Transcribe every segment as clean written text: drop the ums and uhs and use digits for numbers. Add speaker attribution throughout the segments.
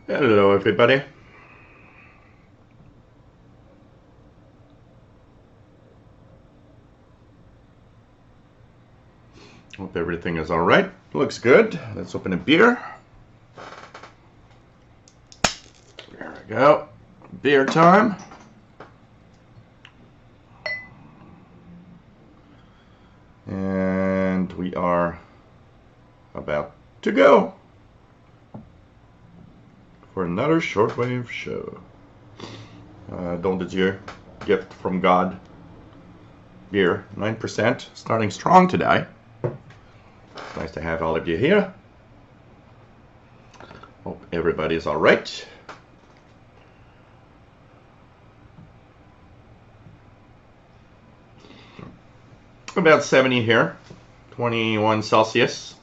Speaker 1: Hello, everybody. Hope everything is all right. Looks good. Let's open a beer. There we go. Beer time. And we are about to go for another Shortwave show. Don de Dieu, gift from God. Beer, 9%, starting strong today. It's nice to have all of you here. Hope everybody's all right. About 70 here, 21 Celsius.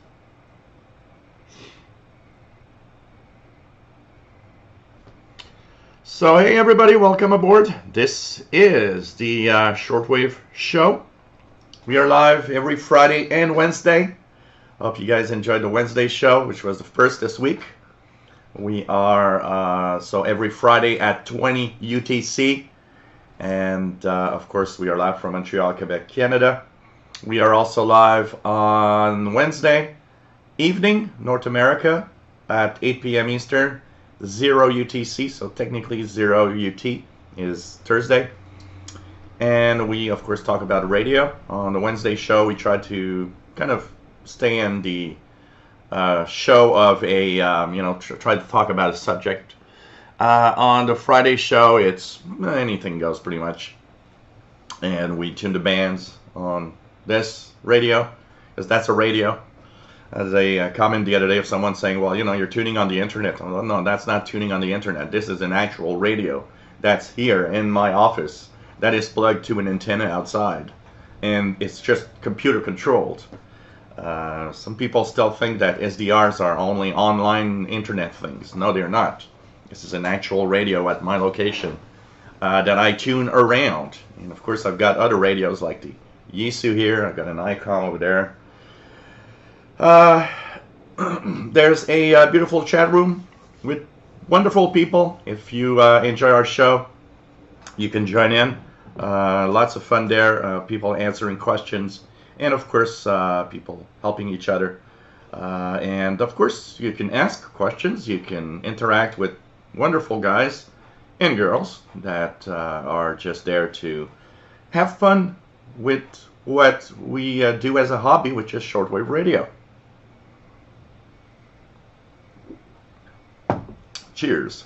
Speaker 1: So hey everybody, welcome aboard. This is the Shortwave show. We are live every Friday and Wednesday. Hope you guys enjoyed the Wednesday show, which was the first this week. We are, so every Friday at 20 UTC. And of course, we are live from Montreal, Quebec, Canada. We are also live on Wednesday evening, North America, at 8 p.m. Eastern, 0 UTC. So technically 0 UT is Thursday. And we, of course, talk about radio. On the Wednesday show, we try to kind of stay in the show of a, try to talk about a subject. On the Friday show, it's anything goes pretty much. And we tune the bands on this radio, because that's a radio. As a comment the other day of someone saying, well, you're tuning on the internet. Well, no, that's not tuning on the internet. This is an actual radio that's here in my office that is plugged to an antenna outside. And it's just computer controlled. Some people still think that SDRs are only online internet things. No, they're not. This is an actual radio at my location that I tune around. And of course, I've got other radios like the Yisu here. I've got an icon over there. There's a beautiful chat room with wonderful people. If you enjoy our show, you can join in. Lots of fun there. People answering questions. And of course, people helping each other. And of course, you can ask questions. You can interact with wonderful guys and girls that are just there to have fun with what we do as a hobby, which is shortwave radio. Cheers.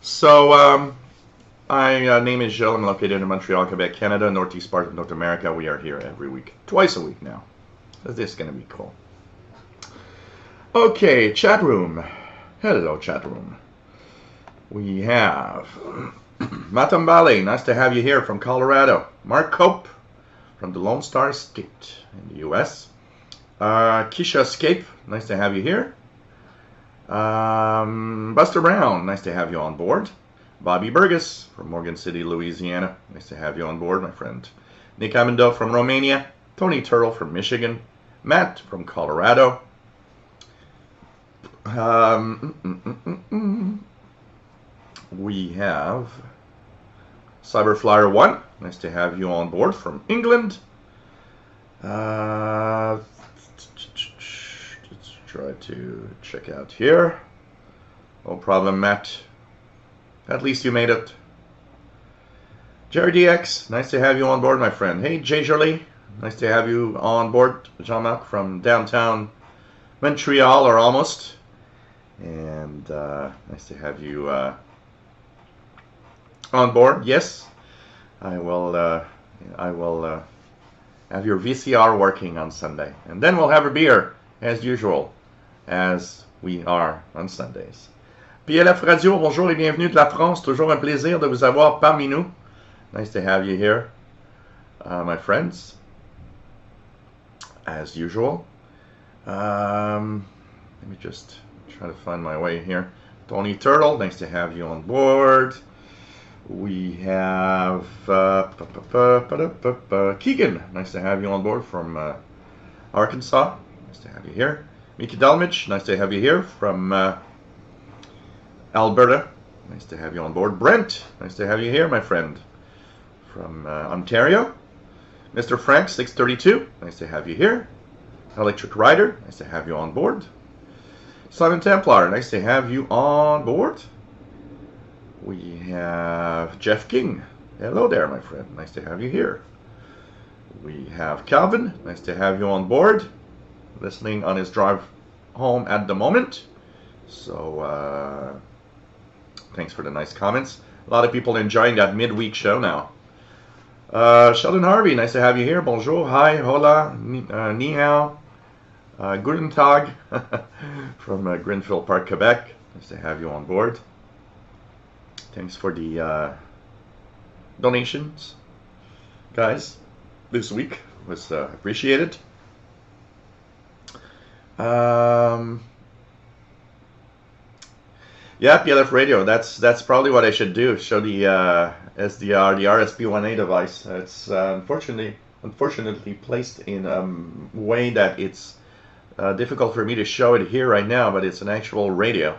Speaker 1: So, my name is Gilles. I'm located in Montreal, Quebec, Canada, northeast part of North America. We are here every week, twice a week now. So this is going to be cool. Okay, chat room. Hello, chat room. We have Matambale, nice to have you here from Colorado. Mark Cope from the Lone Star State in the U.S. Keisha Escape, nice to have you here. Buster Brown, nice to have you on board. Bobby Burgess from Morgan City, Louisiana, nice to have you on board, my friend. Nick Amendo from Romania. Tony Turtle from Michigan. Matt from Colorado. We have Cyberflyer1, nice to have you on board from England. Let's try to check out here. No problem, Matt. At least you made it. Jerry DX, nice to have you on board, my friend. Hey, Jay Jolie, nice to have you on board. Jean-Marc from downtown Montreal, or almost. And nice to have you on board. Yes, I will have your VCR working on Sunday, and then we'll have a beer as usual, as we are on Sundays. PLF Radio, bonjour et bienvenue de la France. Toujours un plaisir de vous avoir parmi nous. Nice to have you here, my friends, as usual. Let me just try to find my way here. Tony Turtle, nice to have you on board. We have Keegan, nice to have you on board from Arkansas. Nice to have you here. Mickey Dalmich, nice to have you here from Alberta, nice to have you on board. Brent, nice to have you here, my friend, from Ontario. Mr. Frank, 632, nice to have you here. Electric Rider, nice to have you on board. Simon Templar, nice to have you on board. We have Jeff King. Hello there, my friend. Nice to have you here. We have Calvin. Nice to have you on board. Listening on his drive home at the moment. So, thanks for the nice comments. A lot of people enjoying that midweek show now. Sheldon Harvey, nice to have you here. Bonjour, hi, hola, ni hao, guten tag, from Grenfell Park, Quebec. Nice to have you on board. Thanks for the donations, guys. This week was appreciated. Yeah, PLF radio. That's probably what I should do. Show the SDR, the RSP-1A device. It's unfortunately placed in a way that it's difficult for me to show it here right now, but it's an actual radio.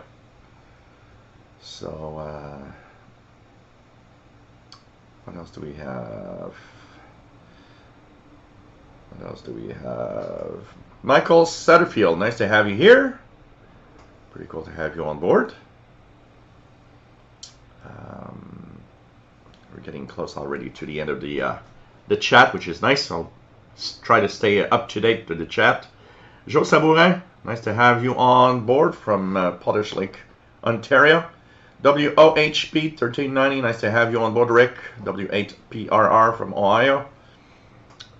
Speaker 1: So, what else do we have? What else do we have? Michael Satterfield, nice to have you here. Pretty cool to have you on board. We're getting close already to the end of the chat, which is nice. I'll try to stay up to date with the chat. Joe Sabourin, nice to have you on board from Potters Lake, Ontario. WOHP 1390, nice to have you on board. Rick, W8PRR from Ohio.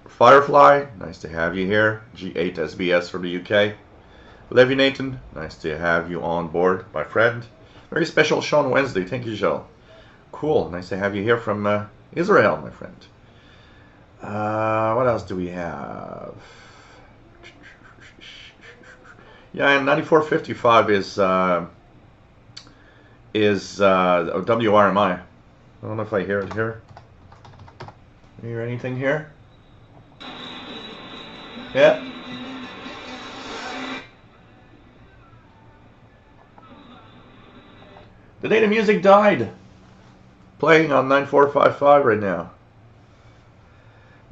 Speaker 1: Firefly, nice to have you here. G8SBS from the UK. Levy Nathan, nice to have you on board, my friend. Very special Sean Wednesday, thank you, Joe. Cool, nice to have you here from Israel, my friend. What else do we have? Yeah, and 9455 is WRMI. I don't know if I hear it here. You hear anything here? Yeah. The data music died. Playing on 9455 right now.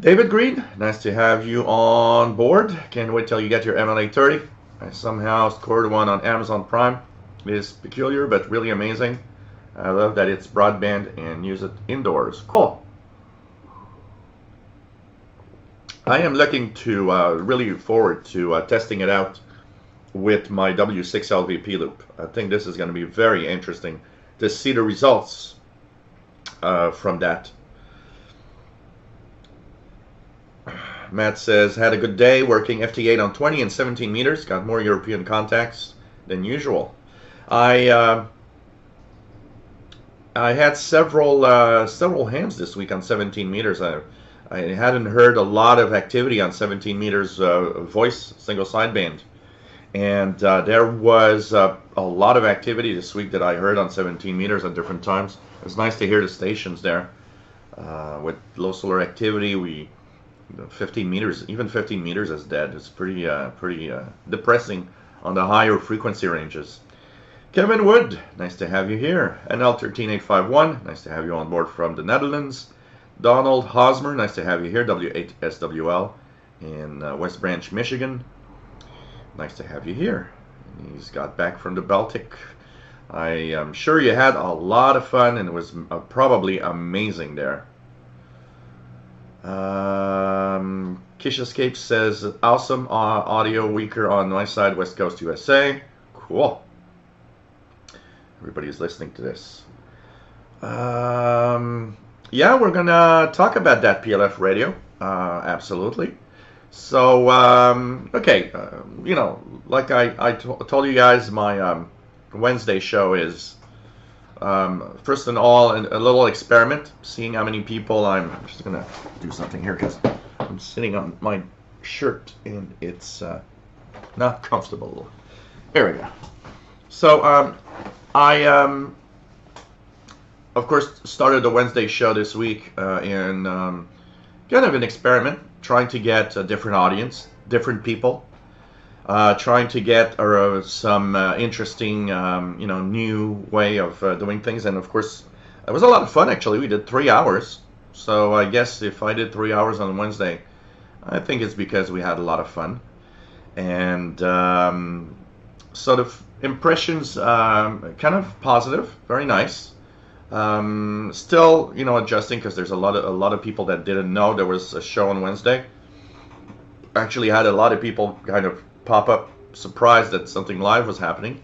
Speaker 1: David Green, nice to have you on board. Can't wait till you get your MLA 30. I somehow scored one on Amazon Prime. It is peculiar but really amazing. I love that it's broadband and use it indoors. Cool. I am looking to really forward to testing it out with my W6 LVP loop. I think this is going to be very interesting to see the results from that. Matt says, had a good day working FT8 on 20 and 17 meters. Got more European contacts than usual. I had several hands this week on 17 meters. I hadn't heard a lot of activity on 17 meters voice single sideband. And there was a lot of activity this week that I heard on 17 meters at different times. It was nice to hear the stations there. With low solar activity, 15 meters, even 15 meters is dead. It's pretty depressing on the higher frequency ranges. Kevin Wood, nice to have you here. NL13851, nice to have you on board from the Netherlands. Donald Hosmer, nice to have you here. W8SWL in West Branch, Michigan. Nice to have you here. He's got back from the Baltic. I am sure you had a lot of fun and it was probably amazing there. Kish Escape says, awesome audio, weaker on my side, West Coast USA. Cool. Everybody's listening to this. Yeah, we're going to talk about that PLF radio. Absolutely. So, okay, you know, like I told you guys, my Wednesday show is, first and all, a little experiment, seeing how many people I'm just going to do something here because I'm sitting on my shirt and it's not comfortable. There we go. So, I, of course, started the Wednesday show this week in kind of an experiment, trying to get a different audience, different people. trying to get some interesting, new way of doing things. And of course, it was a lot of fun, actually. We did 3 hours. So I guess if I did 3 hours on Wednesday, I think it's because we had a lot of fun. And sort of impressions, kind of positive, very nice. Still, adjusting, because there's a lot of people that didn't know there was a show on Wednesday. Actually had a lot of people kind of pop up surprised that something live was happening.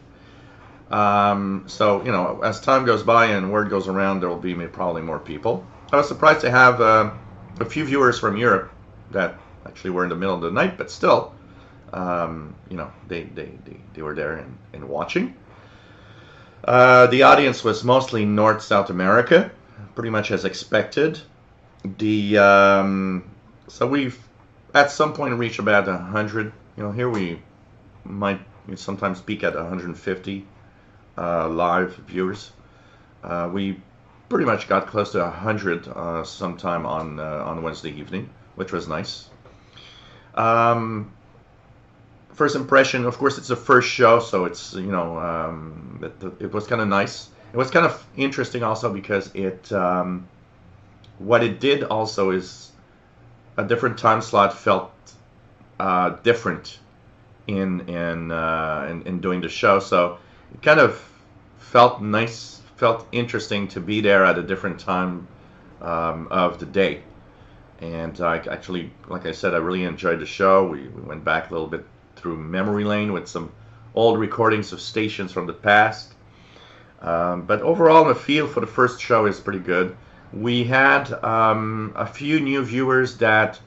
Speaker 1: So, as time goes by and word goes around, there will be probably more people. I was surprised to have a few viewers from Europe that actually were in the middle of the night, but still, they were there and watching. The audience was mostly North-South America, pretty much as expected. So we've at some point reached about 100. Here we might sometimes peak at 150 live viewers. We pretty much got close to 100 sometime on Wednesday evening, which was nice. First impression, of course, it's the first show, so it's it was kind of nice. It was kind of interesting also because what it did also is a different time slot felt different in doing the show, so it kind of felt nice, felt interesting to be there at a different time of the day. And I actually, like I said, I really enjoyed the show. We went back a little bit through memory lane with some old recordings of stations from the past. But overall, the feel for the first show is pretty good. We had a few new viewers that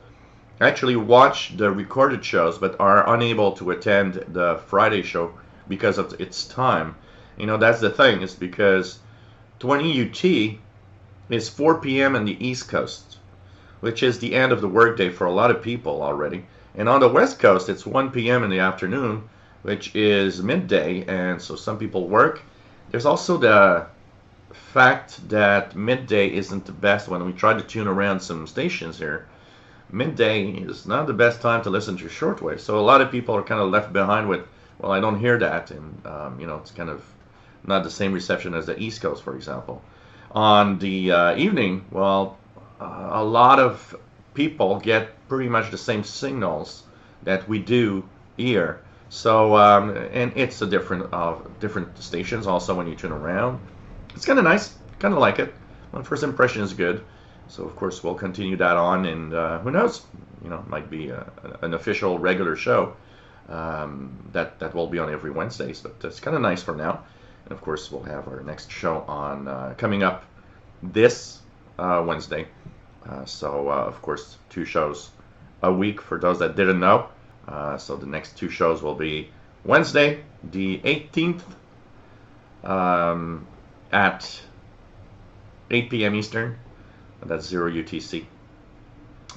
Speaker 1: actually watch the recorded shows but are unable to attend the Friday show because of its time. That's the thing, is because 20 UT is 4 p.m. on the East Coast, which is the end of the workday for a lot of people already. And on the West Coast, it's 1 p.m. in the afternoon, which is midday, and so some people work. There's also the fact that midday isn't the best. When we tried to tune around some stations here, midday is not the best time to listen to shortwave. So a lot of people are kind of left behind with, well, I don't hear that, and it's kind of not the same reception as the East Coast, for example. On the evening, well, a lot of people get pretty much the same signals that we do here. So, and it's a different stations also when you tune around. It's kind of nice, kind of like it. My first impression is good. So, of course, we'll continue that on, and who knows, it might be an official regular show that will be on every Wednesdays, but it's kind of nice for now. And, of course, we'll have our next show on coming up this Wednesday. So, of course, 2 shows a week for those that didn't know. So the next 2 shows will be Wednesday, the 18th, at 8 p.m. Eastern. That's 0 UTC.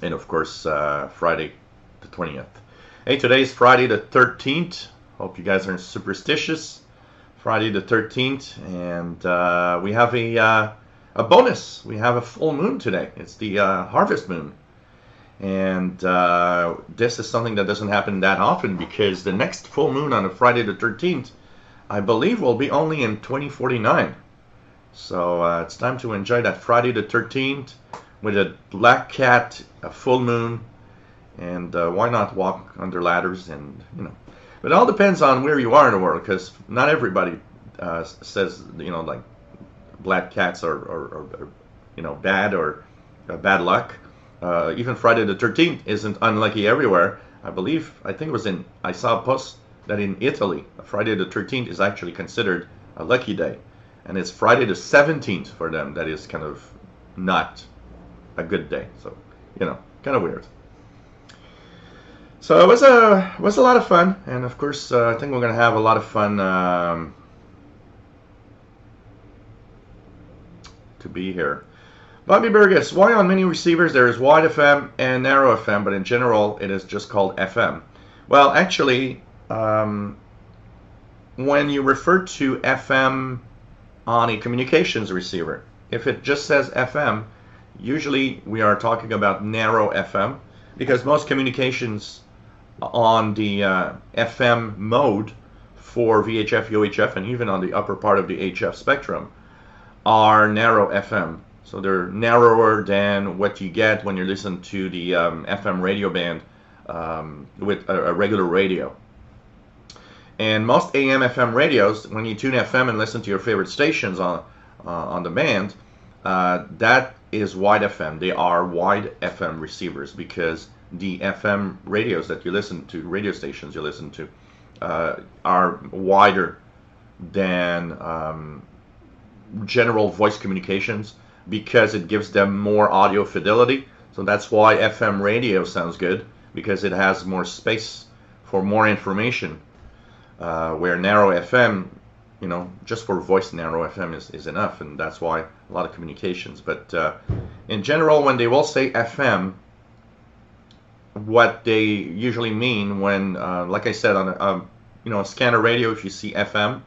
Speaker 1: And, of course, Friday, the 20th. Hey, today is Friday the 13th. Hope you guys aren't superstitious. Friday the 13th. And we have a bonus. We have a full moon today. It's the harvest moon. And this is something that doesn't happen that often, because the next full moon on a Friday the 13th, I believe, will be only in 2049. So it's time to enjoy that Friday the 13th with a black cat, a full moon, and why not walk under ladders? And but it all depends on where you are in the world, because not everybody says like black cats are bad or bad luck. Even Friday the 13th isn't unlucky everywhere. I think it was I saw a post that in Italy, Friday the 13th is actually considered a lucky day. And it's Friday the 17th for them that is kind of not a good day. So, kind of weird. So it was a lot of fun. And of course, I think we're going to have a lot of fun to be here. Bobby Burgess, why on many receivers there is wide FM and narrow FM, but in general it is just called FM? Well, actually, when you refer to FM on a communications receiver, if it just says FM, usually we are talking about narrow FM, because most communications on the FM mode for VHF, UHF, and even on the upper part of the HF spectrum are narrow FM. So they're narrower than what you get when you listen to the FM radio band with a regular radio. And most AM FM radios, when you tune FM and listen to your favorite stations on the band, that is wide FM. They are wide FM receivers because the FM radios that you listen to, radio stations you listen to, are wider than general voice communications because it gives them more audio fidelity. So that's why FM radio sounds good, because it has more space for more information. Where narrow FM, just for voice, narrow FM is enough, and that's why a lot of communications. But in general, when they will say FM, what they usually mean when, like I said, on a scanner radio, if you see FM,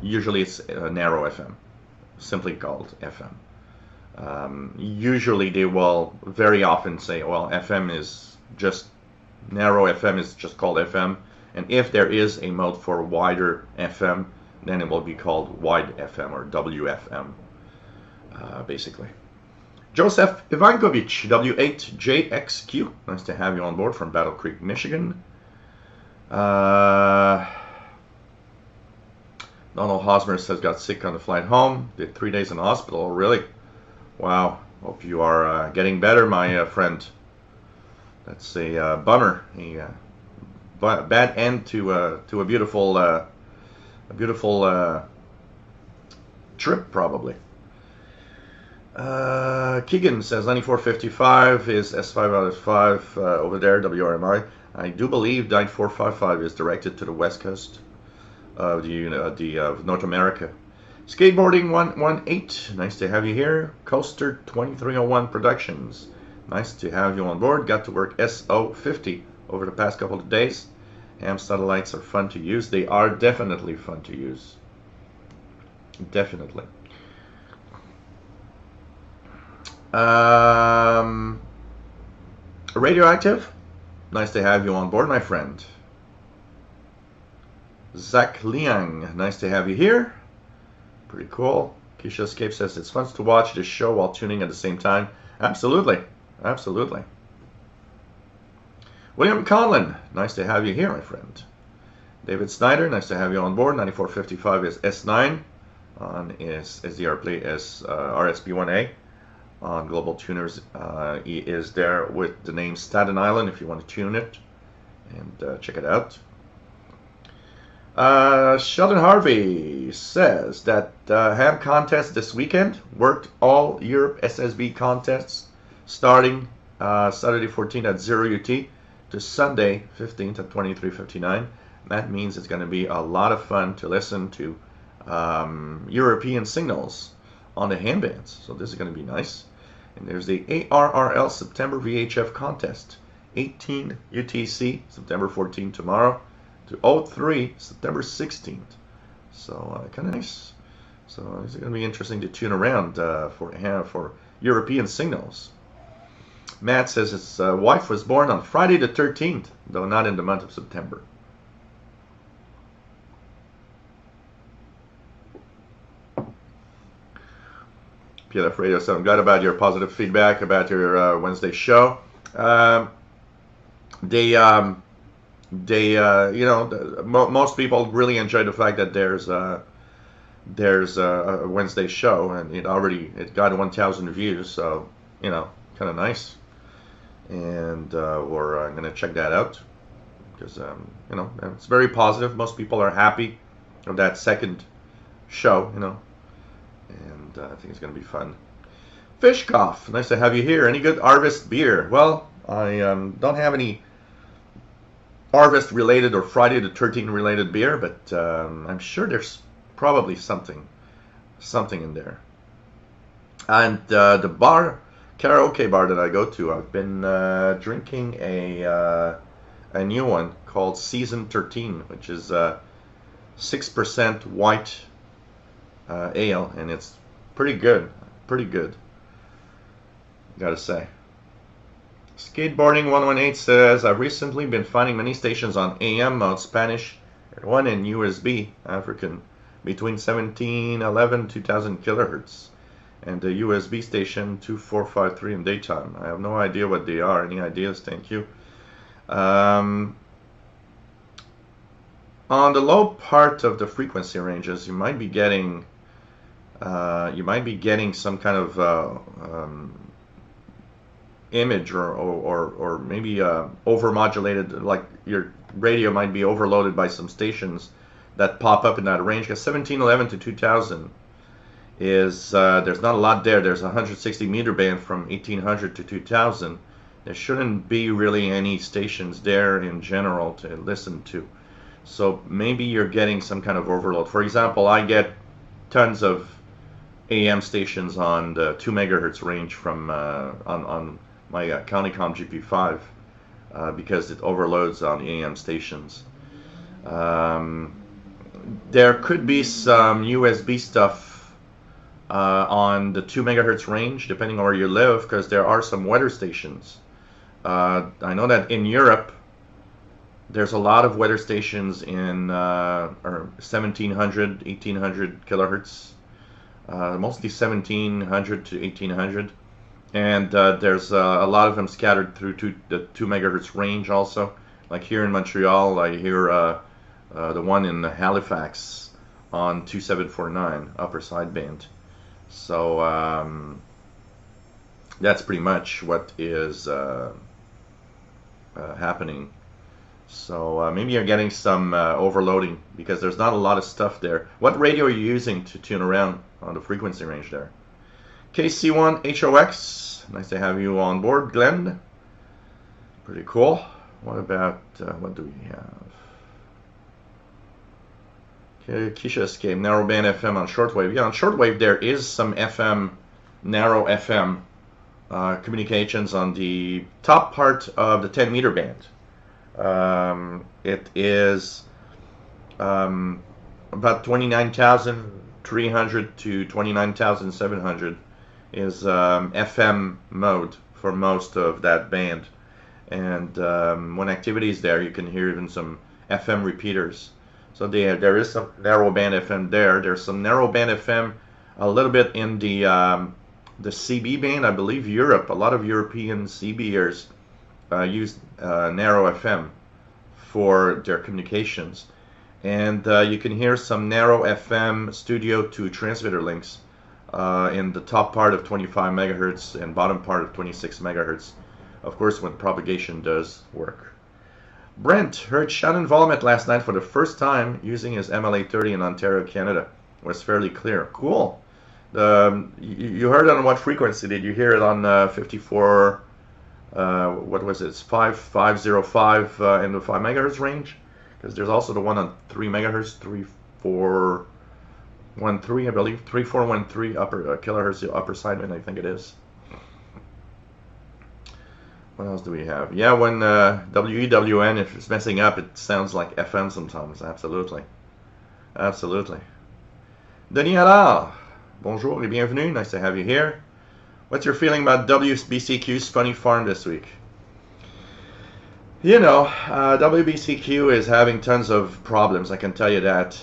Speaker 1: usually it's a narrow FM, simply called FM. Usually they will very often say, well, FM is just narrow FM is just called FM. And if there is a mode for wider FM, then it will be called wide FM or WFM, basically. Joseph Ivankovich, W8JXQ. Nice to have you on board from Battle Creek, Michigan. Donald Hosmer says got sick on the flight home. Did 3 days in the hospital. Really? Wow. Hope you are getting better, my friend. That's a bummer. Bad end to a beautiful trip, probably. Keegan says 9455 is S5 out of 5 over there, WRMI. I do believe 9455 is directed to the west coast of of North America. Skateboarding 118, nice to have you here. Coaster 2301 Productions, nice to have you on board. Got to work SO50 over the past couple of days. Ham satellites are fun to use. They are definitely fun to use. Definitely. Radioactive, nice to have you on board, my friend. Zach Liang, nice to have you here. Pretty cool. Keisha Escape says it's fun to watch this show while tuning at the same time. Absolutely. Absolutely. William Conlon, nice to have you here, my friend. David Snyder, nice to have you on board. 9455 is S9 on SDR Play RSP1A on Global Tuners. He is there with the name Staten Island if you want to tune it and check it out. Sheldon Harvey says that ham contest this weekend worked all Europe SSB contests starting Saturday 14th at 0 UT to Sunday 15th at 23:59. That means it's going to be a lot of fun to listen to European signals on the ham bands. So this is going to be nice. And there's the ARRL September VHF contest, 18 UTC, September 14th tomorrow, to 03 September 16th. So kind of nice. So it's going to be interesting to tune around for European signals. Matt says his wife was born on Friday the 13th, though not in the month of September. PLF Radio, so I'm glad about your positive feedback about your Wednesday show. Most people really enjoy the fact that there's a Wednesday show, and it got 1,000 views, so kind of nice. And we're going to check that out because it's very positive. Most people are happy of that second show, and I think it's going to be fun. Fishkoff, nice to have you here. Any good Harvest beer? Well, I don't have any Harvest related or Friday the 13th related beer, but I'm sure there's probably something in there. And the karaoke bar that I go to, I've been drinking a new one called Season 13, which is 6% white ale, and it's pretty good, gotta say. Skateboarding 118 says, I've recently been finding many stations on AM mode, Spanish, and one in USB, African, between 1711 2000 kilohertz, and the USB station 2453 in daytime. I have no idea what they are. Any ideas? Thank you. On the low part of the frequency ranges, you might be getting some kind of image or maybe overmodulated, like your radio might be overloaded by some stations that pop up in that range. Because 1711 to 2000 is there's not a lot there. There's a 160 meter band from 1800 to 2000. There shouldn't be really any stations there in general to listen to. So maybe you're getting some kind of overload. For example, I get tons of AM stations on the 2 megahertz range from on my Countycom GP5 because it overloads on AM stations. There could be some USB stuff on the 2 megahertz range, depending on where you live, because there are some weather stations. I know that in Europe, there's a lot of weather stations in 1700, 1800 kilohertz, mostly 1700 to 1800. And there's a lot of them scattered through the 2 megahertz range also. Like here in Montreal, I hear the one in Halifax on 2749 upper sideband. So that's pretty much what is happening. So maybe you're getting some overloading because there's not a lot of stuff there. What radio are you using to tune around on the frequency range there? KC1HOX, nice to have you on board, Glenn. Pretty cool. What about, what do we have? Okay, Keisha Escape, narrowband FM on shortwave. Yeah, on shortwave there is some FM, narrow FM communications on the top part of the 10 meter band. It is about 29,300 to 29,700 is FM mode for most of that band. And when activity is there, you can hear even some FM repeaters. So there is some narrowband FM there. There's some narrowband FM a little bit in the CB band. I believe Europe, a lot of European CBers use narrow FM for their communications. And you can hear some narrow FM studio to transmitter links in the top part of 25 megahertz and bottom part of 26 megahertz. Of course, when propagation does work. Brent heard Shannon Volumet last night for the first time using his MLA30 in Ontario, Canada. It was fairly clear. Cool. You heard it on what frequency? Did you hear it on 54? What was it? It's 5505 in the 5 megahertz range? Because there's also the one on 3 megahertz, 3413, I believe, 3413 upper kilohertz, the upper sideband, I think it is. What else do we have? Yeah, when WEWN, if it's messing up, it sounds like FM sometimes. Absolutely. Absolutely. Denis Allard, bonjour et bienvenue. Nice to have you here. What's your feeling about WBCQ's funny farm this week? You know, WBCQ is having tons of problems, I can tell you that.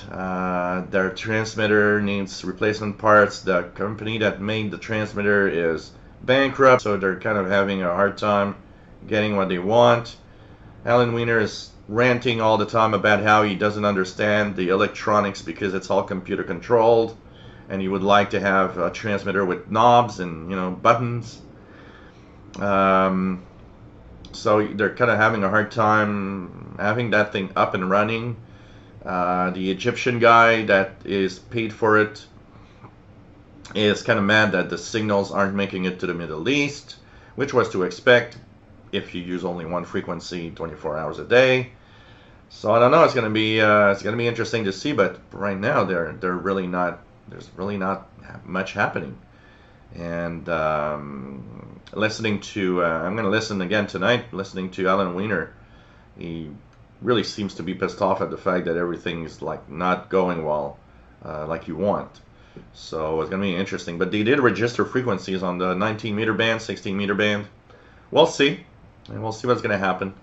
Speaker 1: Their transmitter needs replacement parts. The company that made the transmitter is bankrupt, so they're kind of having a hard time getting what they want. Alan Wiener is ranting all the time about how he doesn't understand the electronics because it's all computer controlled, and he would like to have a transmitter with knobs and, you know, buttons. So they're kind of having a hard time having that thing up and running. The Egyptian guy that is paid for it is kind of mad that the signals aren't making it to the Middle East, which was to expect if you use only one frequency 24 hours a day. So I don't know. It's gonna be interesting to see. But right now, they're really not. There's really not much happening. And listening to, I'm gonna listen again tonight. Listening to Alan Wiener, he really seems to be pissed off at the fact that everything is like not going well, like you want. So it's gonna be interesting. But they did register frequencies on the 19 meter band, 16 meter band. We'll see. And we'll see what's going to happen.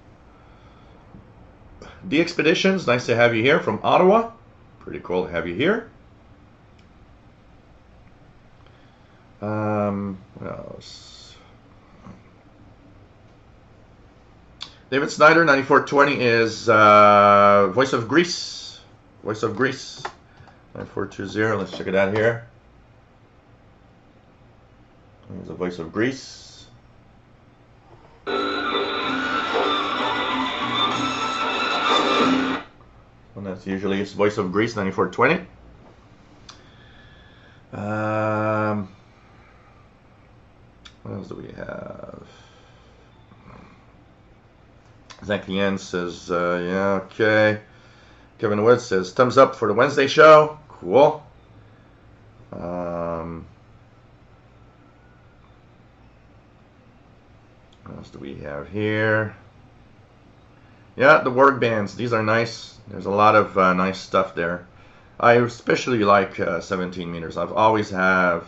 Speaker 1: The Expeditions, nice to have you here from Ottawa. Pretty cool to have you here. What else? David Snyder, 9420 is Voice of Greece. Voice of Greece. 9420, let's check it out here. Here's the Voice of Greece. And that's usually it's Voice of Greece, 9420. What else do we have? Zach Yen says, yeah, okay. Kevin Wood says, thumbs up for the Wednesday show. Cool. What else do we have here? Yeah, the work bands. These are nice. There's a lot of nice stuff there. I especially like 17 meters. I've always have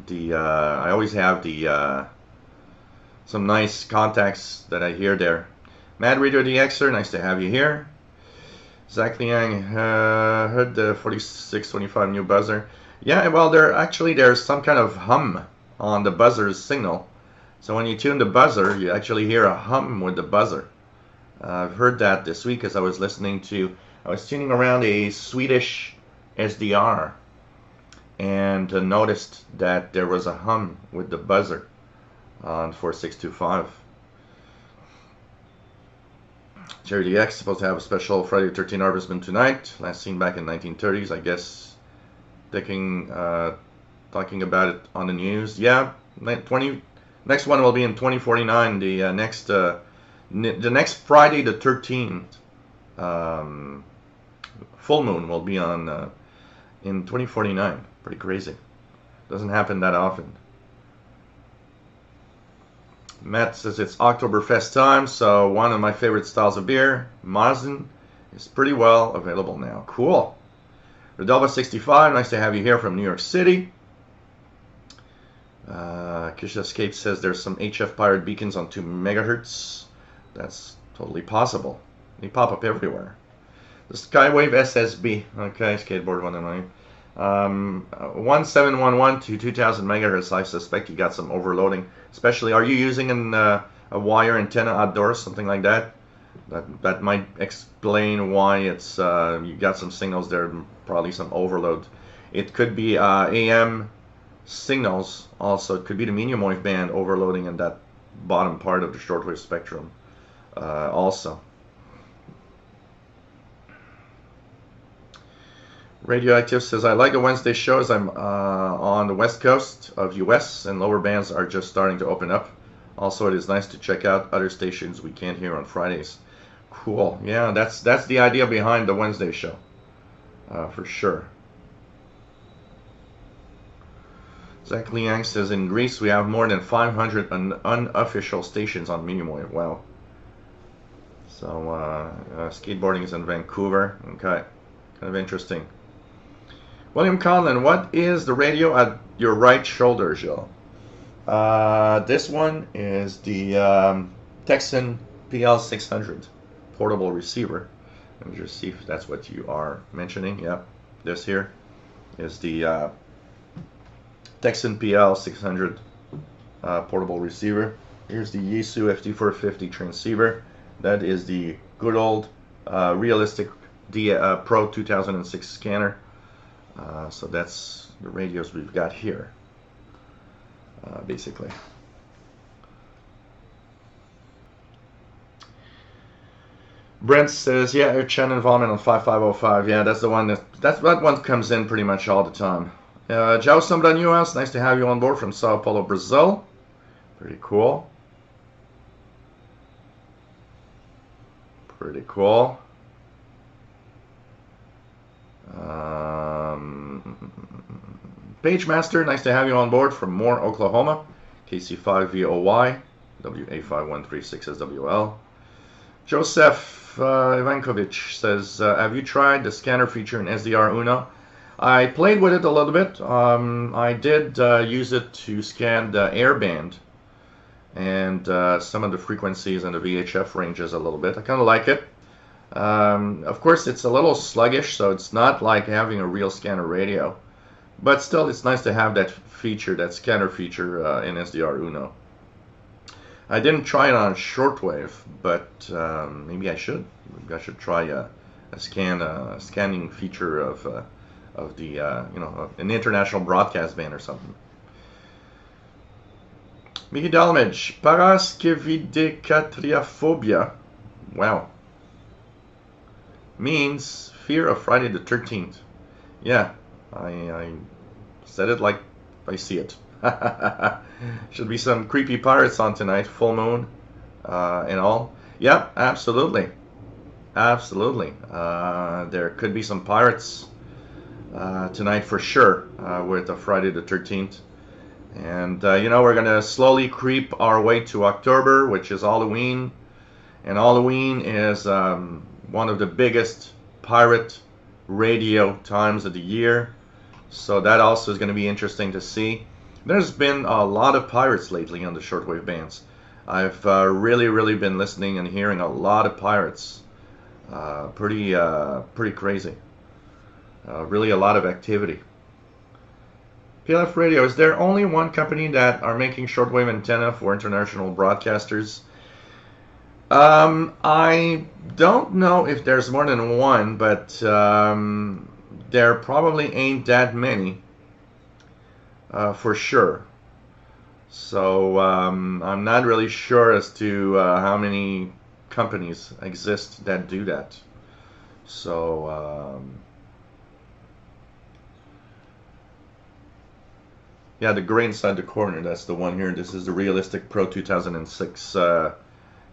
Speaker 1: I always have the some nice contacts that I hear there. Mad Radio DXer, nice to have you here. Zach Liang, heard the 4625 new buzzer. Yeah, well, there's some kind of hum on the buzzer's signal. So when you tune the buzzer, you actually hear a hum with the buzzer. I've heard that this week as I was tuning around a Swedish SDR and noticed that there was a hum with the buzzer on 4625. Jerry DX supposed to have a special Friday the 13th harvestman tonight. Last seen back in 1930s, I guess. Talking about it on the news. Yeah, next one will be in 2049. The next Friday the 13th full moon will be on in 2049. Pretty crazy. Doesn't happen that often. Matt says it's Oktoberfest time, so one of my favorite styles of beer, Marzen, is pretty well available now. Cool. Rodolfo65, nice to have you here from New York City. Kisha Escape says there's some HF pirate beacons on 2 megahertz. That's totally possible. They pop up everywhere. The Skywave SSB, okay, skateboard 109. 1711 to 2000 megahertz. I suspect you got some overloading. Especially, are you using a wire antenna outdoors, something like that? That might explain why it's you got some signals there, probably some overload. It could be AM signals also. It could be the medium wave band overloading in that bottom part of the shortwave spectrum also. Radioactive says, I like the Wednesday shows. I'm on the west coast of US and lower bands are just starting to open up. Also, it is nice to check out other stations we can't hear on Fridays. Cool. Yeah, that's the idea behind the Wednesday show. For sure. Zach Liang says, in Greece we have more than 500 unofficial stations on medium wave. Wow. So, skateboarding is in Vancouver. Okay. Kind of interesting. William Conlon, what is the radio at your right shoulder, Jill? This one is the Texan PL600 portable receiver. Let me just see if that's what you are mentioning. Yep, this here is the Texan PL600 portable receiver. Here's the Yaesu FT450 transceiver. That is the good old realistic Pro 2006 scanner. So that's the radios we've got here, basically. Brent says, yeah, air channel involvement on 5505. Yeah, that's the one that one comes in pretty much all the time. João Sombra Newhouse, nice to have you on board from Sao Paulo, Brazil. Pretty cool. Pretty cool. Page Master, nice to have you on board from Moore, Oklahoma. KC5VOY, WA5136SWL. Joseph Ivankovic says, have you tried the scanner feature in SDR Uno? I played with it a little bit. I did use it to scan the airband and some of the frequencies and the VHF ranges a little bit. I kind of like it. Of course, it's a little sluggish, so it's not like having a real scanner radio. But still, it's nice to have that feature, that scanner feature in SDR Uno. I didn't try it on shortwave, but maybe I should. Maybe I should try a scanning feature of the you know, an international broadcast band or something. Mickey Dalmage, paraskevidekatriaphobia. Wow. Means fear of Friday the 13th. Yeah, I said it like I see it. Should be some creepy pirates on tonight, full moon and all. Yep, absolutely. Absolutely. There could be some pirates tonight for sure with the Friday the 13th. And, you know, we're going to slowly creep our way to October, which is Halloween. And Halloween is one of the biggest pirate radio times of the year. So that also is going to be interesting to see. There's been a lot of pirates lately on the shortwave bands. I've really been listening and hearing a lot of pirates. Pretty crazy. Really a lot of activity. PLF Radio, is there only one company that are making shortwave antenna for international broadcasters? I don't know if there's more than one, but there probably ain't that many for sure. So I'm not really sure as to how many companies exist that do that. So yeah, the gray inside the corner, that's the one here. This is the Realistic Pro 2006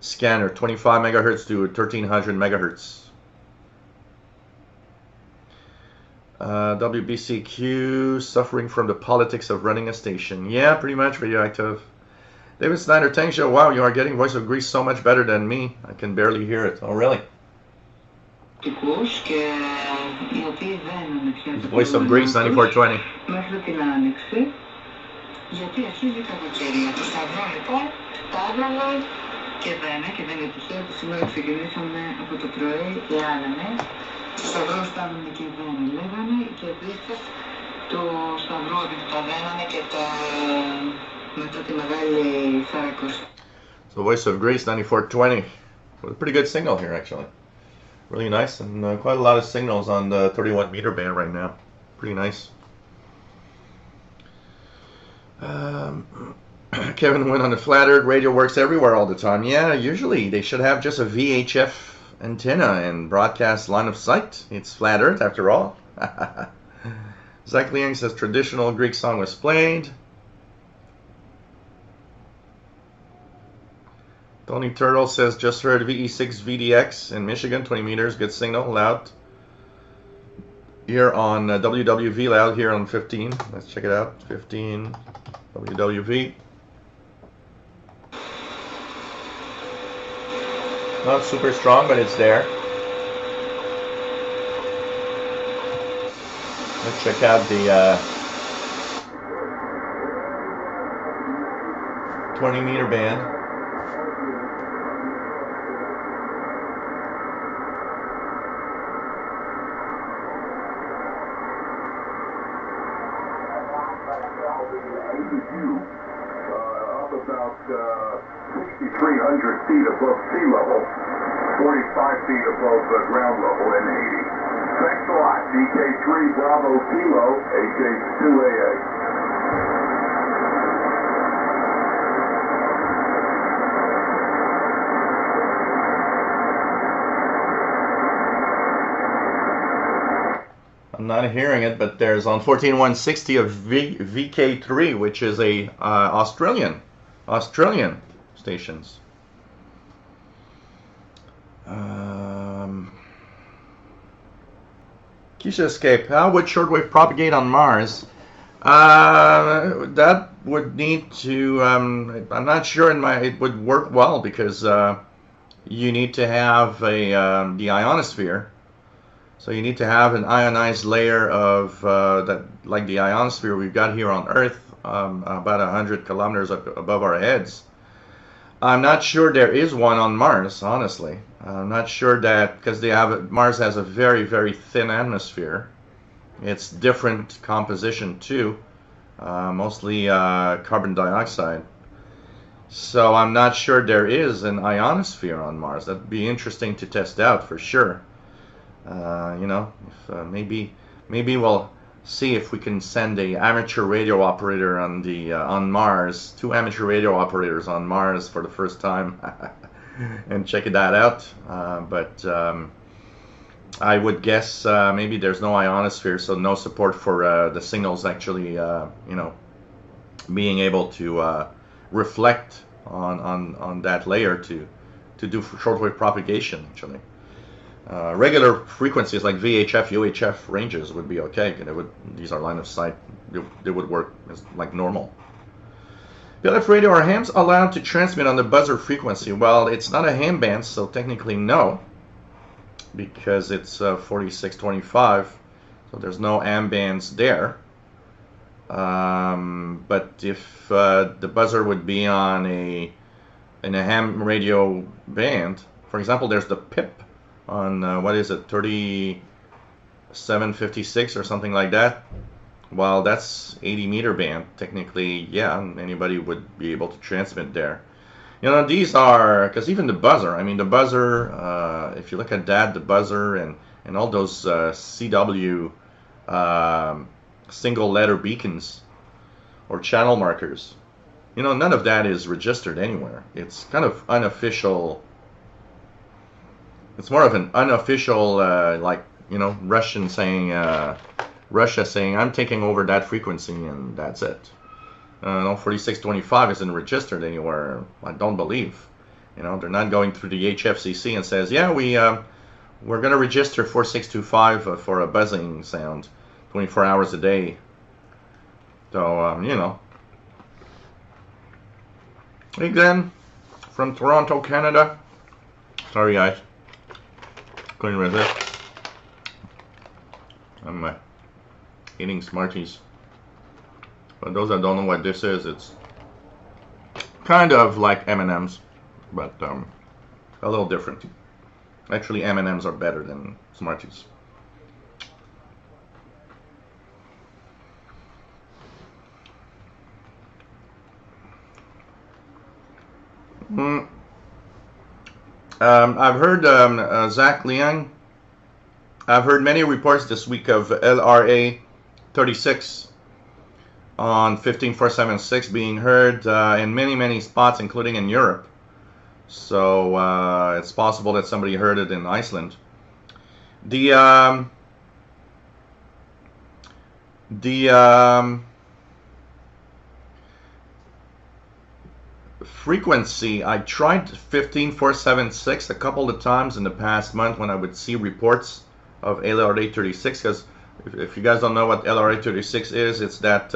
Speaker 1: scanner, 25 megahertz to 1300 megahertz. WBCQ, suffering from the politics of running a station. Yeah, pretty much radioactive. David Snyder, Tank Show, wow, you are getting Voice of Greece so much better than me. I can barely hear it. Oh, really? Voice of Greece, 9420.
Speaker 2: Γιατί αρχίζει η κακοκαιρία. Το σταυρό λοιπόν τα έβαλα και δεν είναι τυχαίο που σήμερα ξεκινήσαμε από το πρωί και άνανε. Το σταυρό φτάνουν και δεν λέγανε και επίσης το σταυρό ότι τα δένανε και τα μετά τη μεγάλη Σάρακος.
Speaker 1: So Voice of Greece 9420. Well, a pretty good signal here actually. Really nice and quite a lot of signals on the 31 meter band right now. Pretty nice. Kevin went on the flat earth. Radio works everywhere all the time. Yeah, usually they should have just a VHF antenna and broadcast line of sight. It's flat earth after all. Zach Liang says traditional Greek song was played. Tony Turtle says just heard VE6 VDX in Michigan, 20 meters, good signal, loud. Here on WWV, loud here on 15. Let's check it out. 15 WWV. Not super strong, but it's there. Let's check out the 20 meter band.
Speaker 3: About 6,300 feet above sea level, 45 feet above ground level in Haiti. Thanks a lot. DK3 Bravo Kilo, AK2AA.
Speaker 1: I'm not hearing it, but there's on 14160 of VK3, which is a Australian stations. Keisha Escape, how would shortwave propagate on Mars? That would need to, I'm not sure it would work well because you need to have the ionosphere. So you need to have an ionized layer of that, like the ionosphere we've got here on Earth, about 100 kilometers up above our heads. I'm not sure there is one on Mars, honestly. I'm not sure that, because Mars has a very, very thin atmosphere. It's different composition too, mostly carbon dioxide. So I'm not sure there is an ionosphere on Mars. That'd be interesting to test out for sure. You know, if, maybe we'll see if we can send a amateur radio operator on Mars, 2 amateur radio operators on Mars for the first time, and check that out. But I would guess maybe there's no ionosphere, so no support for the signals actually, you know, being able to reflect on that layer to do shortwave propagation actually. Regular frequencies like VHF, UHF ranges would be okay. These are line of sight. They would work as like normal. PLF radio, are hams allowed to transmit on the buzzer frequency? Well, it's not a ham band, so technically no, because it's 4625, so there's no AM bands there. But if the buzzer would be on in a ham radio band, for example, there's the PIP on what is it, 3756 or something like that. Well, that's 80 meter band. Technically, yeah, anybody would be able to transmit there. You know, these are, because even the buzzer, I mean, the buzzer, if you look at that, the buzzer and all those CW single letter beacons or channel markers, you know, none of that is registered anywhere. It's kind of unofficial. It's more of an unofficial, like, you know, Russia saying, I'm taking over that frequency and that's it. No, 4625 isn't registered anywhere, I don't believe. You know, they're not going through the HFCC and says, yeah, we're going to register 4625 for a buzzing sound 24 hours a day. So, you know. Again, from Toronto, Canada. Sorry, guys. Couldn't resist. I'm eating Smarties. For those that don't know what this is, it's kind of like M&M's, but a little different. Actually, M&M's are better than Smarties. I've heard Zach Liang. I've heard many reports this week of LRA 36 on 15476 being heard in many spots, including in Europe. So it's possible that somebody heard it in Iceland. The frequency, I tried 15476 a couple of times in the past month when I would see reports of LRA 36, because if you guys don't know what LRA 36 is, it's that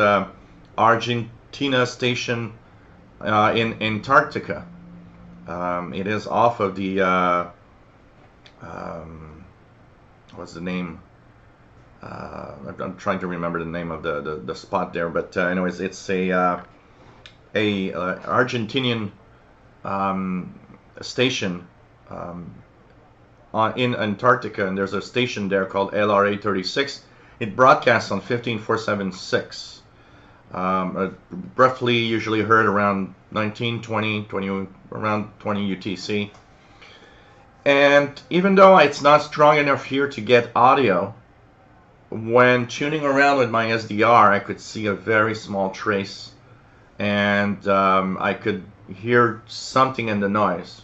Speaker 1: Argentina station in Antarctica. It is off of the what's the name? I'm trying to remember the name of the spot there, but anyways, it's a Argentinian station in Antarctica, and there's a station there called LRA 36. It broadcasts on 15476. Roughly usually heard around 19, 20, around 20 UTC. And even though it's not strong enough here to get audio, when tuning around with my SDR, I could see a very small trace, and I could hear something in the noise.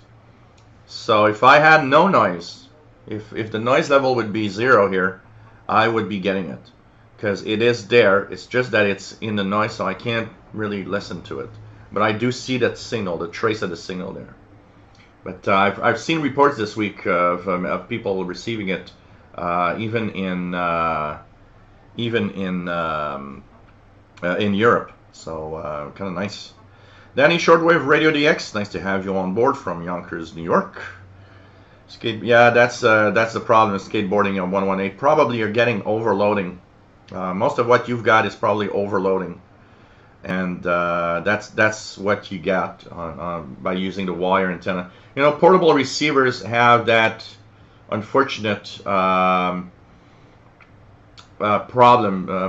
Speaker 1: So if I had no noise, if the noise level would be 0 here, I would be getting it, because it is there. It's just that it's in the noise, so I can't really listen to it. But I do see that signal, the trace of the signal there. But I've seen reports this week of people receiving it, even in Europe. So kind of nice. Danny, Shortwave Radio DX, nice to have you on board from Yonkers, New York. Yeah, that's the problem with skateboarding on 118. Probably you're getting overloading. Most of what you've got is probably overloading, and that's what you got by using the wire antenna. You know, portable receivers have that unfortunate problem.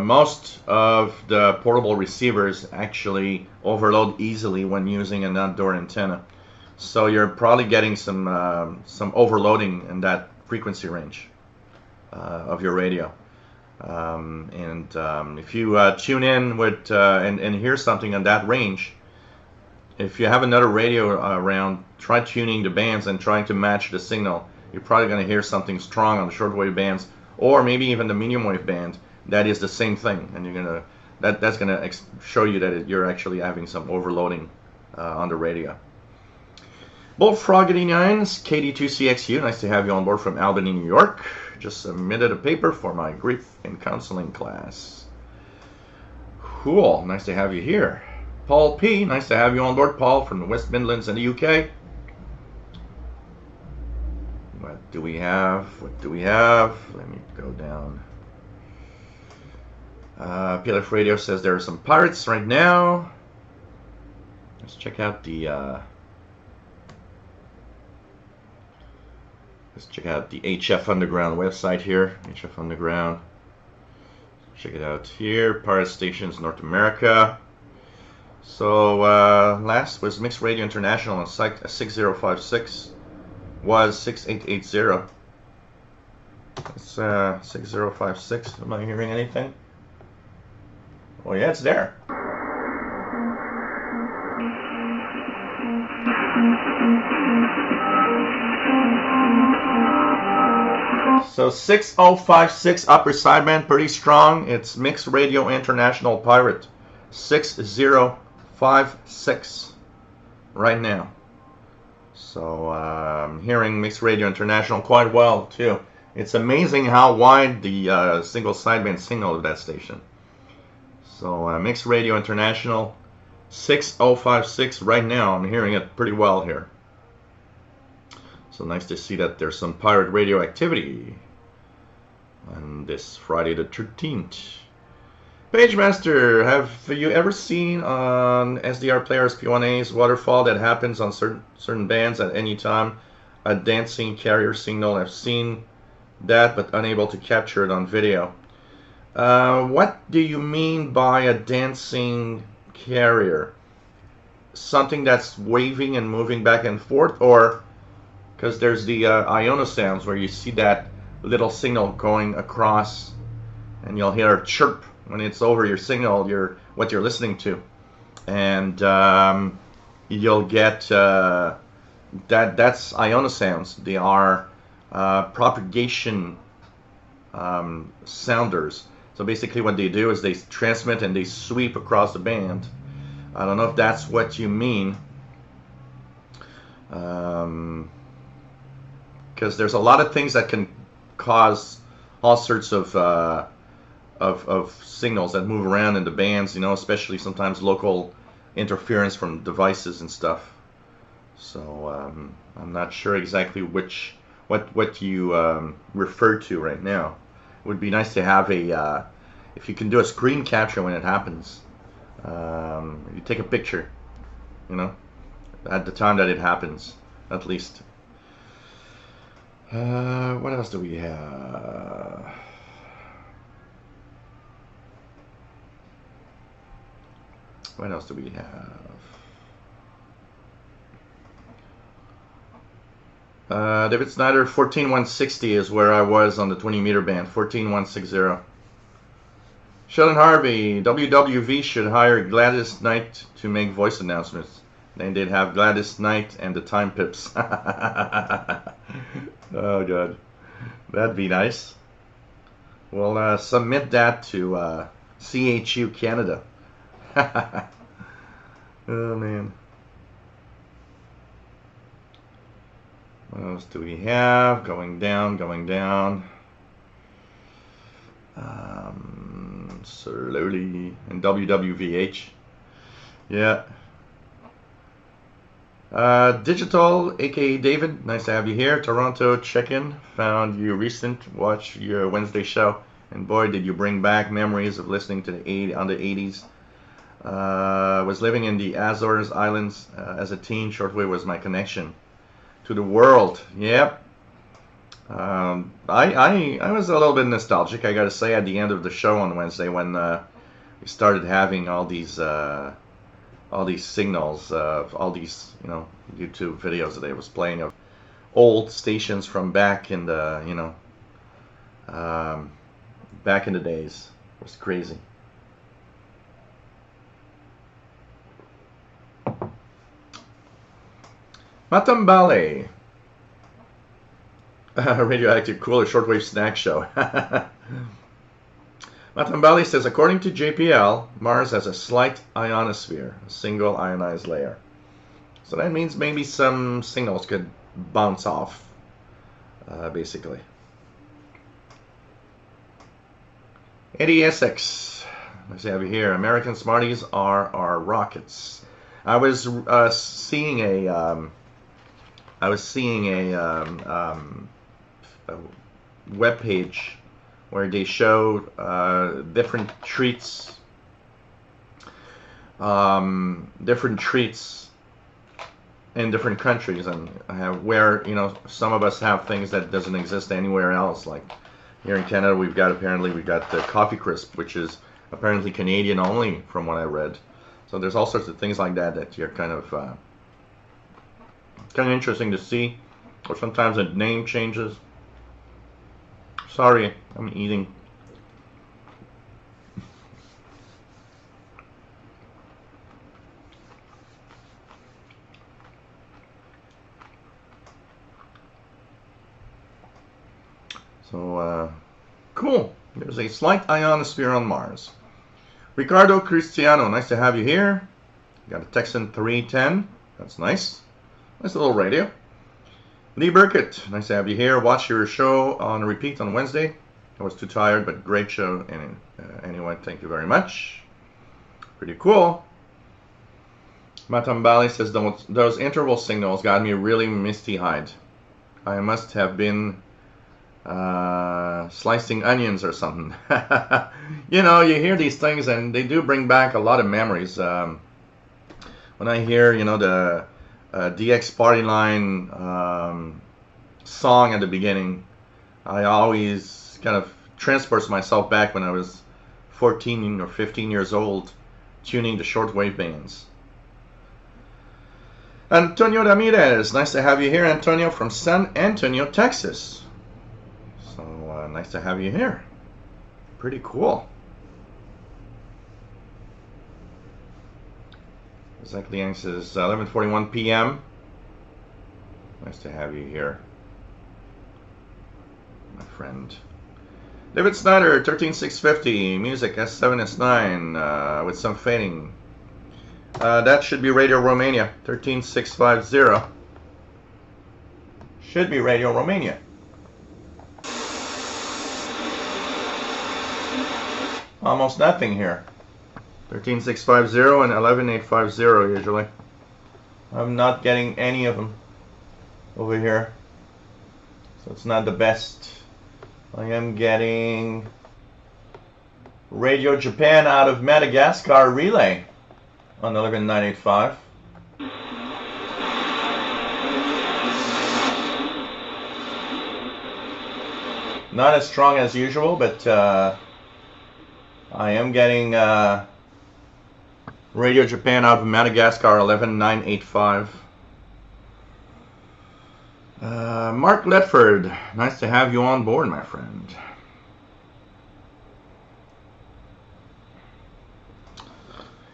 Speaker 1: Most of the portable receivers actually overload easily when using an outdoor antenna. So you're probably getting some overloading in that frequency range of your radio. If you tune in with and hear something on that range, if you have another radio around, try tuning the bands and trying to match the signal. You're probably going to hear something strong on the shortwave bands, or maybe even the medium wave band. That is the same thing, and you're gonna that's gonna show you that you're actually having some overloading on the radio. Bullfrog 89s, KD2CXU, nice to have you on board from Albany, New York. Just submitted a paper for my grief and counseling class. Cool, nice to have you here. Paul P, nice to have you on board, Paul, from the West Midlands in the UK. What do we have? What do we have? Let me go down. PLF Radio says there are some pirates right now. Let's check out the HF Underground website here. HF Underground. Check it out here. Pirate Stations North America. So last was Mixed Radio International on site 6056 was 6880. It's 6056. Am I hearing anything? Oh yeah, it's there. So 6056 upper sideband, pretty strong. It's Mixed Radio International Pirate 6056 right now. So I'm hearing Mixed Radio International quite well too. It's amazing how wide the single sideband signal of that station. So Mixed Radio International 6056 right now. I'm hearing it pretty well here. So nice to see that there's some pirate radio activity on this Friday the 13th. Pagemaster, have you ever seen on SDR players P1A's waterfall that happens on certain bands at any time? A dancing carrier signal. I've seen that but unable to capture it on video. What do you mean by a dancing carrier? Something that's waving and moving back and forth, or because there's the Iono sounds where you see that little signal going across and you'll hear a chirp when it's over your signal, what you're listening to, and you'll get that's Iono sounds. They are propagation sounders. So basically what they do is they transmit and they sweep across the band. I don't know if that's what you mean. Because there's a lot of things that can cause all sorts of signals that move around in the bands, you know, especially sometimes local interference from devices and stuff. So I'm not sure exactly what you refer to right now. It would be nice to have a if you can do a screen capture when it happens. You take a picture, you know, at the time that it happens, at least. What else do we have? What else do we have? David Snyder, 14160 is where I was on the 20 meter band, 14160. Sheldon Harvey, WWV should hire Gladys Knight to make voice announcements. Then they'd have Gladys Knight and the Time Pips. Oh god, that'd be nice. We'll submit that to CHU Canada. Oh man. What else do we have? Going down, going down. Slowly. And WWVH. Yeah. Digital, aka David, nice to have you here. Toronto check-in, found you recent, watch your Wednesday show, and boy, did you bring back memories of listening to the on the 80s. Was living in the Azores Islands as a teen. Shortwave was my connection to the world. Yep. I was a little bit nostalgic, I gotta say, at the end of the show on Wednesday when we started having all these signals of all these, YouTube videos that I was playing of old stations from back in the, back in the days. It was crazy. Matambale. Radioactive Cooler Shortwave Snack Show. Matambali says, according to JPL, Mars has a slight ionosphere, a single ionized layer. So that means maybe some signals could bounce off, basically. Eddie Essex, let's have you here. American Smarties are our rockets. I was seeing a web page where they showed different treats in different countries, and where some of us have things that doesn't exist anywhere else. Like here in Canada, we've got the Coffee Crisp, which is apparently Canadian only, from what I read. So there's all sorts of things like that you're kind of interesting to see, or sometimes a name changes. Sorry, I'm eating. So, cool. There's a slight ionosphere on Mars. Ricardo Cristiano, nice to have you here. You got a Texan 310. That's nice. Nice little radio. Lee Burkett, nice to have you here. Watch your show on repeat on Wednesday. I was too tired, but great show. And anyway, thank you very much. Pretty cool. Matambali says, those interval signals got me really misty-eyed. I must have been slicing onions or something. You hear these things and they do bring back a lot of memories. When I hear, the DX Party Line song at the beginning, I always kind of transports myself back when I was 14 or 15 years old, tuning to shortwave bands. Antonio Ramirez, nice to have you here, Antonio, from San Antonio, Texas. So nice to have you here. Pretty cool. Zach Liang says 11:41 p.m. Nice to have you here, my friend. David Snyder, 13650, music S7, S9, with some fading. That should be Radio Romania, 13650. Should be Radio Romania. Almost nothing here. 13650 and 11850 usually. I'm not getting any of them over here, so it's not the best. I am getting Radio Japan out of Madagascar Relay on 11985. Not as strong as usual, but I am getting Radio Japan out of Madagascar 11985. Mark Ledford, nice to have you on board, my friend.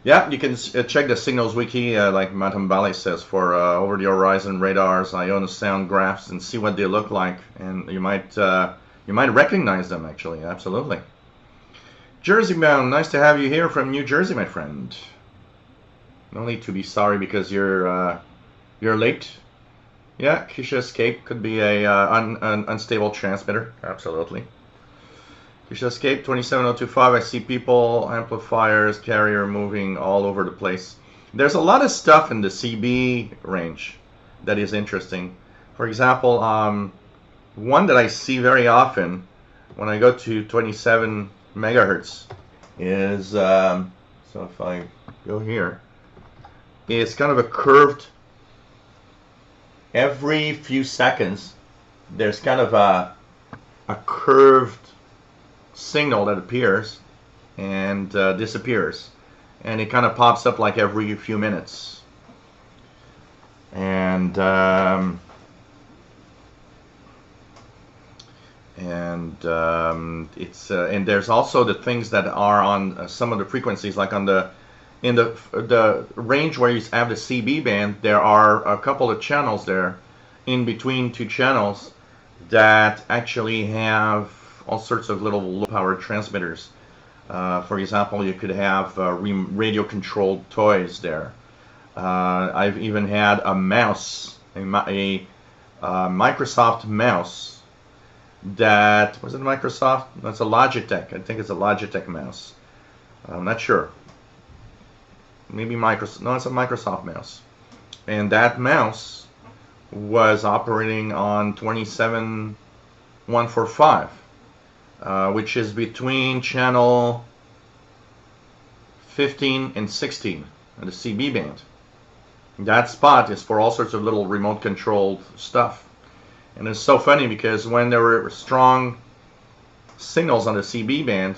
Speaker 1: Yeah, you can check the Signals Wiki, like Matambali says, for over-the-horizon radars, ionosound graphs, and see what they look like, and you might recognize them. Actually, absolutely. Jersey Bound, nice to have you here from New Jersey, my friend. No need to be sorry because you're late. Yeah, Kisha Escape could be an unstable transmitter. Absolutely. Kisha Escape 27025. I see people, amplifiers, carrier moving all over the place. There's a lot of stuff in the CB range that is interesting. For example, one that I see very often when I go to 27 megahertz is, so if I go here, it's kind of a curved, every few seconds, there's kind of a curved signal that appears and disappears. And it kind of pops up like every few minutes. And it's and there's also the things that are on some of the frequencies, like on the range where you have the CB band. There are a couple of channels there in between two channels that actually have all sorts of little low power transmitters. For example, you could have radio controlled toys there. I've even had a mouse, a Microsoft mouse. That was it Microsoft? That's a Logitech. I think it's a Logitech mouse. I'm not sure. Maybe Microsoft. No, it's a Microsoft mouse. And that mouse was operating on 27145, which is between channel 15 and 16 on the CB band. That spot is for all sorts of little remote controlled stuff. And it's so funny because when there were strong signals on the CB band,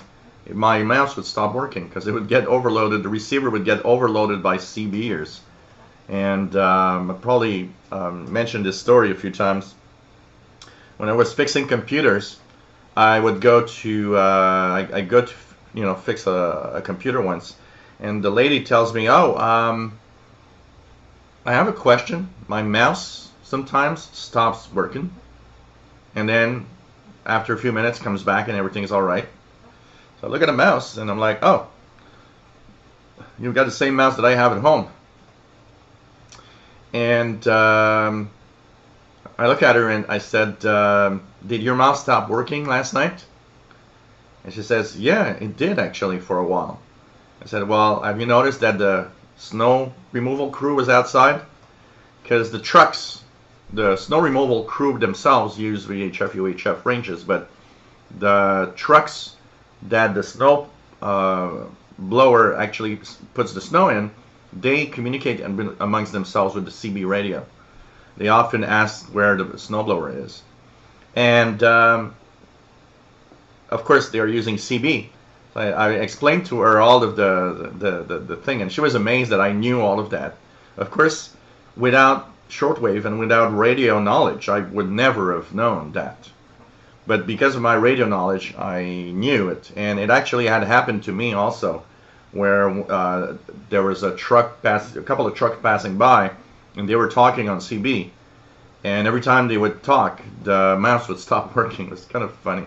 Speaker 1: my mouse would stop working because it would get overloaded. The receiver would get overloaded by CBers. And I probably mentioned this story a few times. When I was fixing computers, I would go to I go to fix a computer once, and the lady tells me, "Oh, I have a question. My mouse sometimes stops working, and then after a few minutes comes back and everything's all right." So I look at the mouse and I'm like, "Oh, you've got the same mouse that I have at home." And I look at her and I said, "Did your mouse stop working last night?" And she says, "Yeah, it did actually for a while." I said, "Well, have you noticed that the snow removal crew was outside?" Because the trucks, the snow removal crew themselves use VHF, UHF ranges, but the trucks that the snow blower actually puts the snow in, they communicate amongst themselves with the CB radio. They often ask where the snowblower is. And of course they are using CB. I explained to her all of the thing, and she was amazed that I knew all of that. Of course, without shortwave and without radio knowledge, I would never have known that. But because of my radio knowledge, I knew it. And it actually had happened to me also, where there was a couple of trucks passing by, and they were talking on CB. And every time they would talk, the mouse would stop working. It was kind of funny.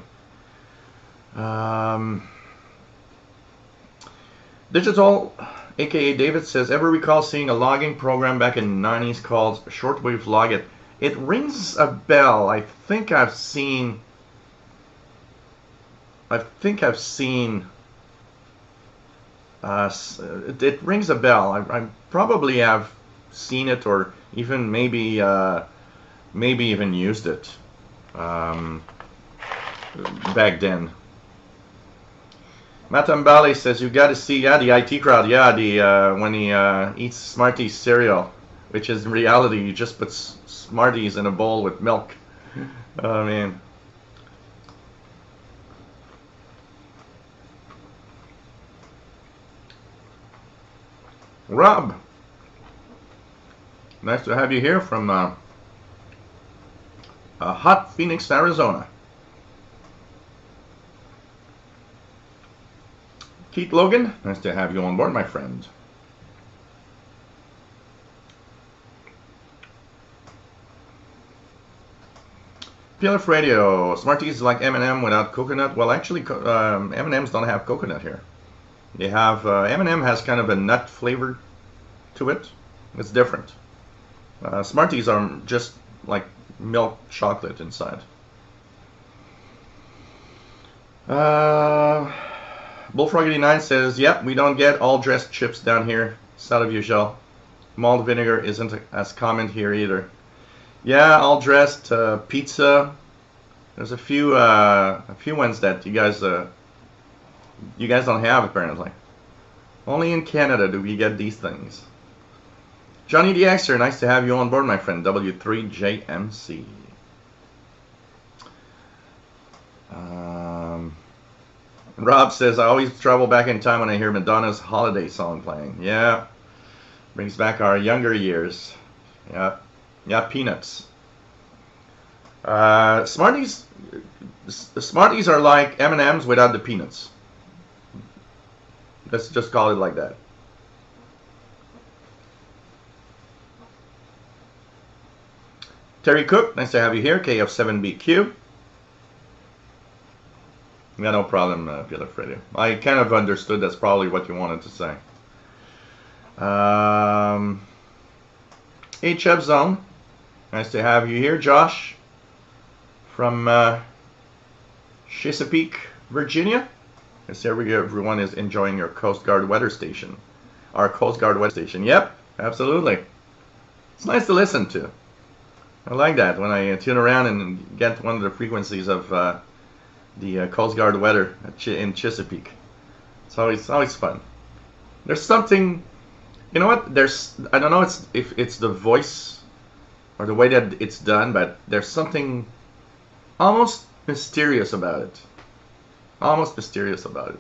Speaker 1: Digital, aka David, says, "Ever recall seeing a logging program back in the 90s called Shortwave Log It?" It rings a bell. I think I've seen it rings a bell. I probably have seen it, or even maybe even used it back then. Matambali says, "You got to see, yeah, the IT crowd, yeah, the when he eats Smarties cereal, which is in reality he just puts Smarties in a bowl with milk." Oh man. Rob, nice to have you here from hot Phoenix, Arizona. Keith Logan, nice to have you on board, my friend. PLF Radio, Smarties like M&M without coconut. Well, actually, M&Ms don't have coconut here. They have, M&M has kind of a nut flavor to it. It's different. Smarties are just like milk chocolate inside. Bullfrog89 says, "Yep, we don't get all dressed chips down here It's out of usual. Malt vinegar isn't as common here either. Yeah, all dressed pizza. There's a few ones that you guys don't have apparently. Only in Canada do we get these things. Johnny DX, nice to have you on board, my friend. W3JMC. Rob says, I always travel back in time when I hear Madonna's holiday song playing. Yeah, brings back our younger years. Yeah, yeah, Peanuts. Smarties are like M&Ms without the peanuts. Let's just call it like that. Terry Cook, nice to have you here. KF7BQ. Yeah, no problem, Pilafredo. I kind of understood that's probably what you wanted to say. HF Zone, nice to have you here. Josh from Chesapeake, Virginia. I see everyone is enjoying your Coast Guard weather station. Our Coast Guard weather station. Yep, absolutely. It's nice to listen to. I like that when I tune around and get one of the frequencies of the Coast Guard weather in Chesapeake. It's always fun. There's something, you know what? I don't know if it's the voice or the way that it's done, but there's something almost mysterious about it. Almost mysterious about it.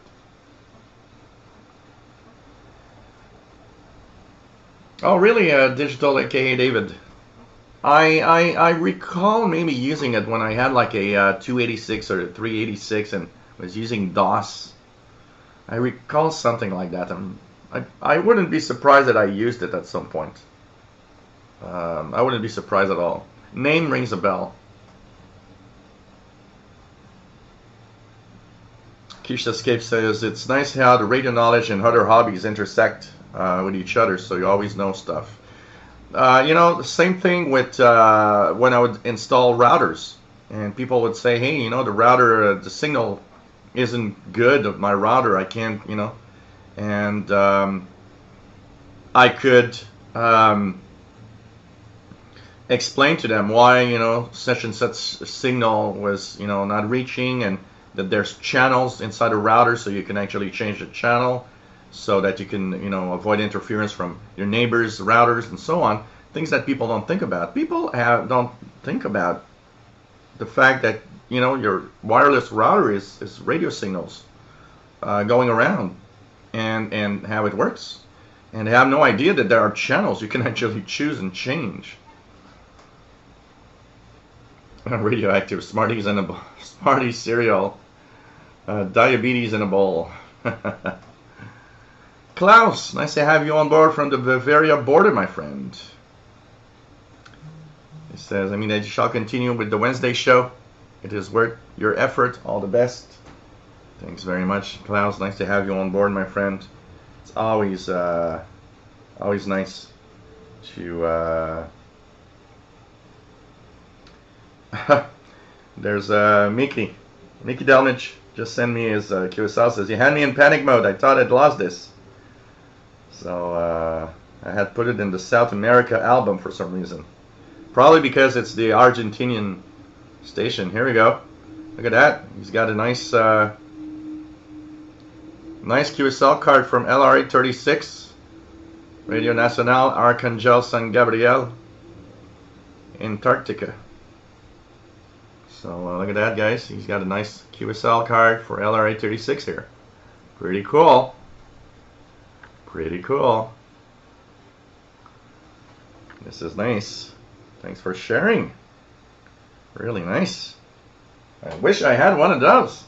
Speaker 1: Oh, really? Digital, aka David. I recall maybe using it when I had like a 286 or a 386 and was using DOS. I recall something like that. I wouldn't be surprised that I used it at some point. I wouldn't be surprised at all. Name rings a bell. Keisha Escape says, it's nice how the radio knowledge and other hobbies intersect with each other, so you always know stuff. You know, the same thing with when I would install routers, and people would say, hey, you know, the router, the signal isn't good of my router, I can't, you know, and I could explain to them why, you know, such and such signal was, you know, not reaching, and that there's channels inside a router, so you can actually change the channel so that you can, you know, avoid interference from your neighbors' routers and so on. Things that people don't think about. People don't think about the fact that, you know, your wireless router is radio signals going around and how it works. And they have no idea that there are channels you can actually choose and change. Radioactive Smarties in a bowl. Smarties cereal. Diabetes in a bowl. Klaus, nice to have you on board from the Bavaria border, my friend. He says, I mean, I shall continue with the Wednesday show. It is worth your effort. All the best. Thanks very much, Klaus. Nice to have you on board, my friend. It's always nice to. There's Mickey Delmage. Just send me his QSL, says, you had me in panic mode. I thought I'd lost this. So I had put it in the South America album for some reason. Probably because it's the Argentinian station. Here we go. Look at that. He's got a nice nice QSL card from LRA 36. Radio Nacional Arcangel San Gabriel, Antarctica. So look at that, guys. He's got a nice QSL card for LRA 36 here. Pretty cool. Pretty cool. This is nice. Thanks for sharing. Really nice. I wish I had one of those.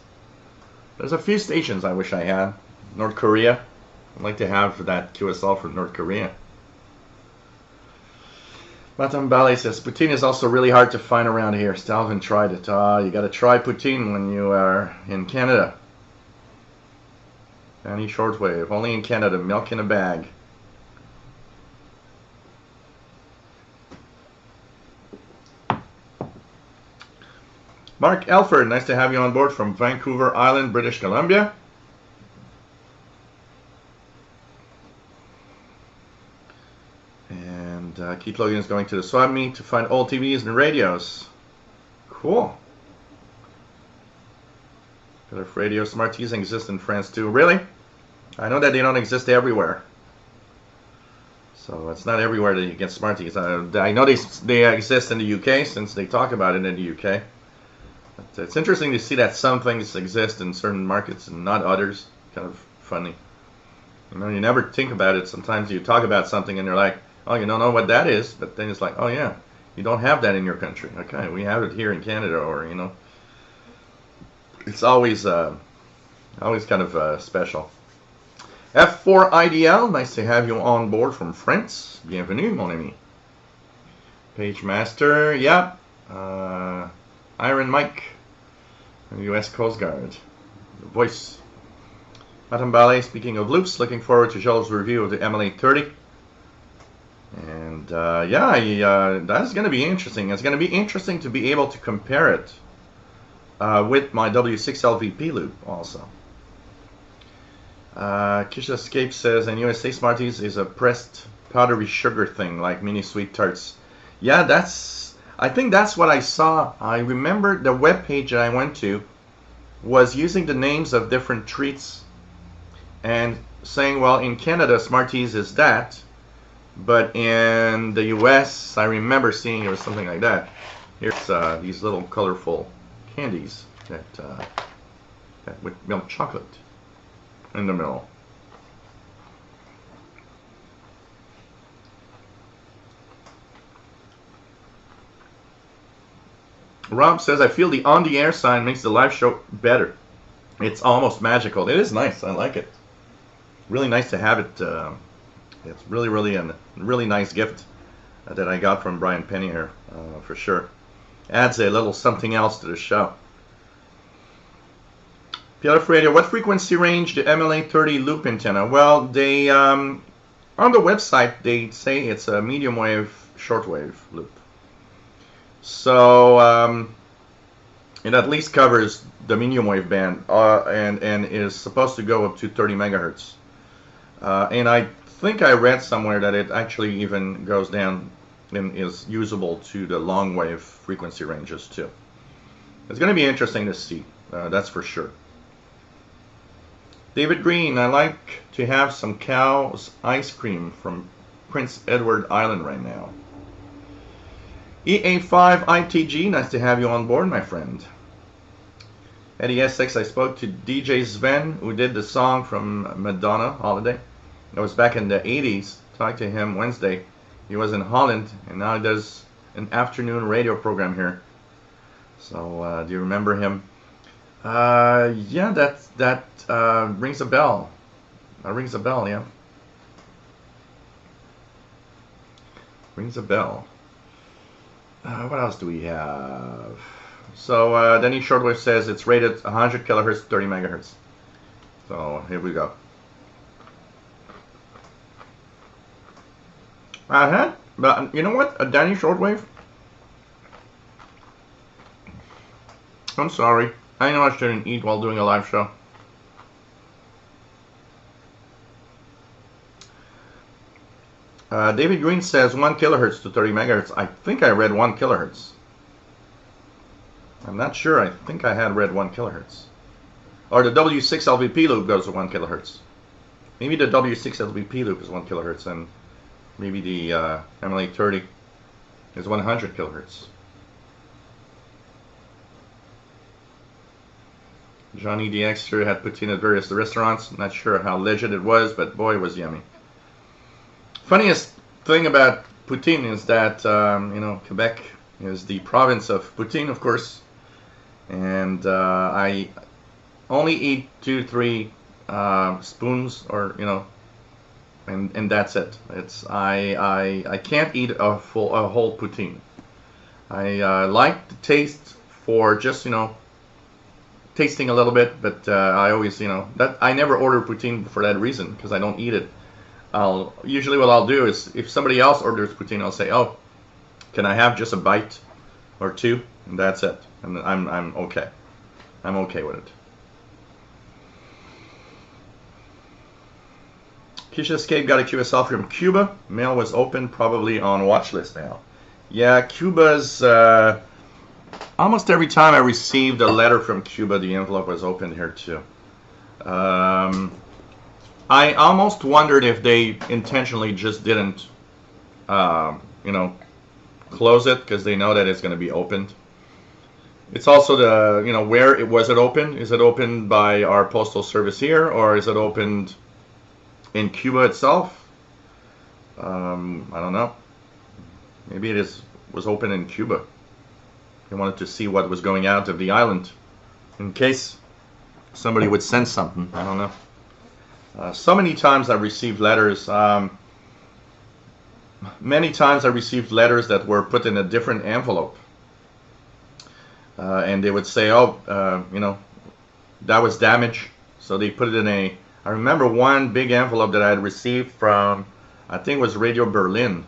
Speaker 1: There's a few stations I wish I had. North Korea. I'd like to have that QSL for North Korea. Matam Ballet says, poutine is also really hard to find around here. Still haven't tried it. You got to try poutine when you are in Canada. Any shortwave. Only in Canada. Milk in a bag. Mark Elford, nice to have you on board from Vancouver Island, British Columbia. And Keith Logan is going to the swap meet to find old TVs and radios. Cool. Color radios, Martis exist in France too. Really? I know that they don't exist everywhere. So it's not everywhere that you get Smarties. I know they exist in the UK since they talk about it in the UK. But it's interesting to see that some things exist in certain markets and not others. Kind of funny. You know, you never think about it. Sometimes you talk about something and you're like, oh, you don't know what that is. But then it's like, oh yeah, you don't have that in your country. Okay, we have it here in Canada, or you know, it's always kind of special. F4 IDL, nice to have you on board from France. Bienvenue, mon ami. Page Master, yeah. Iron Mike, U.S. Coast Guard. The voice. Madame Ballet, speaking of loops, looking forward to Joel's review of the MLA-30. And yeah, that's going to be interesting. It's going to be interesting to be able to compare it with my W6LVP loop also. Kish Escape says, and USA Smarties is a pressed powdery sugar thing, like mini sweet tarts. Yeah, I think that's what I saw. I remember the web page that I went to was using the names of different treats and saying, well, in Canada, Smarties is that, but in the US, I remember seeing it was something like that. Here's these little colorful candies that with milk chocolate in the middle. Rob says, I feel the on-the-air sign makes the live show better. It's almost magical. It is nice. I like it. Really nice to have it. It's really a really nice gift that I got from Brian Penny here, for sure. Adds a little something else to the show. PLF Radio, what frequency range the MLA-30 loop antenna? Well, they on the website they say it's a medium wave shortwave loop. So it at least covers the medium wave band and is supposed to go up to 30 megahertz. And I think I read somewhere that it actually even goes down and is usable to the long wave frequency ranges too. It's going to be interesting to see, that's for sure. David Green, I like to have some cow's ice cream from Prince Edward Island right now. EA5 ITG, nice to have you on board, my friend. Eddie SX, I spoke to DJ Sven, who did the song from Madonna, Holiday. That was back in the 80s. Talked to him Wednesday. He was in Holland, and now he does an afternoon radio program here. So, do you remember him? Yeah, that rings a bell. Rings a bell, yeah. Rings a bell. What else do we have? So, Denny Shortwave says it's rated 100 kilohertz, 30 megahertz. So, here we go. But you know what? A Danny Shortwave? I'm sorry. I know I shouldn't eat while doing a live show. David Green says 1 kilohertz to 30 megahertz. I think I read 1 kilohertz. I'm not sure. I think I had read 1 kilohertz. Or the W6LVP loop goes to 1 kilohertz. Maybe the W6LVP loop is 1 kilohertz, and maybe the MLA-30 is 100 kilohertz. Johnny DX sure had poutine at various restaurants. Not sure how legit it was, but boy, it was yummy. Funniest thing about poutine is that, you know, Quebec is the province of poutine, of course. And I only eat 2-3 spoons, or, you know, and that's it. I can't eat a whole poutine. I like the taste for just, you know, tasting a little bit, but I always, you know, that I never order poutine for that reason, because I don't eat it. Usually what I'll do is, if somebody else orders poutine, I'll say, oh, can I have just a bite or two, and that's it, and I'm okay. I'm okay with it. Keisha Escape got a QSL from Cuba. Mail was open, probably on watch list mail. Yeah, Cuba's... almost every time I received a letter from Cuba, the envelope was open here too. I almost wondered if they intentionally just didn't, you know, close it because they know that it's going to be opened. It's also the, you know, where it was it opened? Is it opened by our postal service here, or is it opened in Cuba itself? I don't know. Maybe it was open in Cuba. They wanted to see what was going out of the island in case somebody would send something. I don't know. So many times I received letters. Many times I received letters that were put in a different envelope. And they would say, oh, you know, that was damaged. So they put it in a... I remember one big envelope that I had received from, I think it was Radio Berlin.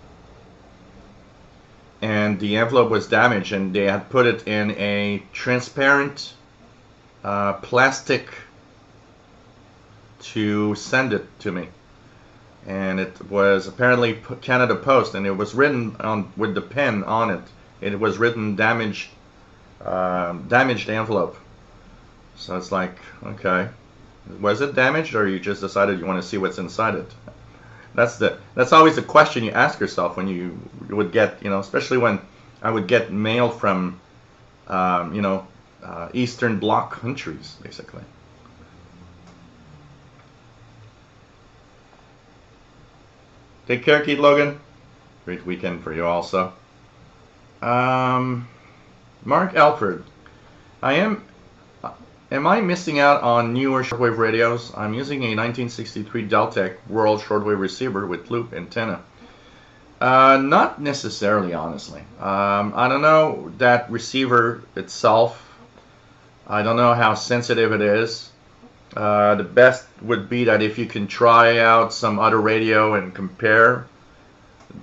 Speaker 1: And the envelope was damaged, and they had put it in a transparent plastic to send it to me. And it was apparently Canada Post, and it was written on with the pen on it. It was written damaged envelope. So it's like, okay, was it damaged, or you just decided you want to see what's inside it? That's always the question you ask yourself when you would get, you know, especially when I would get mail from, you know, Eastern Bloc countries, basically. Take care, Keith Logan. Great weekend for you also. Mark Alfred, am I missing out on newer shortwave radios? I'm using a 1963 Deltec World shortwave receiver with loop antenna. Not necessarily, honestly. I don't know that receiver itself. I don't know how sensitive it is. The best would be that if you can try out some other radio and compare,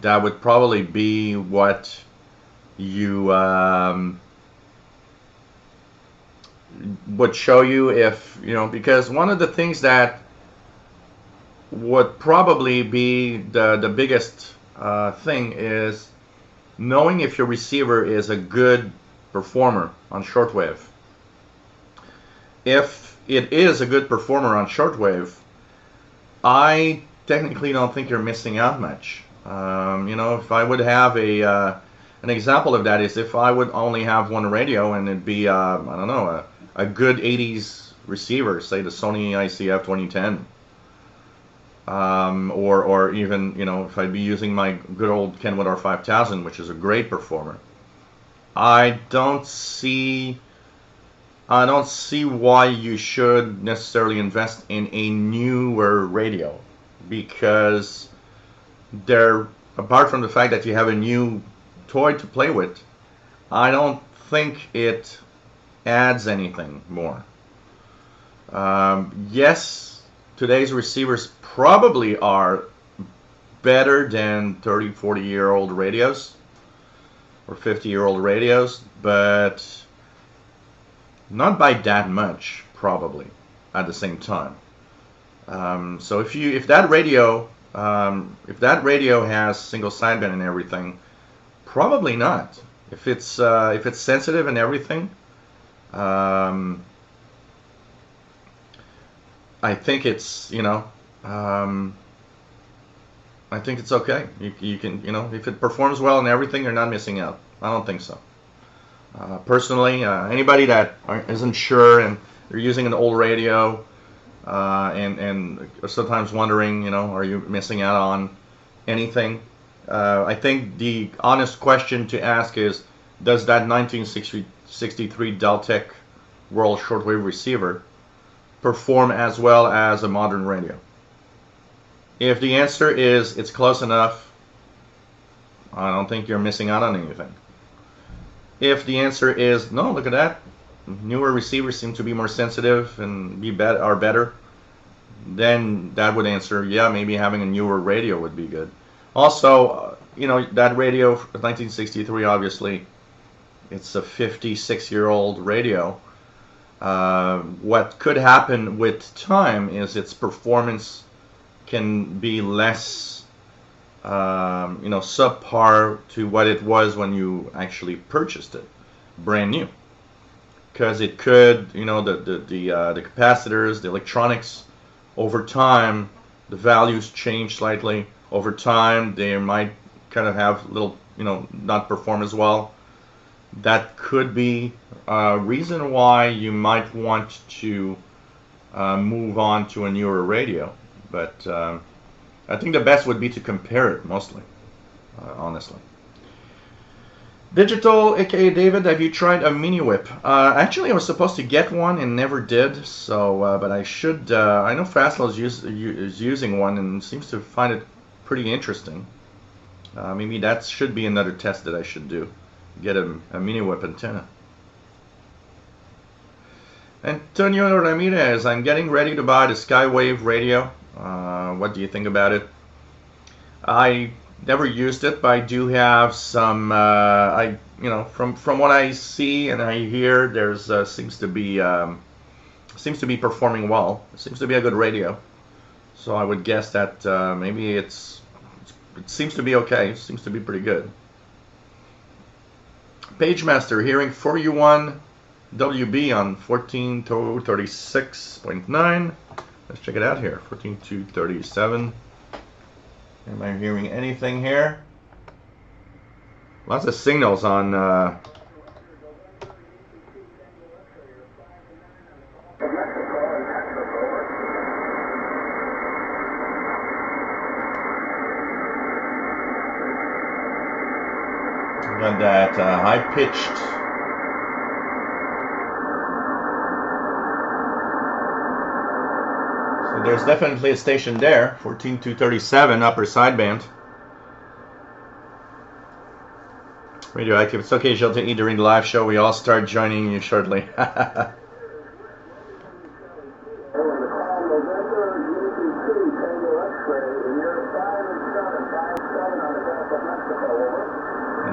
Speaker 1: that would probably be what you would show you, if you know, because one of the things that would probably be the biggest thing is knowing if your receiver is a good performer on shortwave. If it is a good performer on shortwave, I technically don't think you're missing out much. You know, if I would have an example of that is if I would only have one radio and it'd be I don't know, a good 80s receiver, say the Sony ICF 2010, or even, you know, if I'd be using my good old Kenwood R5000, which is a great performer, I don't see why you should necessarily invest in a newer radio, because they're, apart from the fact that you have a new toy to play with, I don't think it adds anything more. Yes, today's receivers probably are better than 30, 40-year-old radios or 50-year-old radios, but not by that much, probably, at the same time. So if that radio has single sideband and everything, probably not. If it's sensitive and everything, I think it's, you know, I think it's okay. You can, you know, if it performs well and everything, you're not missing out. I don't think so. Personally, anybody that isn't sure and they're using an old radio and sometimes wondering, you know, are you missing out on anything? I think the honest question to ask is, does that 1963 Deltec World shortwave receiver perform as well as a modern radio? If the answer is it's close enough, I don't think you're missing out on anything. If the answer is no, look at that, newer receivers seem to be more sensitive and are better, then that would answer, yeah, maybe having a newer radio would be good. Also, you know, that radio, 1963, obviously, it's a 56-year-old radio. What could happen with time is its performance can be less, you know, subpar to what it was when you actually purchased it, brand new. Because it could, you know, the capacitors, the electronics, over time, the values change slightly. Over time, they might kind of have little, you know, not perform as well. That could be a reason why you might want to move on to a newer radio. But I think the best would be to compare it mostly, honestly. Digital, aka David, have you tried a mini whip? Actually, I was supposed to get one and never did. So, but I should. I know Fastlow is using one and seems to find it pretty interesting. Maybe that should be another test that I should do. Get a mini whip antenna. Antonio Ramirez, I'm getting ready to buy the Skywave radio. What do you think about it? I never used it, but I do have some. You know, from what I see and I hear, there's seems to be performing well. It seems to be a good radio. So I would guess that maybe it seems to be okay. It seems to be pretty good. PageMaster hearing 4U1 WB on 14.36.9. Let's check it out here. 14.237. Am I hearing anything here? Lots of signals on. Got that high-pitched. So there's definitely a station there. 14.237 upper sideband. Radioactive. It's okay, Gilles, during the live show. We all start joining you shortly.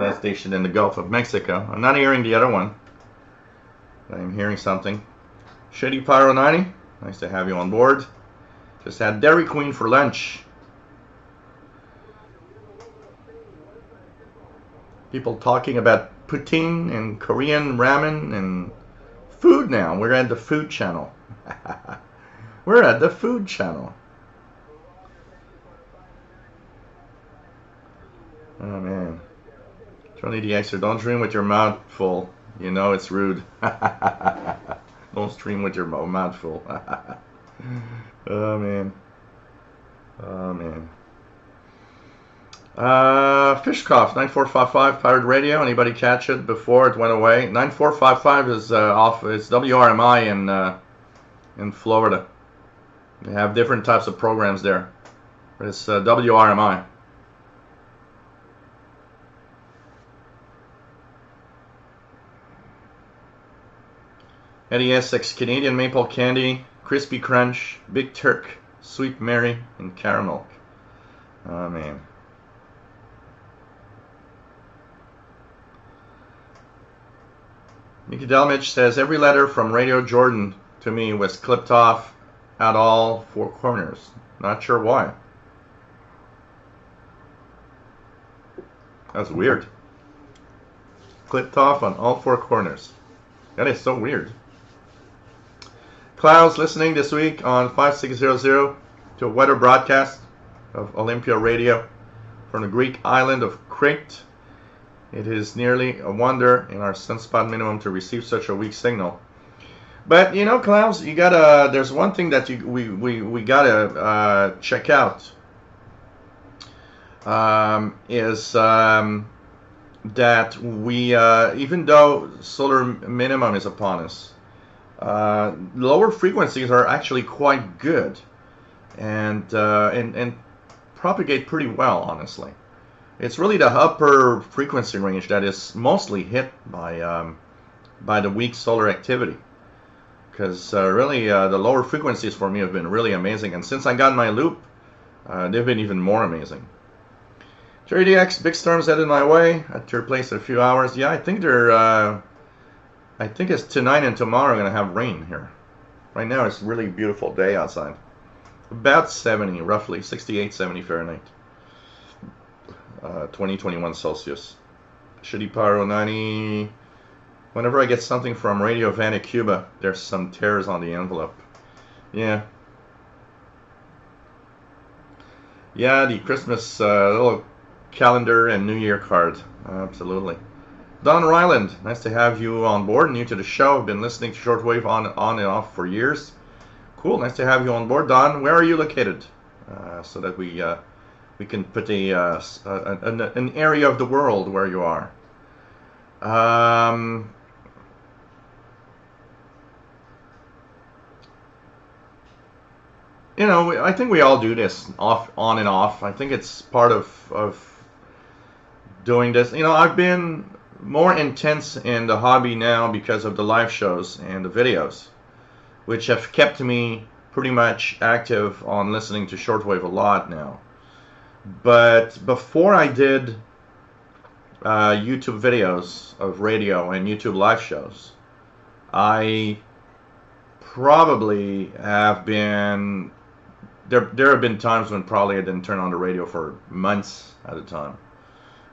Speaker 1: That station in the Gulf of Mexico. I'm not hearing the other one. I'm hearing something. Shady Pyro 90. Nice to have you on board. Just had Dairy Queen for lunch. People talking about poutine and Korean ramen and food now. We're at the food channel. We're at the food channel. Oh man. Tony DX, don't dream with your mouth full. You know it's rude. Don't stream with your mouth full. Oh man. Oh man. Fishkoff 9455 Pirate Radio. Anybody catch it before it went away? 9455 is off. It's WRMI in Florida. They have different types of programs there. It's WRMI. Eddie Essex, Canadian Maple Candy, Crispy Crunch, Big Turk, Sweet Mary, and Caramel. Oh man. Mickey Delmich says, every letter from Radio Jordan to me was clipped off at all four corners. Not sure why. That's weird. Clipped off on all four corners. That is so weird. Klaus listening this week on 5600 to a weather broadcast of Olympia Radio from the Greek island of Crete. It is nearly a wonder in our sunspot minimum to receive such a weak signal. But you know, Klaus, you gotta. There's one thing that we gotta check out. That we even though solar minimum is upon us. Lower frequencies are actually quite good and propagate pretty well, honestly. It's really the upper frequency range that is mostly hit by the weak solar activity. Because really the lower frequencies for me have been really amazing, and since I got my loop, they've been even more amazing. Jerry DX, big storms headed my way. At your place in a few hours. Yeah, I think they're. I think it's tonight and tomorrow going to have rain here. Right now it's a really beautiful day outside. about 70, roughly 68, 70 Fahrenheit. 2021 Celsius. Shitty Pyro 90. Whenever I get something from Radio Havana, Cuba, there's some tears on the envelope. Yeah. Yeah, the Christmas little calendar and New Year card. Absolutely. Don Ryland, nice to have you on board, new to the show. I've been listening to Shortwave on and off for years. Cool, nice to have you on board. Don, where are you located? So that we can put an area of the world where you are. You know, I think we all do this on and off. I think it's part of doing this. You know, I've been more intense in the hobby now because of the live shows and the videos, which have kept me pretty much active on listening to Shortwave a lot now. But before I did YouTube videos of radio and YouTube live shows, I probably have been... There have been times when probably I didn't turn on the radio for months at a time.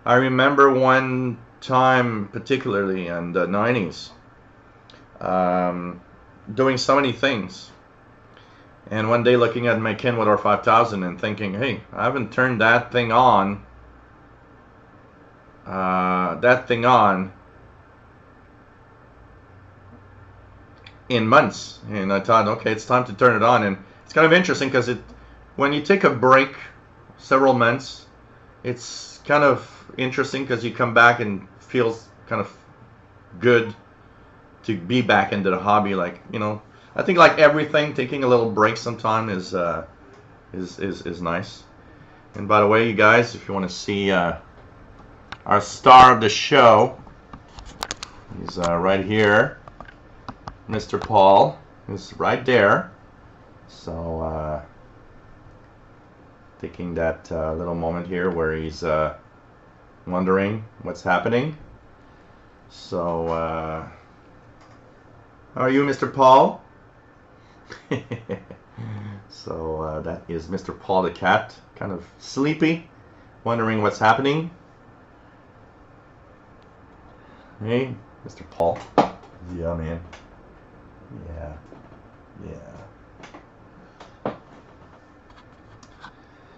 Speaker 1: I remember one time, particularly in the 90s, doing so many things. And one day looking at my Kenwood R5000 and thinking, hey, I haven't turned that thing on. In months. And I thought, okay, it's time to turn it on. And it's kind of interesting because when you take a break several months, it's kind of interesting because you come back and feels kind of good to be back into the hobby. Like, you know, I think like everything, taking a little break sometime is nice. And by the way, you guys, if you want to see our star of the show, he's right here. Mr. Paul is right there. So taking that little moment here where he's wondering what's happening. So how are you, Mr. Paul? So that is Mr. Paul the cat, kind of sleepy, wondering what's happening. Hey, Mr. Paul. Yeah, man. Yeah.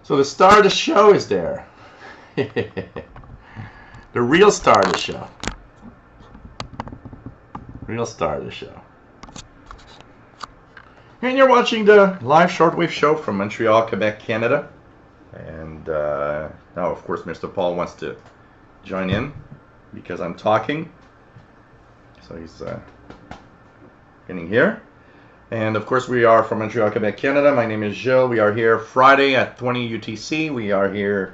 Speaker 1: So the star of the show is there. The real star of the show. Real star of the show. And you're watching the live shortwave show from Montreal, Quebec, Canada. And now, of course, Mr. Paul wants to join in because I'm talking. So he's getting here. And of course, we are from Montreal, Quebec, Canada. My name is Gilles. We are here Friday at 20 UTC. We are here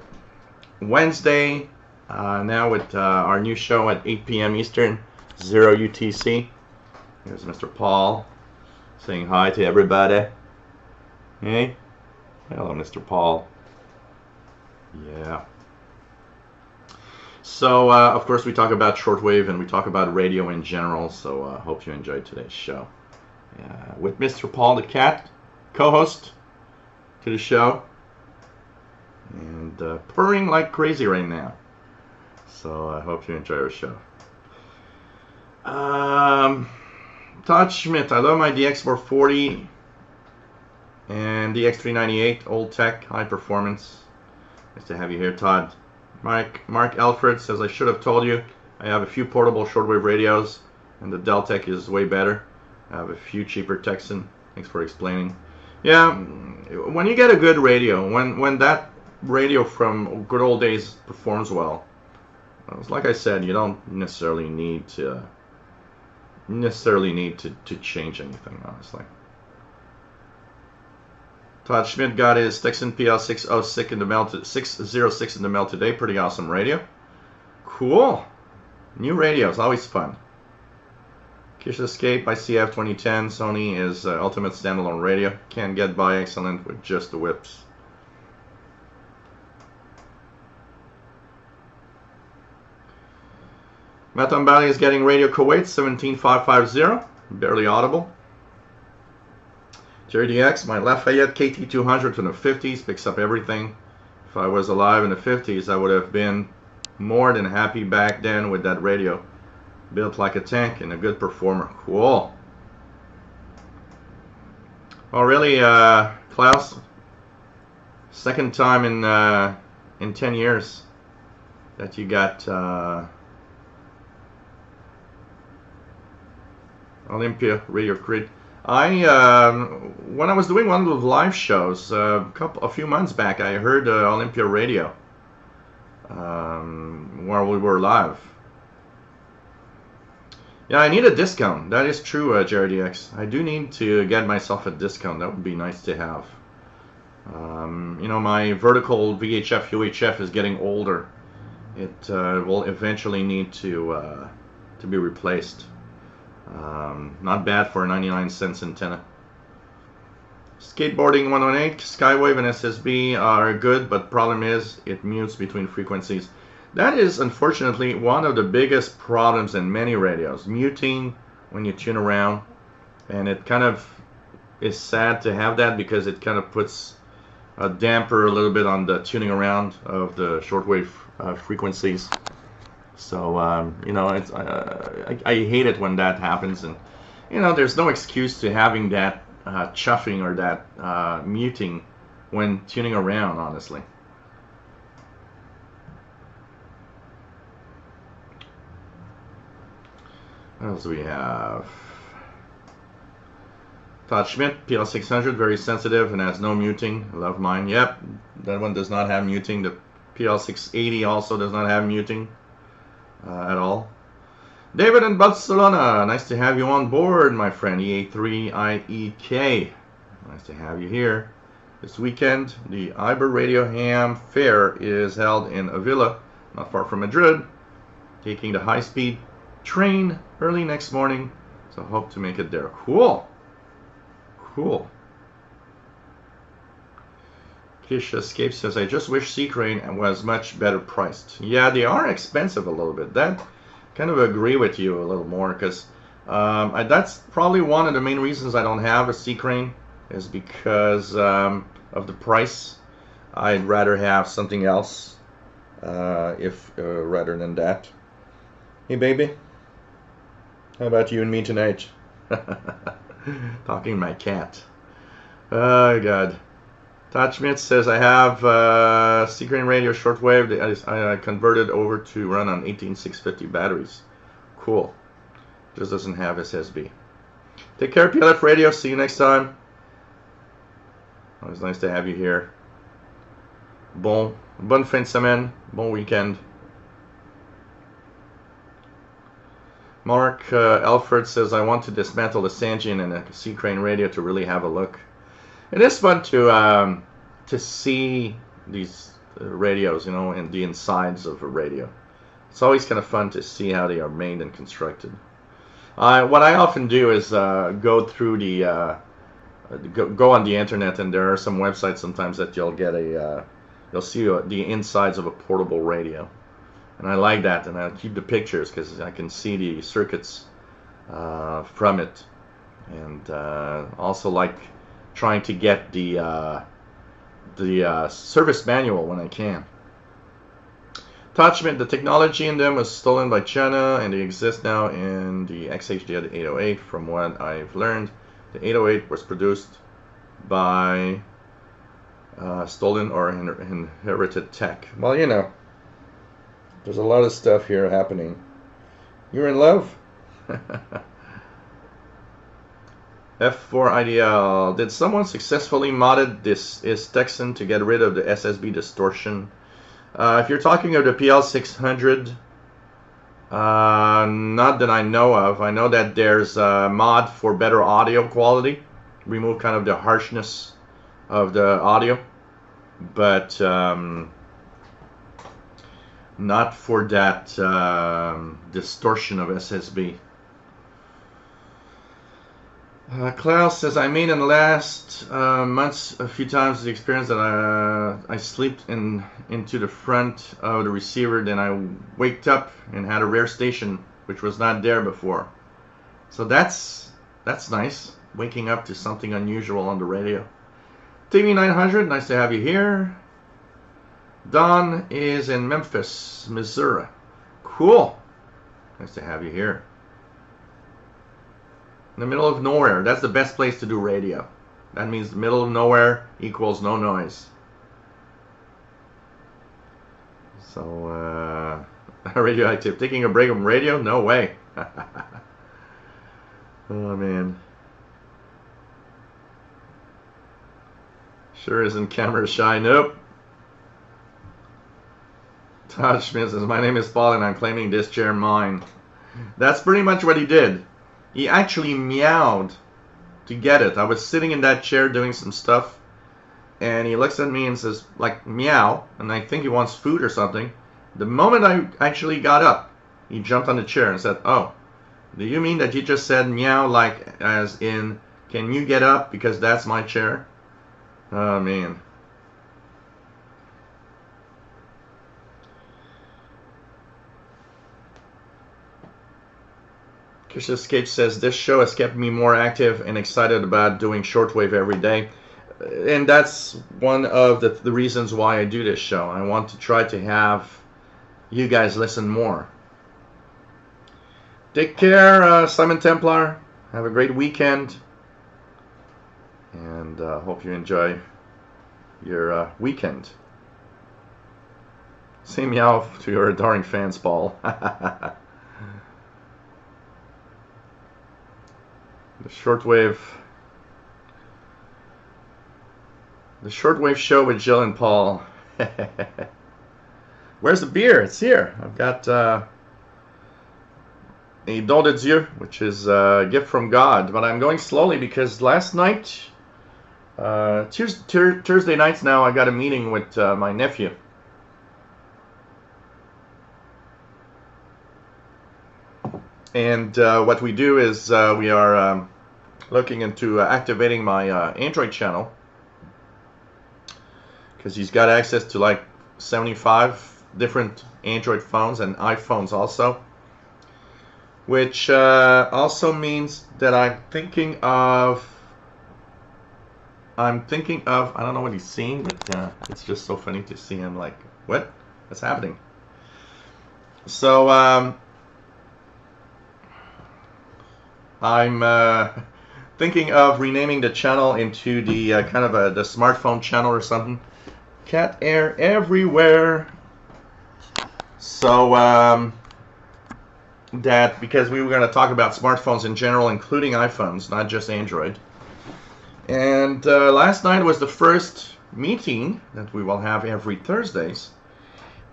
Speaker 1: Wednesday now with our new show at 8 p.m. Eastern, 0 UTC. Here's Mr. Paul saying hi to everybody. Hey, hello, Mr. Paul. Yeah. So, of course, we talk about shortwave and we talk about radio in general. So, hope you enjoyed today's show. With Mr. Paul the cat, co-host to the show, and purring like crazy right now. So I hope you enjoy our show. Todd Schmidt, I love my DX440 and DX398, old tech, high performance. Nice to have you here, Todd. Mark Alfred says, I should have told you I have a few portable shortwave radios and the Deltec is way better. I have a few cheaper Texan. Thanks for explaining. Yeah, when you get a good radio, when that radio from good old days performs well, like I said, you don't necessarily need to change anything, honestly. Todd Schmidt got his Texan PL606 in the mail 606 in the mail today. Pretty awesome radio. Cool. New radios, always fun. Kish Escape ICF 2010. Sony is ultimate standalone radio. Can get by excellent with just the whips. Matambali is getting Radio Kuwait 17550. Barely audible. Jerry DX, my Lafayette KT200 from the 50s picks up everything. If I was alive in the 50s, I would have been more than happy back then with that radio. Built like a tank and a good performer. Cool. Oh, really, Klaus? Second time in 10 years that you got Olympia Radio Grid. When I was doing one of those live shows a few months back, I heard Olympia Radio while we were live. Yeah, I need a discount. That is true, Jerry DX. I do need to get myself a discount. That would be nice to have. You know, my vertical VHF UHF is getting older. It will eventually need to be replaced. Not bad for a 99-cent antenna. Skateboarding 118, Skywave and SSB are good, but problem is it mutes between frequencies. That is unfortunately one of the biggest problems in many radios, muting when you tune around, and it kind of is sad to have that because it kind of puts a damper a little bit on the tuning around of the shortwave frequencies. So you know, it's I hate it when that happens, and you know, there's no excuse to having that chuffing or that muting when tuning around, honestly. What else do we have? Todd Schmidt, PL600, very sensitive and has no muting. I love mine. Yep, that one does not have muting. The PL680 also does not have muting at all. David in Barcelona, nice to have you on board, my friend. EA3IEK, nice to have you here. This weekend, the Iber Radio Ham Fair is held in Avila, not far from Madrid. Taking the high-speed train early next morning, so hope to make it there. Cool. Cool. Kish Escape says, I just wish Seacrane was much better priced. Yeah, they are expensive a little bit. That kind of agree with you a little more, because that's probably one of the main reasons I don't have a Seacrane, is because of the price. I'd rather have something else rather than that. Hey baby, how about you and me tonight? Talking to my cat. Oh God. Todd Schmidt says, I have Seacrane radio shortwave. I converted over to run on 18650 batteries. Cool. Just doesn't have SSB. Take care, PLF Radio. See you next time. Always nice to have you here. Bonne fin de semaine. Bon weekend. Mark Alfred says, I want to dismantle the Sangean and a Seacrane radio to really have a look. It is fun to see these radios, you know, and the insides of a radio. It's always kind of fun to see how they are made and constructed. What I often do is go through go on the internet, and there are some websites sometimes that you'll get you'll see the insides of a portable radio, and I like that, and I keep the pictures because I can see the circuits from it, and also like trying to get the service manual when I can. Attachment, the technology in them was stolen by China, and they exist now in the XHD 808. From what I've learned, the 808 was produced by stolen or inherited tech. Well, you know, there's a lot of stuff here happening. You're in love? F4 IDL. Did someone successfully modded this Texan to get rid of the SSB distortion? If you're talking of the PL600, not that I know of. I know that there's a mod for better audio quality, remove kind of the harshness of the audio, but not for that distortion of SSB. Klaus says, I made in the last months a few times the experience that I slept into the front of the receiver, then I waked up and had a rare station which was not there before. So that's nice. waking up to something unusual on the radio. TV 900, nice to have you here. Don is in Memphis, Missouri. Cool. Nice to have you here. In the middle of nowhere. That's the best place to do radio. That means the middle of nowhere equals no noise. So, radioactive. Taking a break from radio? No way. Oh, man. Sure isn't camera shy. Nope. Todd Schmidt says, my name is Paul and I'm claiming this chair mine. That's pretty much what he did. He actually meowed to get it. I was sitting in that chair doing some stuff, and he looks at me and says, like, meow, and I think he wants food or something. The moment I actually got up, he jumped on the chair and said, oh, do you mean that you just said meow, like as in, can you get up because that's my chair? Oh, man. Kish Escape says, this show has kept me more active and excited about doing shortwave every day. And that's one of the reasons why I do this show. I want to try to have you guys listen more. Take care, Simon Templar. Have a great weekend. And hope you enjoy your weekend. Say meow to your adoring fans, Paul. The shortwave show with Jill and Paul. Where's the beer? It's here. I've got a don de Dieu, which is a gift from God. But I'm going slowly because last night, Thursday nights now, I got a meeting with my nephew. And what we do is we are looking into activating my Android channel, because he's got access to like 75 different Android phones and iPhones also, which also means that I'm thinking of, I don't know what he's seeing, but it's just so funny to see him like, what? What's happening? So I'm thinking of renaming the channel into the kind of the smartphone channel or something. Cat air everywhere. So that, because we were going to talk about smartphones in general, including iPhones, not just Android. And last night was the first meeting that we will have every Thursdays.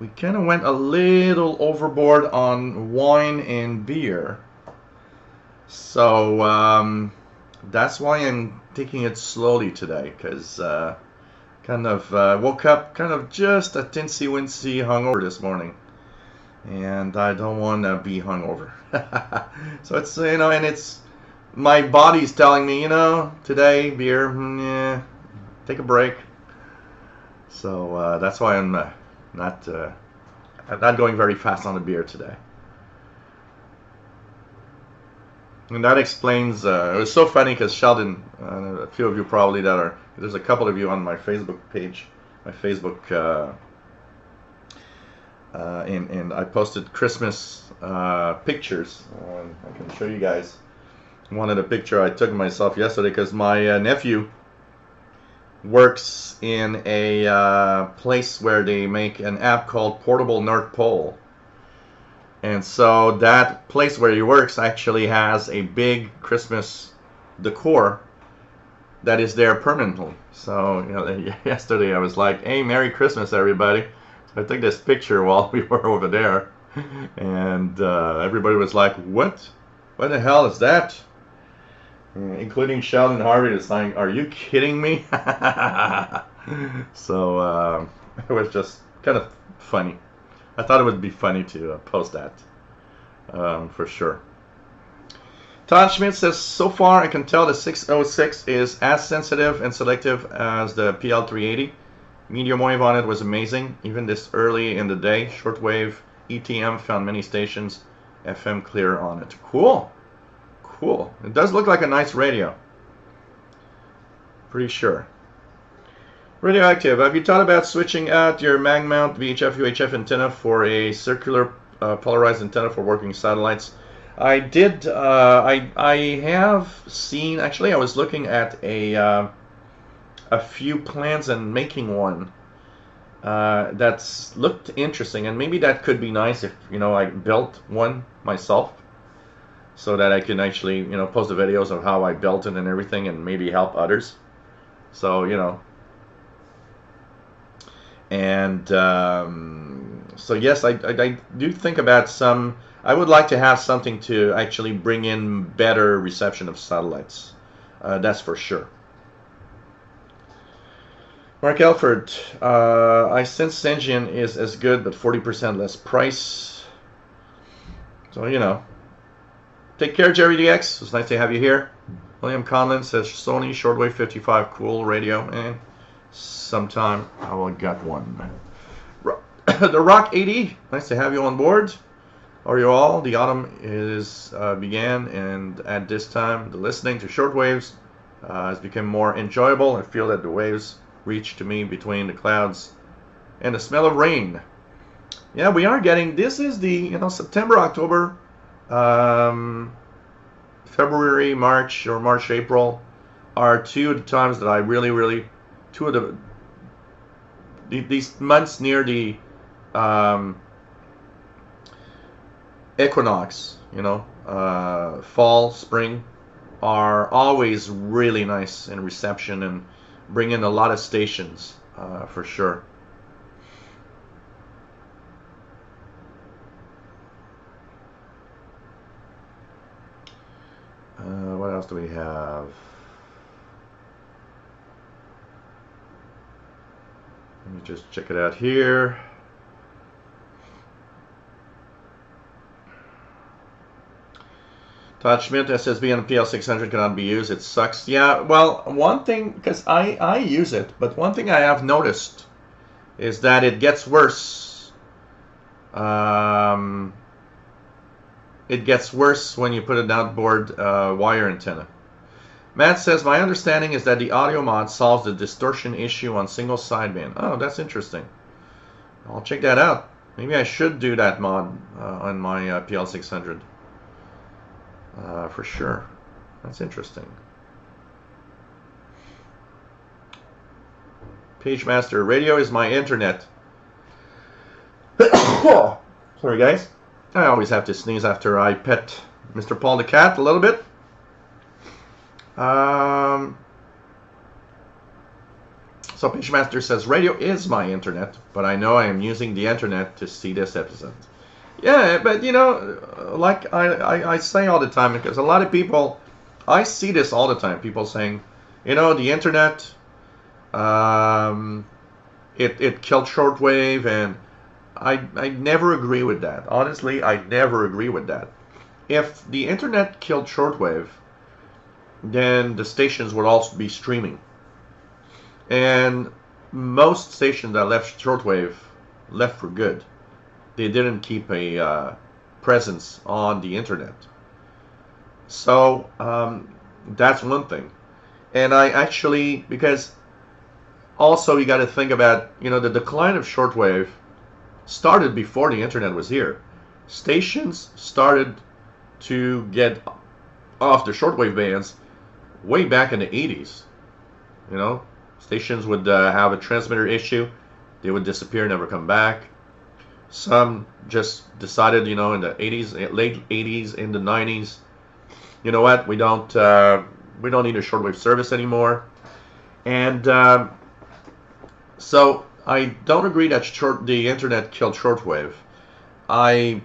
Speaker 1: We kind of went a little overboard on wine and beer. So that's why I'm taking it slowly today, because kind of woke up kind of just a tinsy-wincy hungover this morning, and I don't want to be hungover. So it's, you know, and it's, my body's telling me, you know, today beer, yeah, take a break. So that's why I'm not going very fast on the beer today. And that explains, it was so funny because Sheldon, a few of you probably that are, there's a couple of you on my Facebook page, my Facebook, and I posted Christmas pictures. I can show you guys one of the picture I took of myself yesterday, because my nephew works in a place where they make an app called Portable North Pole. And so that place where he works actually has a big Christmas decor that is there permanently. So, you know, yesterday I was like, hey, Merry Christmas, everybody. So I took this picture while we were over there. And everybody was like, what? What the hell is that? Including Sheldon Harvey is saying, are you kidding me? So it was just kind of funny. I thought it would be funny to post that, for sure. Todd Schmidt says, so far I can tell the 606 is as sensitive and selective as the PL380. Medium wave on it was amazing, even this early in the day. Shortwave ETM found many stations, FM clear on it. Cool, cool. It does look like a nice radio. Pretty sure. Radioactive. Have you thought about switching out your mag mount VHF UHF antenna for a circular polarized antenna for working satellites? I did. I have seen. Actually, I was looking at a few plans and making one that's looked interesting, and maybe that could be nice if I built one myself, so that I can actually post the videos of how I built it and everything, and maybe help others. So and so yes, I do think about some. I would like to have something to actually bring in better reception of satellites. That's for sure. Mark Elford, I sense Sengian is as good, but 40% less price. So take care, Jerry DX. It's nice to have you here. William Conlon says Sony Shortwave 55 cool radio, and sometime I will get one. The Rock 80, nice to have you on board. Are you all? The autumn began, and at this time, the listening to shortwaves has become more enjoyable. I feel that the waves reach to me between the clouds and the smell of rain. Yeah, we are getting. This is the September, October, February, March, or March, April are two of the times that I really two of these months near the equinox, fall, spring, are always really nice in reception and bring in a lot of stations, for sure. What else do we have? Let me just check it out here. Todd Schmidt, SSB on PL600 cannot be used. It sucks. Yeah, well, one thing, because I use it, but one thing I have noticed is that it gets worse. It gets worse when you put an outboard wire antenna. Matt says, my understanding is that the audio mod solves the distortion issue on single sideband. Oh, that's interesting. I'll check that out. Maybe I should do that mod on my PL600. For sure. That's interesting. PageMaster, radio is my internet. Sorry, guys. I always have to sneeze after I pet Mr. Paul the cat a little bit. So PageMaster says, radio is my internet, but I know I am using the internet to see this episode. Yeah, but like I say all the time, because a lot of people, I see this all the time, people saying, the internet, it killed shortwave, and I never agree with that. Honestly, I never agree with that. If the internet killed shortwave, then the stations would also be streaming. And most stations that left shortwave left for good. They didn't keep a presence on the internet. So that's one thing. And I actually, because also you got to think about, the decline of shortwave started before the internet was here. Stations started to get off the shortwave bands way back in the 80s. Stations would have a transmitter issue. They would disappear, never come back. Some just decided, in the 80s, late 80s, in the 90s, you know what, we don't need a shortwave service anymore. And so I don't agree that the internet killed shortwave. I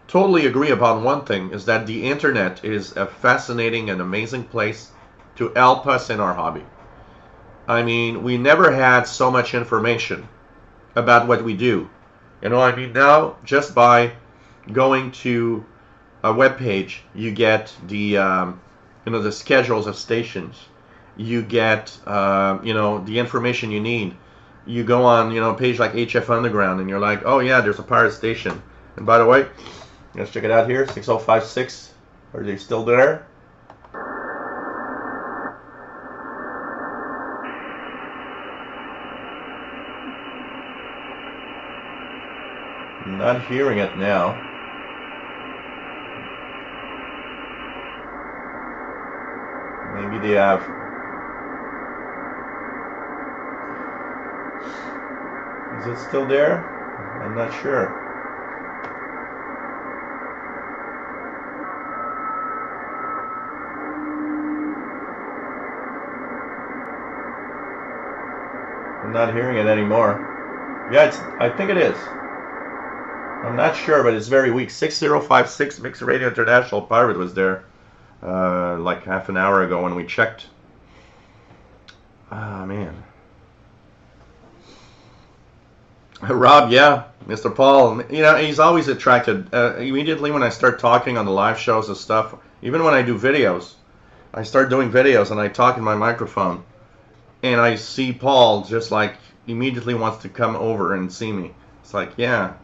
Speaker 1: totally agree upon one thing, is that the internet is a fascinating and amazing place to help us in our hobby. I mean, we never had so much information about what we do. Now just by going to a web page, you get the the schedules of stations. You get the information you need. You go on a page like HF Underground, and you're like, oh yeah, there's a pirate station. And by the way, let's check it out here. 6056. Are they still there? not hearing it now. Maybe they have. Is it still there? I'm not sure. I'm not hearing it anymore. Yeah, I think it is. I'm not sure, but it's very weak. 6056 Mixed Radio International Pirate was there like half an hour ago when we checked. Ah, man. Rob, yeah, Mr. Paul, you know, he's always attracted. Immediately when I start talking on the live shows and stuff, even when I do videos, I start doing videos and I talk in my microphone, and I see Paul just like immediately wants to come over and see me. It's like, yeah.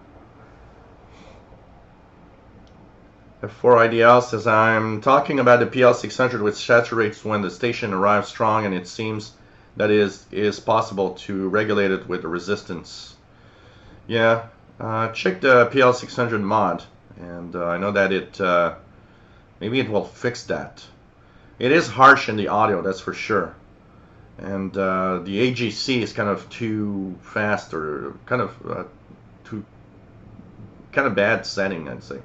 Speaker 1: F4IDL says, I'm talking about the PL600 which saturates when the station arrives strong, and it seems that it is possible to regulate it with the resistance. Yeah, check the PL600 mod, and I know that it maybe it will fix that. It is harsh in the audio, that's for sure, and the AGC is kind of too fast, or kind of bad setting, I'd say.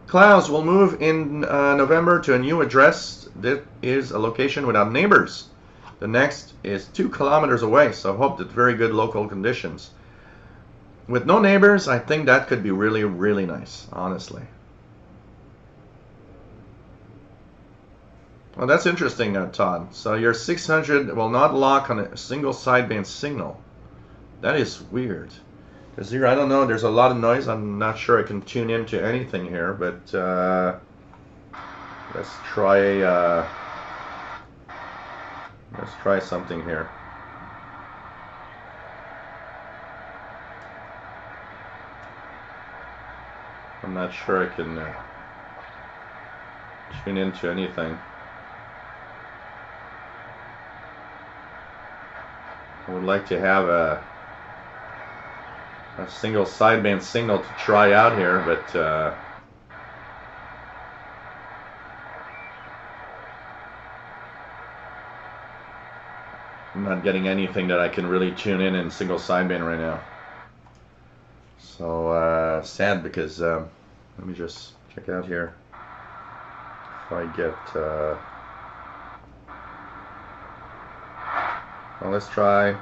Speaker 1: Klaus will move in November to a new address that is a location without neighbors. The next is 2 kilometers away, so hope that very good local conditions. With no neighbors, I think that could be really, really nice, honestly. Well, that's interesting, Todd. So your 600 will not lock on a single sideband signal. That is weird. Because here, I don't know, there's a lot of noise. I'm not sure I can tune into anything here, but let's try something here. I'm not sure I can tune into anything. I would like to have a single sideband signal to try out here, but I'm not getting anything that I can really tune in single sideband right now. So sad, because let me just check out here if I get well, let's try.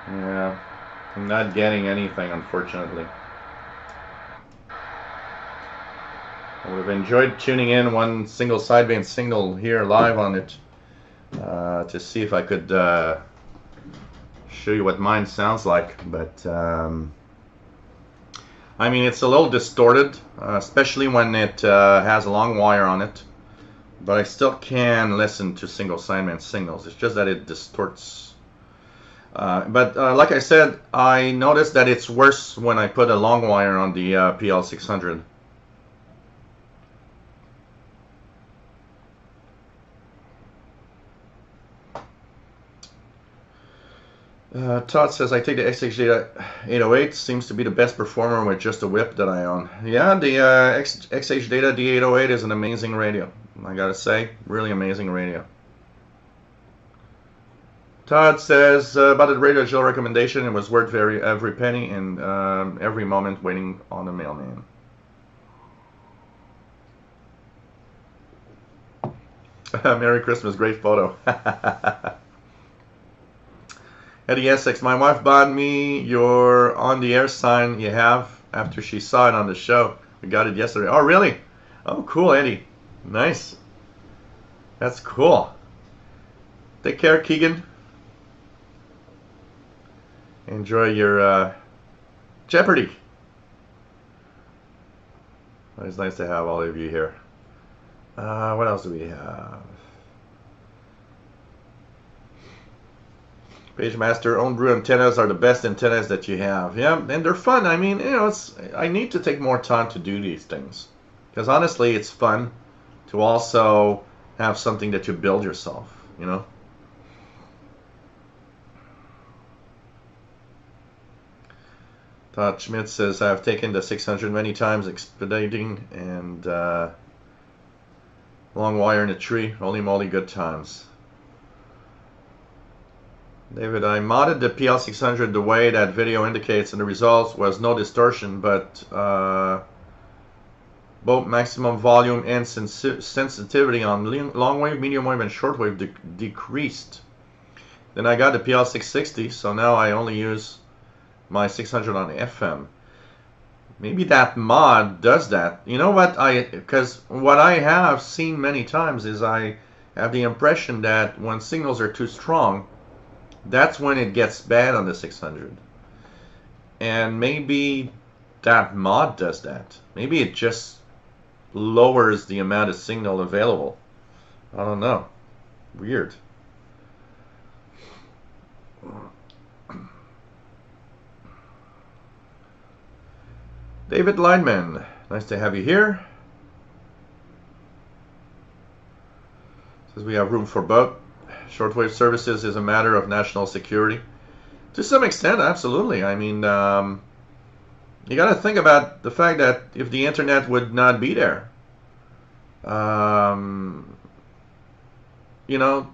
Speaker 1: Yeah, I'm not getting anything, unfortunately. I would have enjoyed tuning in one single sideband signal here live on it to see if I could show you what mine sounds like, but I mean, it's a little distorted, especially when it has a long wire on it, but I still can listen to single sideband signals. It's just that it distorts. But like I said, I noticed that it's worse when I put a long wire on the PL600. Todd says, I take the XH Data 808, seems to be the best performer with just a whip that I own. Yeah, the XH Data D808 is an amazing radio, I gotta say, really amazing radio. Todd says, about the Radio Jill recommendation, it was worth every penny and every moment waiting on the mailman. Merry Christmas, great photo. Eddie Essex, my wife bought me your on the air sign you have after she saw it on the show. We got it yesterday. Oh, really? Oh, cool, Eddie. Nice. That's cool. Take care, Keegan. Enjoy your Jeopardy. It's nice to have all of you here. What else do we have? PageMaster, own brew antennas are the best antennas that you have. Yeah, and they're fun. I mean, you know, I need to take more time to do these things, because honestly, it's fun to also have something that you build yourself, you know. Todd Schmidt says, I've taken the 600 many times, expediting and long wire in a tree. Holy moly, good times. David, I modded the PL600 the way that video indicates, and the result was no distortion, but both maximum volume and sensitivity on long wave, medium wave, and short wave decreased. Then I got the PL660, so now I only use my 600 on FM. Maybe that mod does that. You know what? Because what I have seen many times is I have the impression that when signals are too strong, that's when it gets bad on the 600. And maybe that mod does that. Maybe it just lowers the amount of signal available. I don't know. Weird. David Lineman, nice to have you here. Says we have room for both. Shortwave services is a matter of national security. To some extent, absolutely. I mean, you got to think about the fact that if the internet would not be there, you know,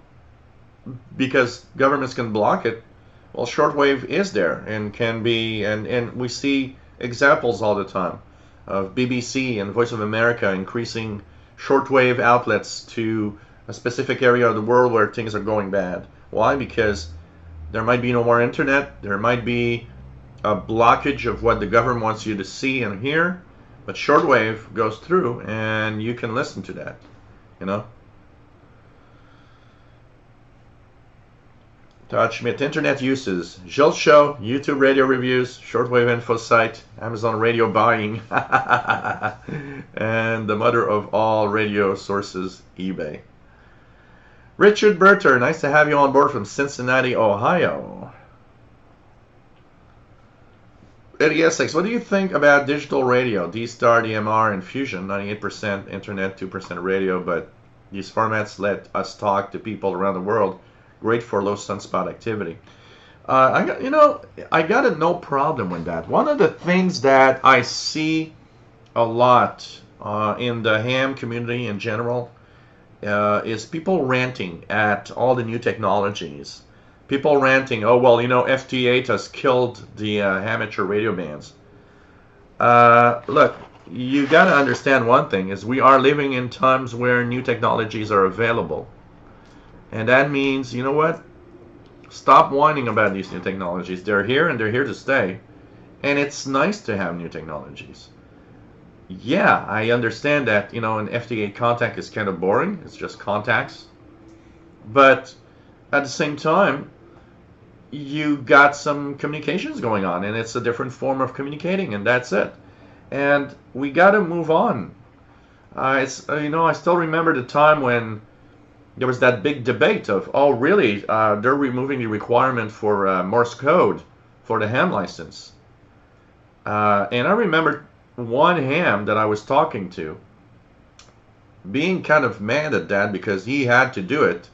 Speaker 1: because governments can block it, well, shortwave is there and can be, and we see examples all the time of BBC and Voice of America increasing shortwave outlets to a specific area of the world where things are going bad. Why? Because there might be no more internet, there might be a blockage of what the government wants you to see and hear, but shortwave goes through and you can listen to that, you know. Todd Schmidt, internet uses, Jill Show, YouTube radio reviews, shortwave info site, Amazon radio buying, and the mother of all radio sources, eBay. Richard Berter, nice to have you on board from Cincinnati, Ohio. Eddie Essex, what do you think about digital radio? D-Star, DMR, and Fusion, 98% internet, 2% radio, but these formats let us talk to people around the world. Great for low sunspot activity. I got no problem with that. One of the things that I see a lot in the ham community in general is people ranting at all the new technologies. People ranting, oh, well, you know, FT8 has killed the amateur radio bands. Look, you got to understand one thing, is we are living in times where new technologies are available. And that means, you know what? Stop whining about these new technologies. They're here and they're here to stay. And it's nice to have new technologies. Yeah, I understand that, you know, an FT8 contact is kind of boring. It's just contacts. But at the same time, you got some communications going on, and it's a different form of communicating, and that's it. And we got to move on. You know, I still remember the time when there was that big debate of, oh, really, they're removing the requirement for Morse code for the ham license. And I remember one ham that I was talking to being kind of mad at that because he had to do it.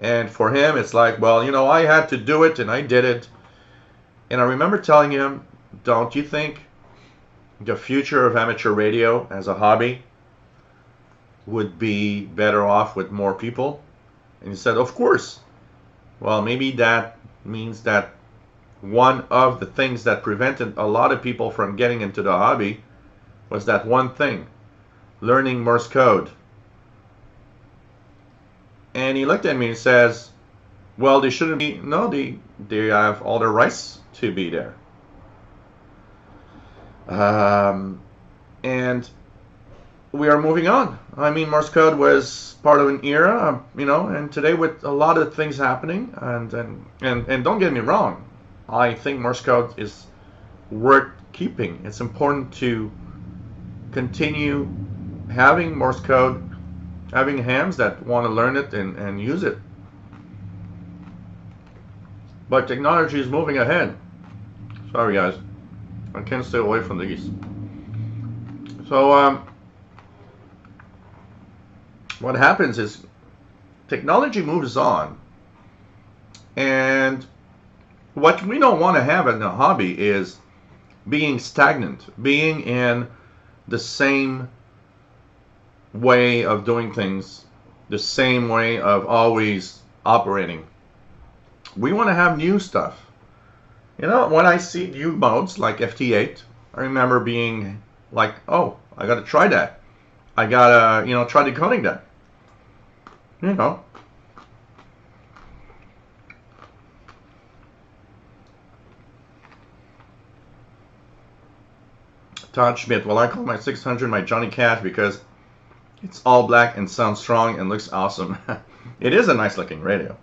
Speaker 1: And for him, it's like, well, you know, I had to do it and I did it. And I remember telling him, don't you think the future of amateur radio as a hobby would be better off with more people? And he said, of course. Well, maybe that means that one of the things that prevented a lot of people from getting into the hobby was that one thing, learning Morse code. And he looked at me and says, well, they shouldn't be, no, they have all their rights to be there. And we are moving on. I mean, Morse code was part of an era, you know, and today with a lot of things happening, and don't get me wrong, I think Morse code is worth keeping. It's important to continue having Morse code, having hams that want to learn it and use it. But technology is moving ahead. Sorry guys, I can't stay away from these. So what happens is technology moves on, and what we don't want to have in a hobby is being stagnant, being in the same way of doing things, the same way of always operating. We want to have new stuff. You know, when I see new modes like FT8, I remember being like, oh, I got to try that. I got to, you know, try decoding that. You know. Todd Schmidt, well, I call my 600 my Johnny Cash because it's all black and sounds strong and looks awesome. It is a nice looking radio.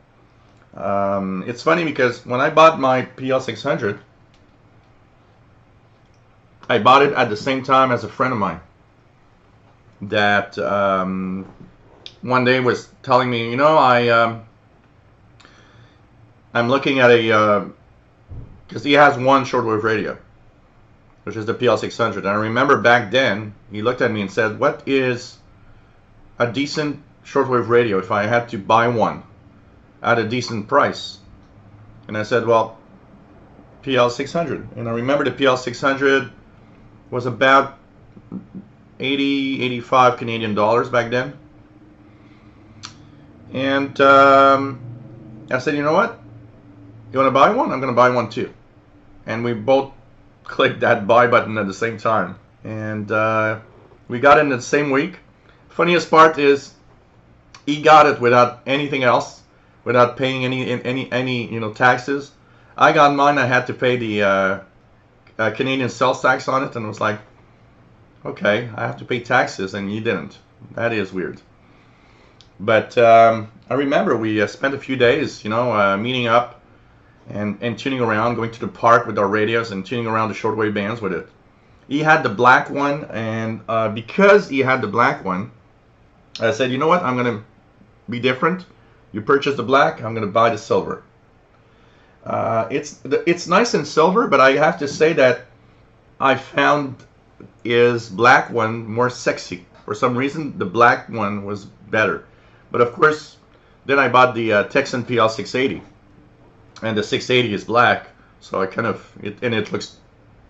Speaker 1: It's funny because when I bought my PL600, I bought it at the same time as a friend of mine that one day was telling me, you know, I'm looking at a, because he has one shortwave radio, which is the PL600. And I remember back then, he looked at me and said, what is a decent shortwave radio if I had to buy one at a decent price? And I said, well, PL600. And I remember the PL600 was about 80, 85 Canadian dollars back then. And I said, you know what? You want to buy one? I'm going to buy one too. And we both clicked that buy button at the same time. And we got it in the same week. Funniest part is he got it without anything else, without paying any you know, taxes. I got mine. I had to pay the Canadian sales tax on it, and it was like, okay, I have to pay taxes, and you didn't. That is weird. But I remember we spent a few days, you know, meeting up and tuning around, going to the park with our radios and tuning around the shortwave bands with it. He had the black one, and because he had the black one, I said, you know what, I'm going to be different. You purchase the black, I'm going to buy the silver. It's nice in silver, but I have to say that I found his black one more sexy. For some reason, the black one was better. But of course, then I bought the Texan PL680. And the 680 is black, so I kind of, and it looks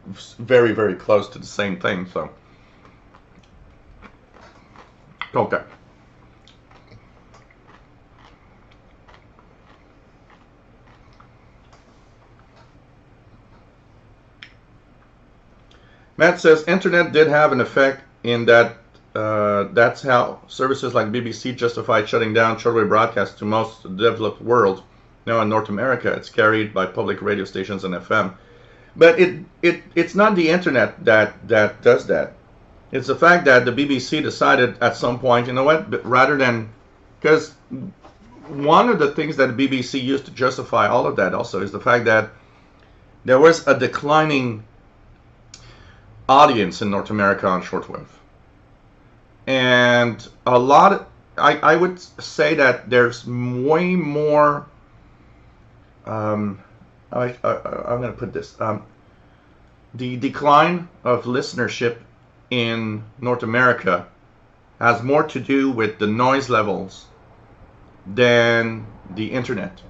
Speaker 1: very, very close to the same thing, so. Okay. Matt says, internet did have an effect in that that's how services like BBC justified shutting down shortwave broadcasts to most developed world. Now in North America, it's carried by public radio stations and FM. But it's not the internet that does that. It's the fact that the BBC decided at some point, you know what, rather than, because one of the things that the BBC used to justify all of that also is the fact that there was a declining audience in North America on shortwave. And a lot, I would say that there's way more, I'm going to put this, the decline of listenership in North America has more to do with the noise levels than the internet.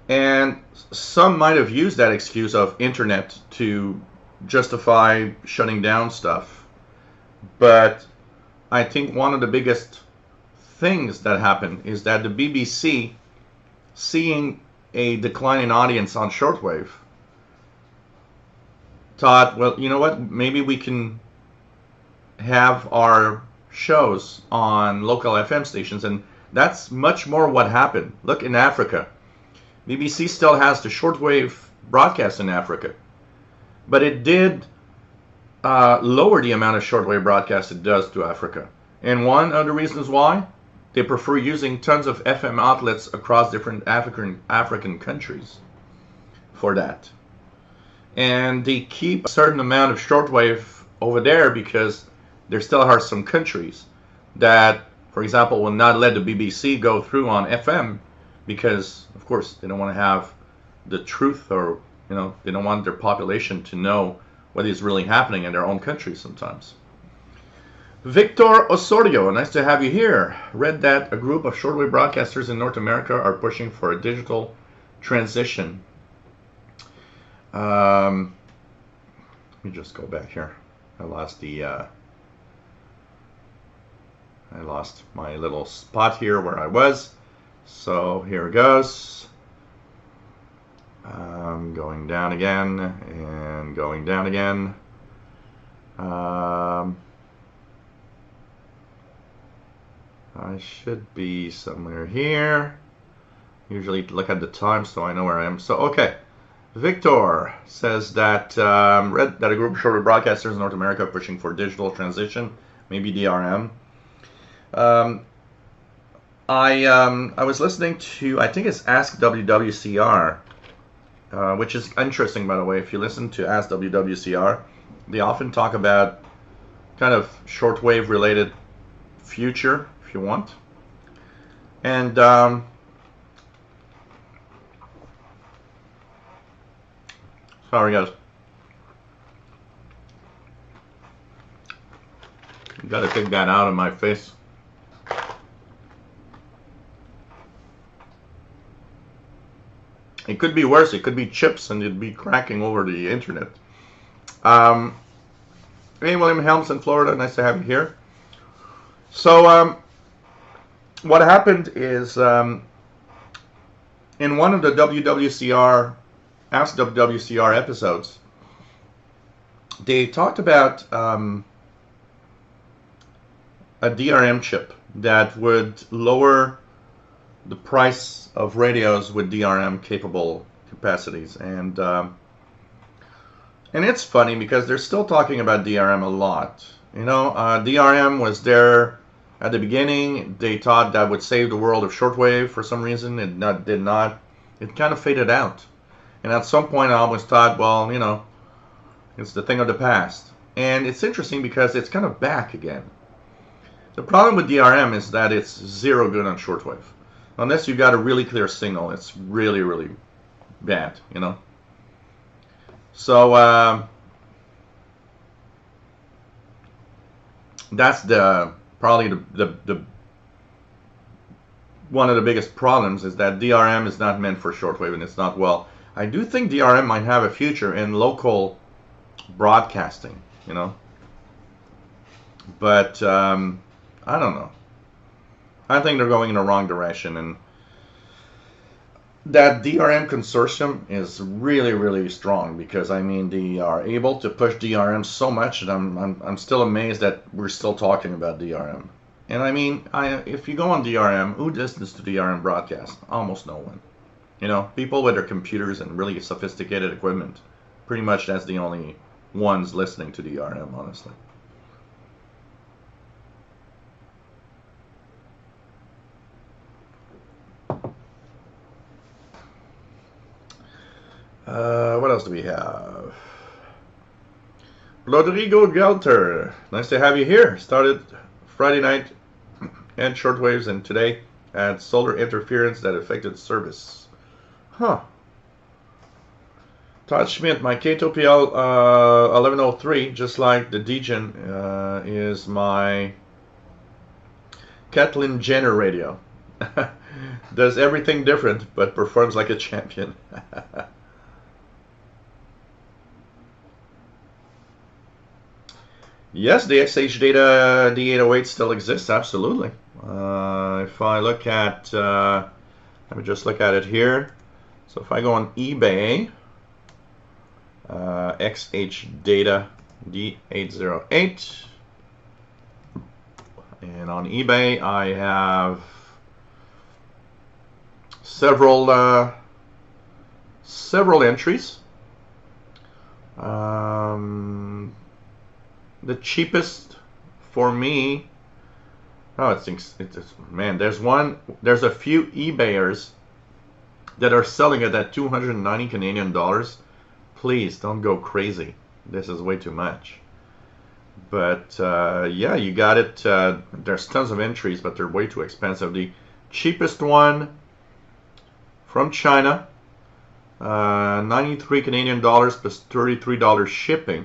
Speaker 1: And some might have used that excuse of internet to justify shutting down stuff. But I think one of the biggest things that happened is that the BBC, seeing a declining audience on shortwave, thought, well, you know what, maybe we can have our shows on local FM stations. And that's much more what happened. Look, in Africa, BBC still has the shortwave broadcast in Africa, but it did lower the amount of shortwave broadcast it does to Africa. And one of the reasons why, they prefer using tons of FM outlets across different African countries for that. And they keep a certain amount of shortwave over there because there still are some countries that, for example, will not let the BBC go through on FM because, of course, they don't want to have the truth, or, you know, they don't want their population to know what is really happening in their own country sometimes. Victor Osorio, nice to have you here. Read that a group of shortwave broadcasters in North America are pushing for a digital transition. Let me just go back here. I lost my little spot here where I was. So here it goes. Going down again and going down again. I should be somewhere here. Usually look at the time so I know where I am. So, okay. Victor says that read that a group of shortwave broadcasters in North America are pushing for digital transition, maybe DRM. I was listening to, I think it's Ask WWCR, which is interesting, by the way. If you listen to Ask WWCR, they often talk about kind of shortwave related future, if you want. And sorry guys, gotta take that out of my face. It could be worse. It could be chips and it'd be cracking over the internet. Hey, William Helms in Florida. Nice to have you here. So, what happened is in one of the WWCR, Ask WWCR episodes, they talked about a DRM chip that would lower the price of radios with DRM capable capacities, and it's funny because they're still talking about DRM a lot. You know, DRM was there at the beginning. They thought that would save the world of shortwave. For some reason, it did not. It kind of faded out, and at some point I always thought, well, you know, it's the thing of the past. And it's interesting because it's kind of back again. The problem with DRM is that it's zero good on shortwave. Unless you've got a really clear signal, it's really, really bad, you know. So that's probably the one of the biggest problems is that DRM is not meant for shortwave, and it's not well. I do think DRM might have a future in local broadcasting, you know. But I don't know. I think they're going in the wrong direction, and that DRM consortium is really, really strong because I mean they are able to push DRM so much that I'm still amazed that we're still talking about DRM. And I mean, if you go on DRM, who listens to DRM broadcast? Almost no one. You know, people with their computers and really sophisticated equipment. Pretty much that's the only ones listening to DRM, honestly. What else do we have? Rodrigo Gelter, nice to have you here. Started Friday night and shortwaves, and today had solar interference that affected service. Huh. Todd Schmidt, my KTOPL 1103, just like the Degen, is my Kathleen Jenner radio. Does everything different, but performs like a champion. Yes, the XH data D808 still exists, absolutely. If I look at, let me just look at it here. So if I go on eBay, XH data D808, and on eBay I have several entries. The cheapest for me, oh, man, there's a few eBayers that are selling it at 290 Canadian dollars. Please don't go crazy. This is way too much. But yeah, you got it. There's tons of entries, but they're way too expensive. The cheapest one from China, 93 Canadian dollars plus $33 shipping,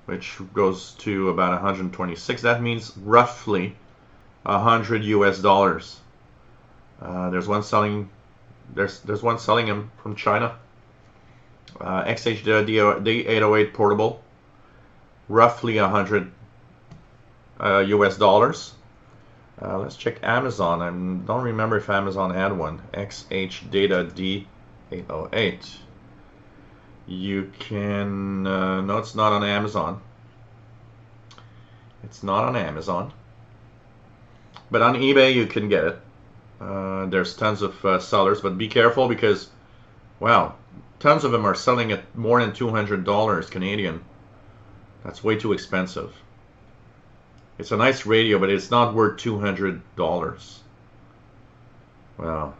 Speaker 1: which goes to about 126. That means roughly 100 US dollars. There's one selling them from China. XH D808 portable. roughly 100 US dollars. Let's check Amazon. I don't remember if Amazon had one. XH Data D808. You can, no, it's not on Amazon. It's not on Amazon. But on eBay you can get it. There's tons of sellers, but be careful because, wow, tons of them are selling at more than $200 Canadian. That's way too expensive. It's a nice radio, but it's not worth $200. Wow.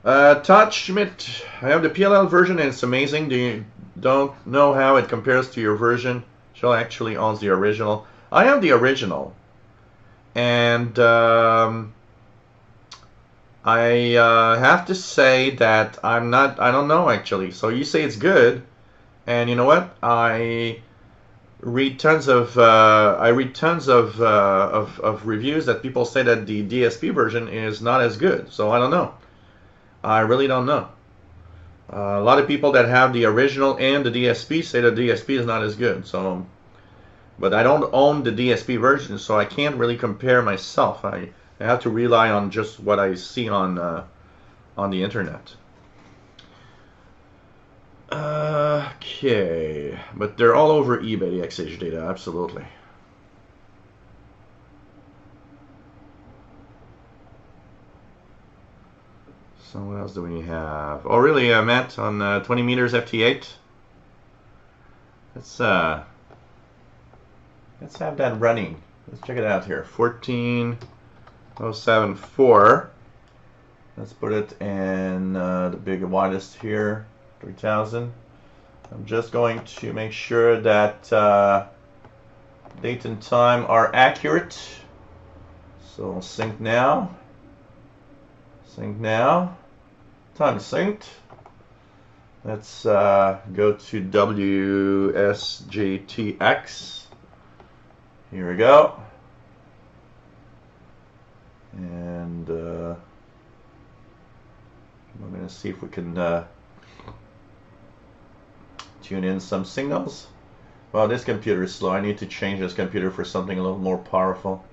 Speaker 1: Todd Schmidt, I have the PLL version and it's amazing. Don't know how it compares to your version. Shell actually owns the original. I have the original, and I have to say that I don't know actually. So you say it's good, and you know what? I read tons of reviews that people say that the DSP version is not as good. So I don't know. I really don't know. A lot of people that have the original and the DSP say the DSP is not as good. So, but I don't own the DSP version, so I can't really compare myself. I have to rely on just what I see on the internet. Okay, but they're all over eBay, the XH Data, absolutely. So what else do we have? Oh, really, Matt, on 20 meters FT8. Let's have that running. Let's check it out here. 14074. Let's put it in the big widest here, 3000. I'm just going to make sure that date and time are accurate. So sync now. Sync now. Time synced. Let's go to WBCQ. Here we go. And we're going to see if we can tune in some signals. Well, this computer is slow. I need to change this computer for something a little more powerful.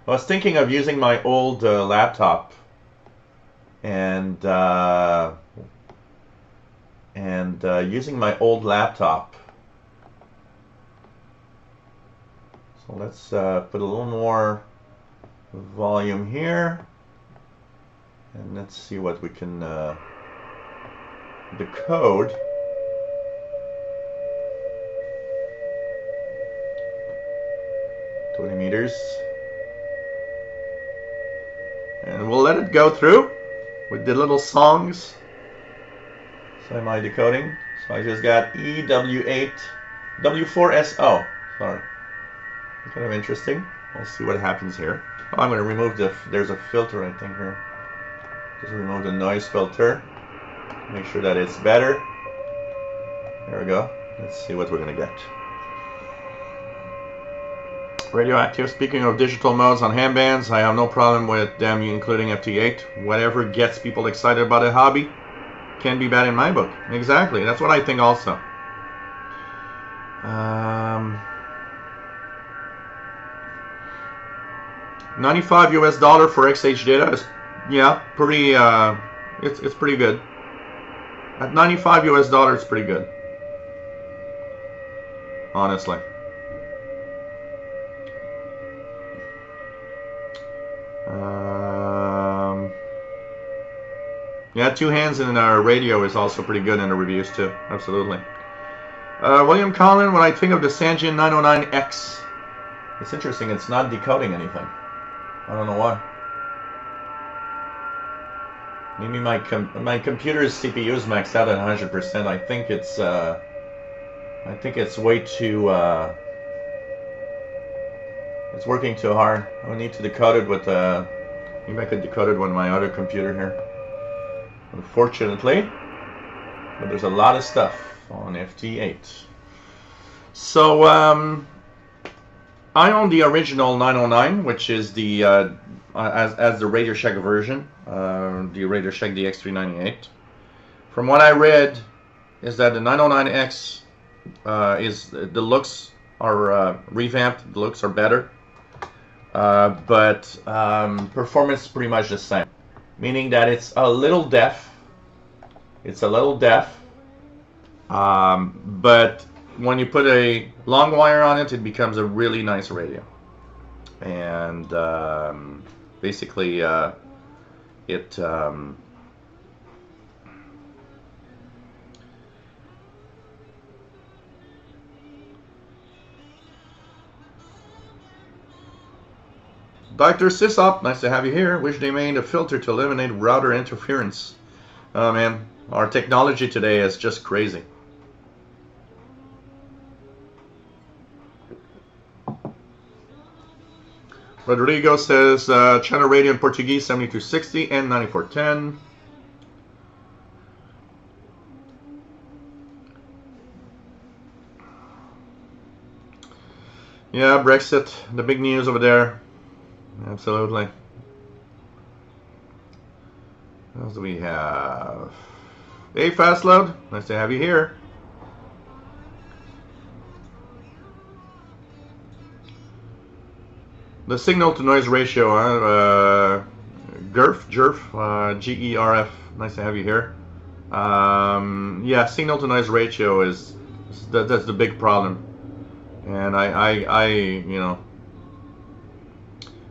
Speaker 1: I was thinking of using my old laptop and using my old laptop. So let's put a little more volume here, and let's see what we can decode. Meters, and we'll let it go through with the little songs. Semi-decoding. So I just got EW8 W4SO. Sorry, it's kind of interesting. We'll see what happens here. Oh, I'm going to remove there's a filter I think here. Just remove the noise filter. Make sure that it's better. There we go. Let's see what we're going to get. Radioactive, speaking of digital modes on handbands, I have no problem with them including FT8. Whatever gets people excited about a hobby can be bad in my book. Exactly, that's what I think also. 95 US dollar for XH Data is, yeah, pretty, it's pretty good. At 95 US dollars, it's pretty good. Honestly. Yeah, two hands in our radio is also pretty good in the reviews too. Absolutely. William Collin, when I think of the Sangean 909X, it's interesting. It's not decoding anything. I don't know why. Maybe my computer's CPU is maxed out at 100%. I think it's way too. It's working too hard. I need to decode it with maybe I could decode it with my other computer here. Unfortunately, but there's a lot of stuff on FT8. So I own the original 909, which is the as the Radio Shack version, the Radio Shack DX398. From what I read, is that the 909X the looks are revamped, the looks are better, but performance is pretty much the same, meaning that it's a little deaf. It's a little deaf, but when you put a long wire on it, it becomes a really nice radio. And basically, it Dr. Sisop, nice to have you here. Wish they made a filter to eliminate router interference. Oh man, our technology today is just crazy. Rodrigo says channel radio in Portuguese 7260 and 9410. Yeah, Brexit, the big news over there. Absolutely. What else do we have? Hey, Fastload, nice to have you here. The signal to noise ratio, GERF, GERF, nice to have you here. Yeah, signal to noise ratio that's the big problem. And I you know,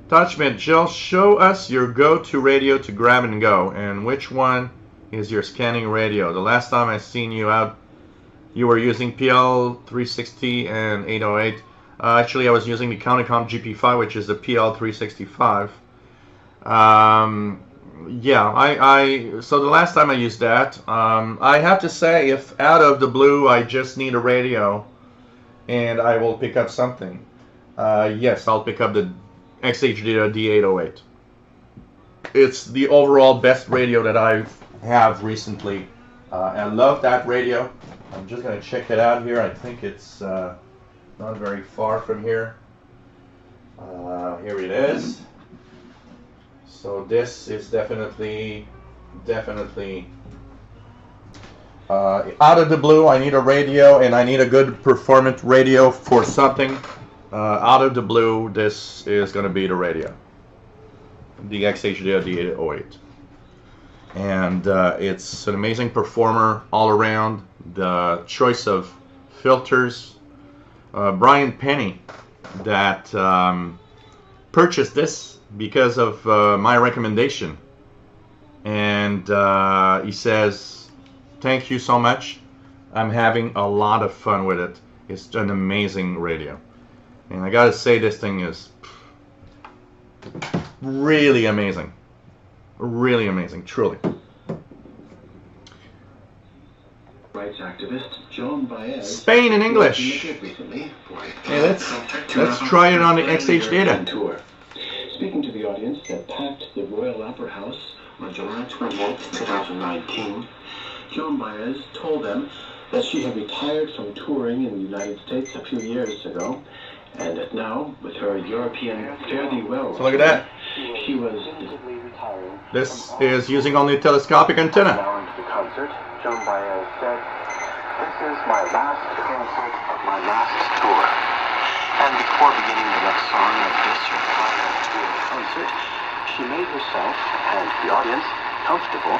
Speaker 1: Touchman, Jill, show us your go-to radio to grab and go, and which one is your scanning radio? The last time I seen you out, you were using PL360 and 808. Actually, I was using the Counticom GP5, which is the PL365. Yeah, so the last time I used that, I have to say, if out of the blue I just need a radio and I will pick up something, yes, I'll pick up the XHD D808. It's the overall best radio that I have recently. I love that radio. I'm just going to check it out here. I think it's not very far from here. Here it is. So this is definitely out of the blue. I need a radio, and I need a good performance radio for something. Out of the blue, this is going to be the radio, the XHD D808. And it's an amazing performer all around. The choice of filters. Brian Penny, that purchased this because of my recommendation, and he says, thank you so much, I'm having a lot of fun with it. It's an amazing radio, and I gotta say, this thing is really amazing, truly.
Speaker 4: Rights activist John Baez,
Speaker 1: Spain in English. Hey, let's try it on the XH data.
Speaker 4: Tour. Speaking to the audience that packed the Royal Opera House on July 28, 2019, John Baez told them that she had retired from touring in the United States a few years ago, and that now, with her European fairly well,
Speaker 1: so look at that.
Speaker 4: She was visibly retiring.
Speaker 1: This is using only telescopic antenna.
Speaker 4: Now into the concert, John Baez said, "This is my last concert of my last tour." And before beginning the next song of this or prior tour concert, she made herself and the audience comfortable,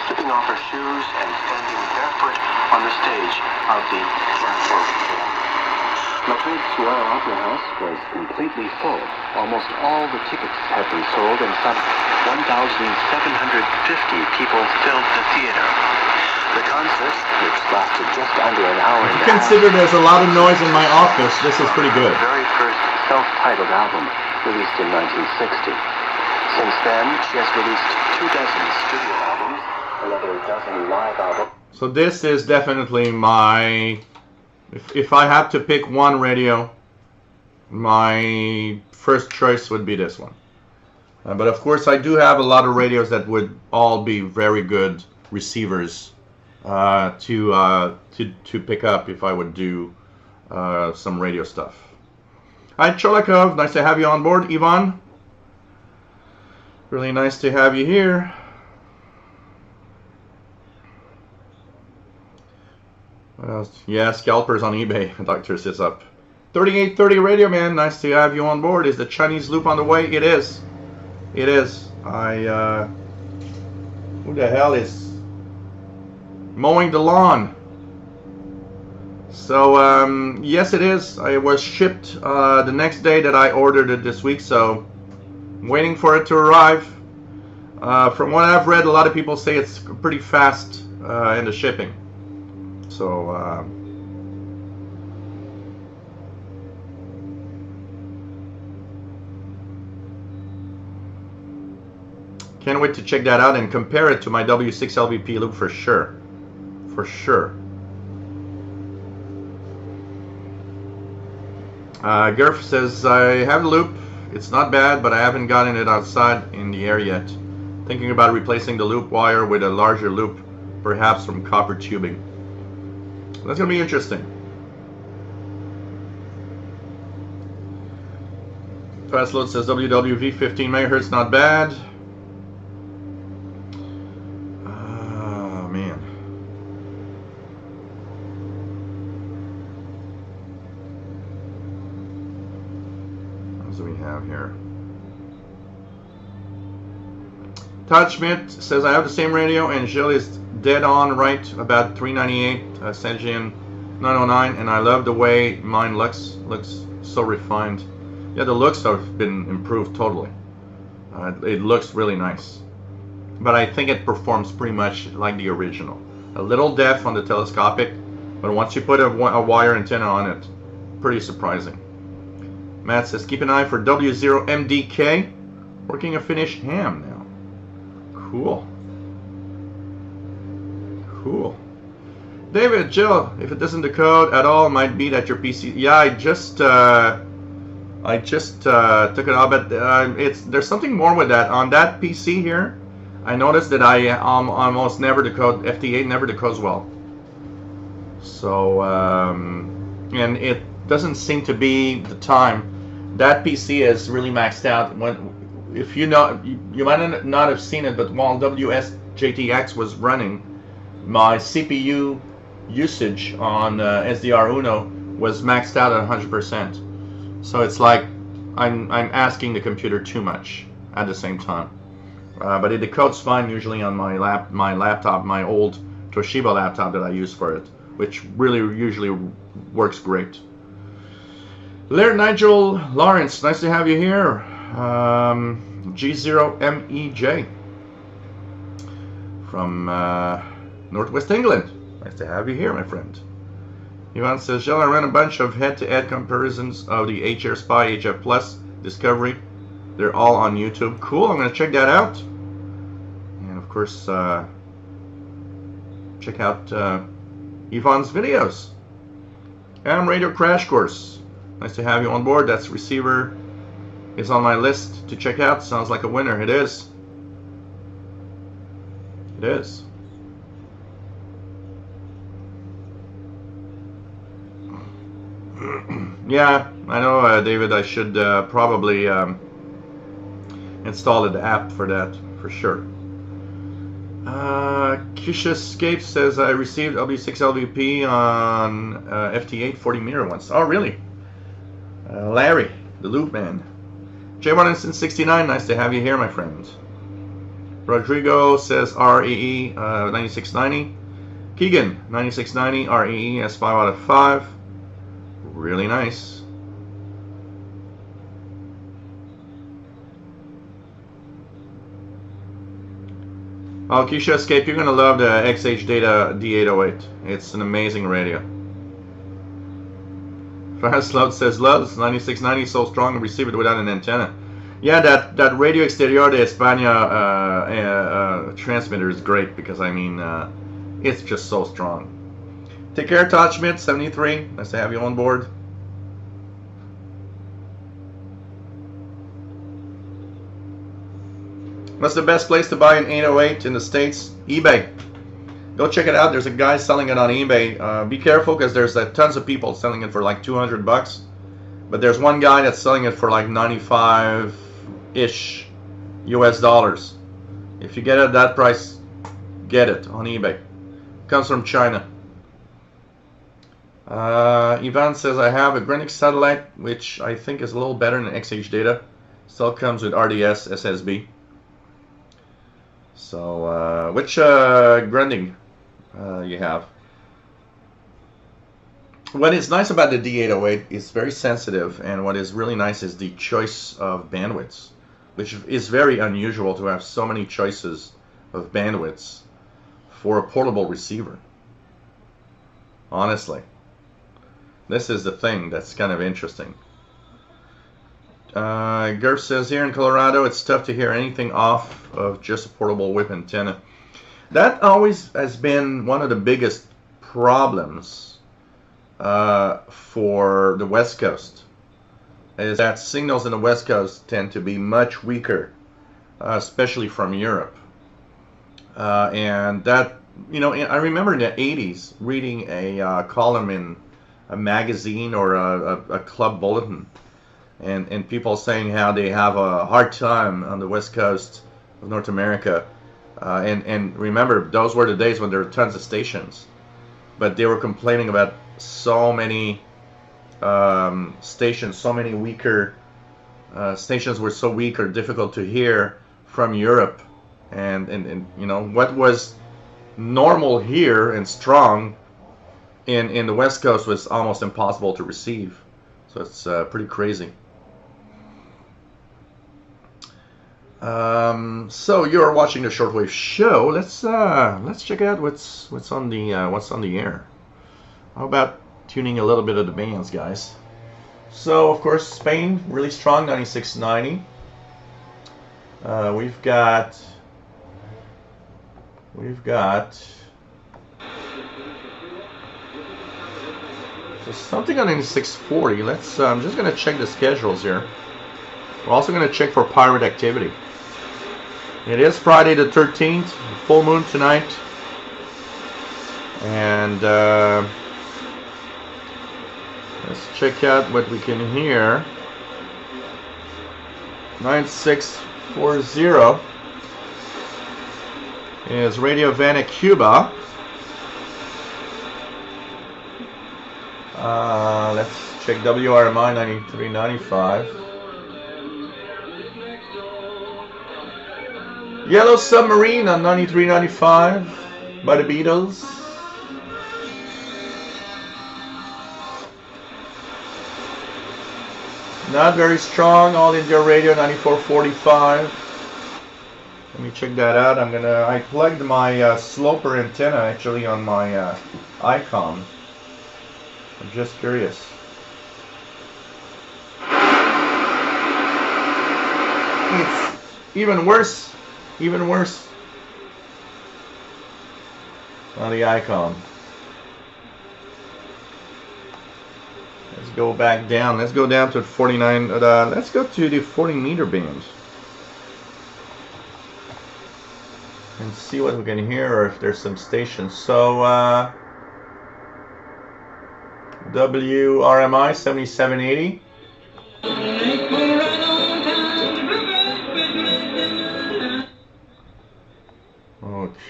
Speaker 4: stripping off her shoes and standing barefoot on the stage of the airport. Madrid's Royal Opera House was completely full. Almost all the tickets had been sold, and some 1,750 people filled the theater. The concert, which lasted just under an hour and a half,
Speaker 1: consider there's a lot of noise in my office. This is pretty good.
Speaker 4: The very first self-titled album, released in 1960. Since then, she has released 24 studio albums, another 12 live albums.
Speaker 1: So this is definitely my... If I had to pick one radio, my first choice would be this one. But of course, I do have a lot of radios that would all be very good receivers to pick up if I would do some radio stuff. Hi Cholikov, nice to have you on board. Ivan, really nice to have you here. What else? Yeah, scalpers on eBay. Doctor sits up. 3830 Radio Man, nice to have you on board. Is the Chinese loop on the way? It is. It is. Who the hell is mowing the lawn? So, yes it is. It was shipped the next day that I ordered it this week, so I'm waiting for it to arrive. From what I've read, a lot of people say it's pretty fast in the shipping. So, can't wait to check that out and compare it to my W6 LVP loop for sure. For sure. Gerf says, I have the loop. It's not bad, but I haven't gotten it outside in the air yet. Thinking about replacing the loop wire with a larger loop, perhaps from copper tubing. That's going to be interesting. Fast Load says WWV 15 megahertz, not bad. Man. What do we have here? Todd Schmidt says, I have the same radio and Jill is dead on right about 398 Senjian 909, and I love the way mine looks so refined. Yeah, the looks have been improved totally. It looks really nice, but I think it performs pretty much like the original. A little deaf on the telescopic, but once you put a wire antenna on it, pretty surprising. Matt says, keep an eye for W0MDK, working a finished ham now. Cool. Cool. David, Jill, if it doesn't decode at all, it might be that your PC. Yeah, I just took it out, but there's something more with that. On that PC here, I noticed that I almost never decode. FT8 never decodes well. So and it doesn't seem to be the time. That PC is really maxed out. If you know, you might not have seen it, but while WSJTX was running, my CPU usage on SDR Uno was maxed out at 100%. So it's like I'm asking the computer too much at the same time. But it decodes fine usually on my laptop, my old Toshiba laptop that I use for it, which really usually works great. Laird Nigel Lawrence, nice to have you here. G0MEJ from Northwest England. Nice to have you here, my friend. Ivan says, shall I run a bunch of head-to-head comparisons of the HR Spy, HF Plus, Discovery? They're all on YouTube. Cool, I'm going to check that out. And of course, check out Ivan's videos. Ham Radio Crash Course. Nice to have you on board. That's receiver. Is on my list to check out. Sounds like a winner. It is. It is. Yeah, I know, David. I should probably install the app for that, for sure. Kisha Escape says, I received LB6 LVP on FT8 40 meter once. Oh, really? Larry, the loop man. J169, nice to have you here, my friend. Rodrigo says REE 9690. Keegan 9690 REE S5 out of 5. Really nice. Oh, Keisha Escape, you're gonna love the XH Data D808. It's an amazing radio. Fast Load says, Loves 9690 so strong and receive it without an antenna. Yeah, that Radio Exterior de España transmitter is great because, I mean, it's just so strong. Take care, Todd Schmidt, 73. Nice to have you on board. What's the best place to buy an 808 in the States? eBay. Go check it out. There's a guy selling it on eBay. Be careful because there's tons of people selling it for like $200. But there's one guy that's selling it for like 95-ish US dollars. If you get it at that price, get it on eBay. Comes from China. Ivan says, I have a Greenwich satellite, which I think is a little better than XH data. Still comes with RDS SSB. So, which Grunding you have? What is nice about the D808 is very sensitive, and what is really nice is the choice of bandwidths, which is very unusual to have so many choices of bandwidths for a portable receiver. Honestly, this is the thing that's kind of interesting. Gerf says, here in Colorado, it's tough to hear anything off of just a portable whip antenna. That always has been one of the biggest problems for the West Coast, is that signals in the West Coast tend to be much weaker, especially from Europe. And that, you know, I remember in the 80s reading a column in a magazine or a club bulletin, and people saying how they have a hard time on the West Coast of North America. And remember, those were the days when there were tons of stations, but they were complaining about so many stations, so many weaker stations were so weak or difficult to hear from Europe, and you know, what was normal here and strong in the West Coast was almost impossible to receive. So it's pretty crazy. So you're watching the Shortwave show. Let's check out what's on the air. How about tuning a little bit of the bands, guys? So of course, Spain really strong, 96.90. We've got so something on 96.40. Let's. I'm just gonna check the schedules here. We're also gonna check for pirate activity. It is Friday the 13th, full moon tonight, and let's check out what we can hear. 9640 is Radio Havana, Cuba. Let's check WRMI 93.95. Yellow Submarine on 93.95 by the Beatles. Not very strong. All India Radio 94.45. Let me check that out. I plugged my sloper antenna actually on my Icon. I'm just curious. It's even worse. Even worse on the Icon. Let's go back down. Let's go down to 49. Let's go to the 40 meter band and see what we can hear, or if there's some stations. So WRMI 7780.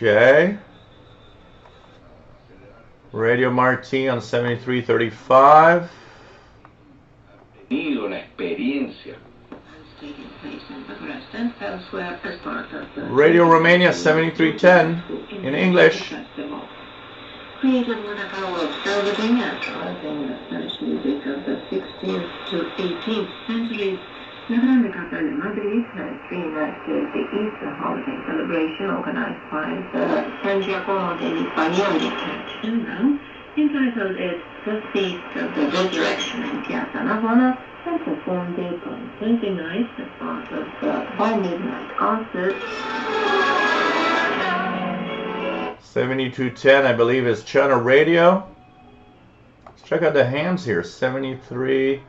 Speaker 1: Okay. Radio Marti on 7335. Radio Romania 7310 in English.
Speaker 2: Created one of our world's serving advertising the Spanish music of the 16th to 18th centuries. La grande casa de Madrid has been the Easter holiday celebration organized by the San Giacomo degli Spagnoli Church, entitled its The Feast of the Resurrection in Piazza Navona, and performed it on Thursday night as part of the By Midnight concert.
Speaker 1: 7210, I believe, is Channel Radio. Let's check out the hams here. 73.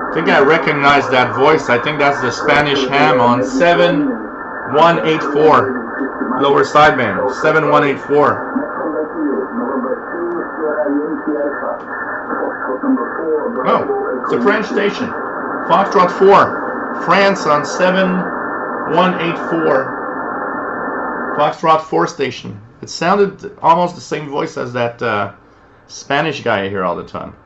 Speaker 1: I think I recognize that voice. I think that's the Spanish ham on 7184. Lower sideband, 7184. the French station. Foxtrot 4, France on 7184. Foxtrot 4 station. It sounded almost the same voice as that Spanish guy I hear all the time.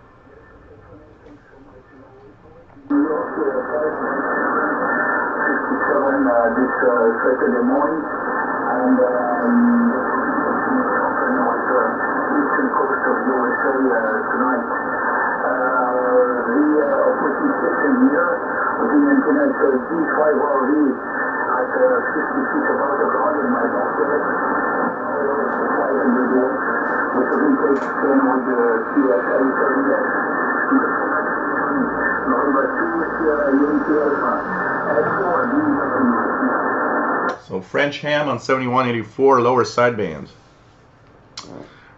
Speaker 1: So French ham on 7184, lower sideband.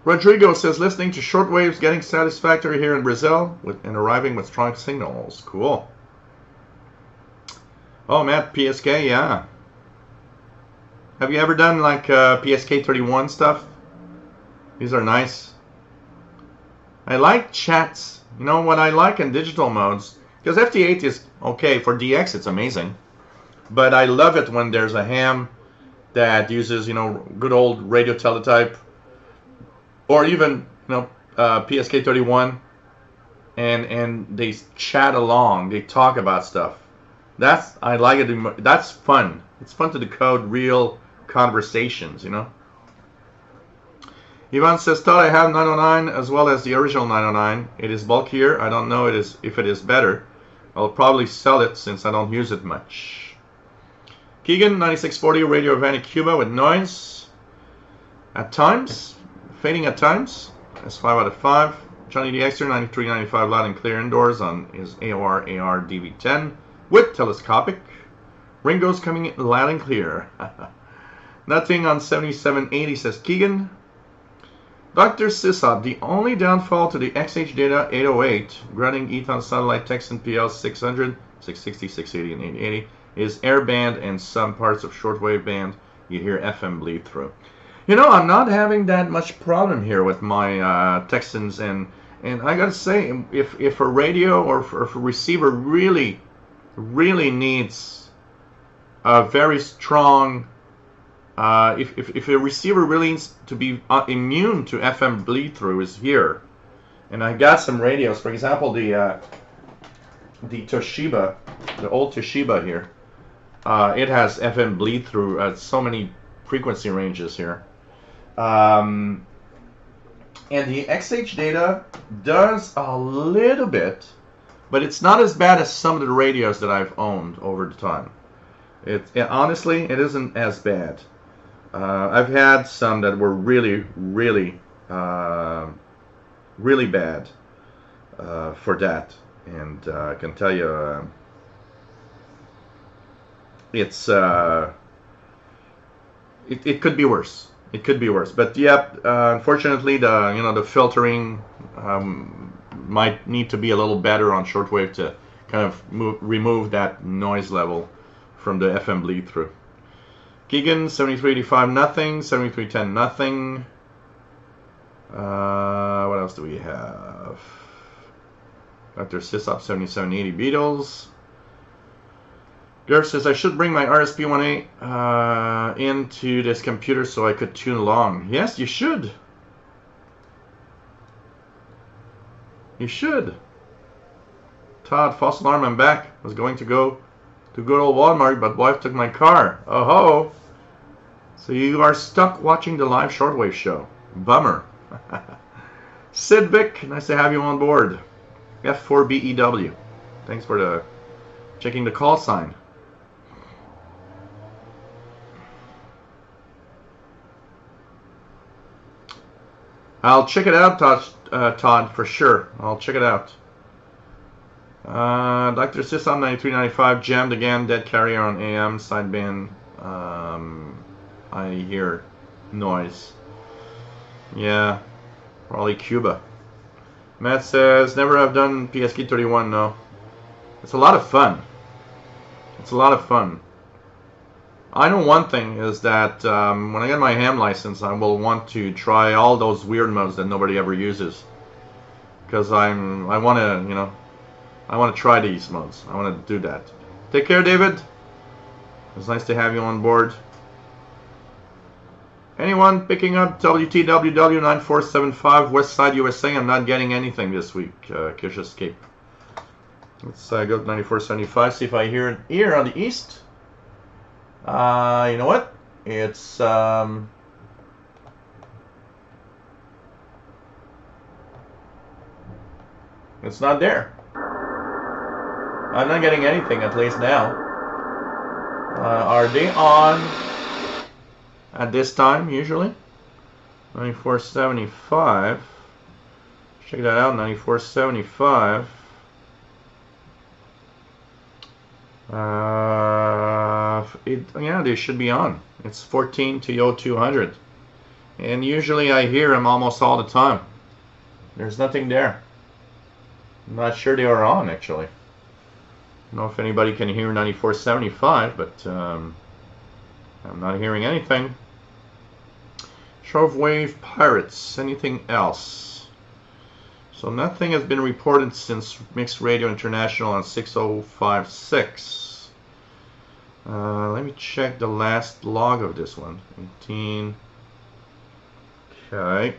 Speaker 1: Rodrigo says, listening to shortwaves getting satisfactory here in Brazil and arriving with strong signals. Cool. Oh, Matt, PSK, yeah. Have you ever done like PSK 31 stuff? These are nice. I like chats. You know what I like in digital modes? Because FT8 is okay. For DX, it's amazing. But I love it when there's a ham that uses, you know, good old radio teletype. Or even, you know, PSK 31. And they chat along. They talk about stuff. I like it. That's fun. It's fun to decode real conversations, you know. Ivan says, thought I have 909 as well as the original 909. It is bulkier. I don't know if it is better. I'll probably sell it since I don't use it much. Keegan, 9640 Radio Havana Cuba with noise. At times. Fading at times. That's 5 out of 5. Johnny the Extra, 9395 loud and clear indoors on his AOR AR DV10 with telescopic. Ringo's coming in loud and clear. Nothing on 7780, says Keegan. Dr. Sisop, the only downfall to the XH Data 808 grounding Ethon satellite Texan PL 600, 660, 680, and 880 is airband and some parts of shortwave band. You hear FM bleed through. You know, I'm not having that much problem here with my Texans, and I gotta say, if a radio or if a receiver really needs a very strong, if a receiver really needs to be immune to FM bleed through, is here. And I got some radios, for example, the Toshiba, the old Toshiba here. It has FM bleed through at so many frequency ranges here. And the XH Data does a little bit, but it's not as bad as some of the radios that I've owned over the time. Honestly, it isn't as bad. I've had some that were really bad for that, and I can tell you, it could be worse. It could be worse, but yeah, unfortunately, the filtering might need to be a little better on shortwave to kind of remove that noise level from the FM bleed through. Keegan, 7385 nothing, 7310 nothing. What else do we have? Dr. Sisop, 7780 Beatles. Gareth says, I should bring my RSP-1A into this computer so I could tune along. Yes, you should. You should. Todd, false alarm, I'm back. I was going to go to good old Walmart, but wife took my car. Oh ho! So you are stuck watching the live shortwave show. Bummer. Sid Vic, nice to have you on board. F4BEW. Thanks for checking the call sign. I'll check it out, Todd, for sure. I'll check it out. Dr. Sisson 9395 jammed again. Dead carrier on AM sideband. I hear noise. Yeah, probably Cuba. Matt says never have done PSK 31. No, it's a lot of fun. It's a lot of fun. I know one thing is that when I get my ham license, I will want to try all those weird modes that nobody ever uses, because I want to, I want to try these modes. I want to do that. Take care, David. It's nice to have you on board. Anyone picking up WTWW 9475 West Side USA? I'm not getting anything this week. Kish Escape. Let's go to 9475. See if I hear it here on the east. You know what? It's not there. I'm not getting anything, at least now. Are they on at this time, usually? 9475. Check that out, 9475. Yeah, they should be on. It's 14 to 0200. And usually I hear them almost all the time. There's nothing there. I'm not sure they are on, actually. I don't know if anybody can hear 9475, but I'm not hearing anything. Shortwave Pirates, anything else? So nothing has been reported since Mixed Radio International on 6056. Let me check the last log of this one. 18. Okay.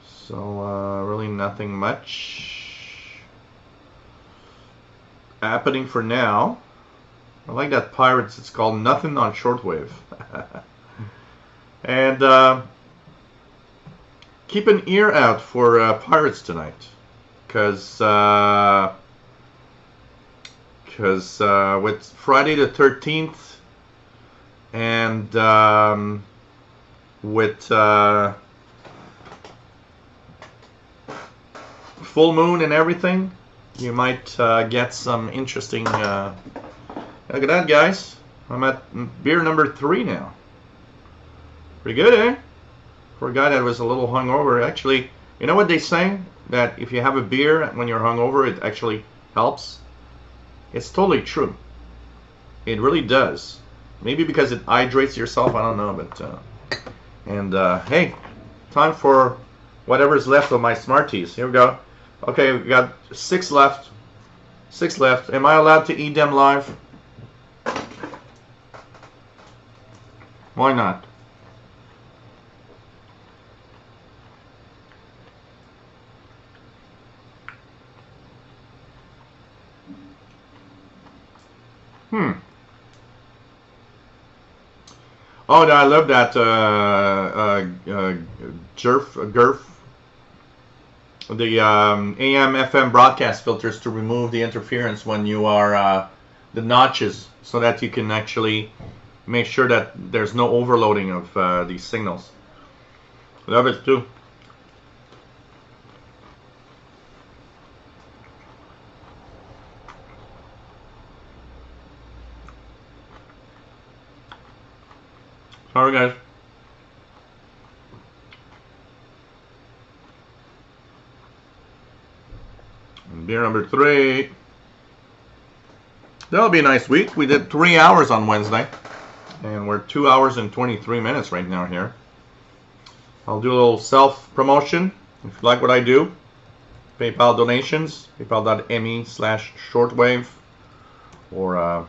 Speaker 1: So really nothing much happening for now. I like that Pirates. It's called Nothing on Shortwave. And keep an ear out for Pirates tonight, because with Friday the 13th and with full moon and everything, you might get some interesting. Look at that, guys. I'm at beer number 3 now. Pretty good, eh? For a guy that was a little hungover. Actually, you know what they say? That if you have a beer when you're hungover, it actually helps. It's totally true. It really does. Maybe because it hydrates yourself, I don't know. But hey, time for whatever's left of my Smarties. Here we go. Okay, we got 6 left. 6 left. Am I allowed to eat them live? Why not? Oh, I love that GERF, the AM/FM broadcast filters to remove the interference when you are the notches, so that you can actually make sure that there's no overloading of these signals. Love it too. Sorry, guys. And beer number 3. That'll be a nice week. We did 3 hours on Wednesday, and we're 2 hours and 23 minutes right now here. I'll do a little self-promotion. If you like what I do, PayPal donations, paypal.me/shortwave, or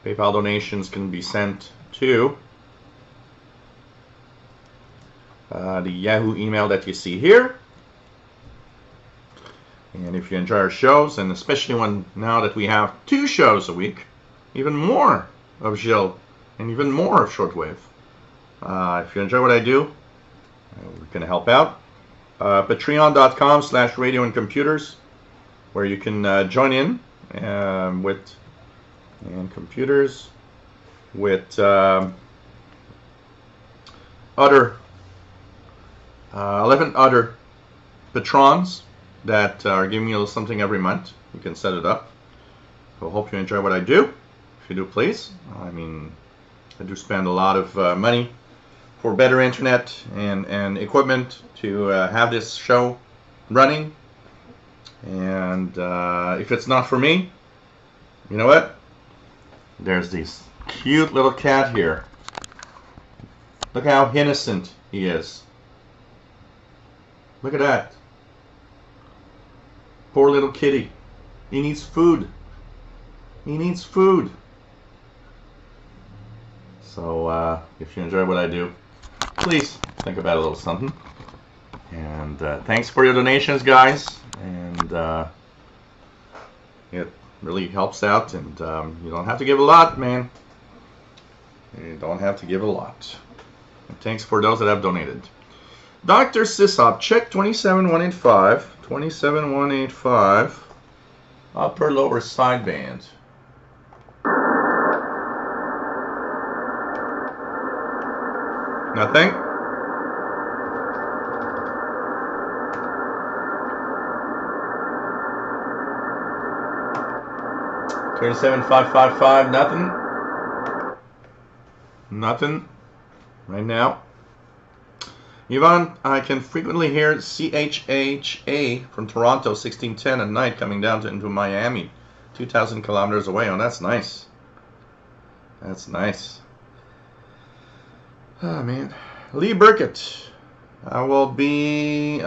Speaker 1: PayPal donations can be sent to the Yahoo email that you see here. And if you enjoy our shows, and especially now that we have 2 shows a week, even more of Gilles and even more of Shortwave. If you enjoy what I do, we can help out. Patreon.com/radio and computers, where you can join in with computers with other 11 other patrons that are giving you a little something every month. You can set it up. So hope you enjoy what I do. If you do, please. I mean, I do spend a lot of money for better internet and equipment to have this show running. And if it's not for me, you know what? There's this cute little cat here. Look how innocent he is. Look at that. Poor little kitty. He needs food. He needs food. So if you enjoy what I do, please think about a little something. And thanks for your donations, guys. And it really helps out. And you don't have to give a lot, man. You don't have to give a lot. And thanks for those that have donated. Dr. Sisop, check 27185. 27185. Upper lower sideband. Nothing? $37,555, nothing? Nothing right now. Yvonne, I can frequently hear CHHA from Toronto, 1610 at night, coming down into Miami, 2,000 kilometers away. Oh, that's nice. That's nice. Oh, man. Lee Burkett, I will be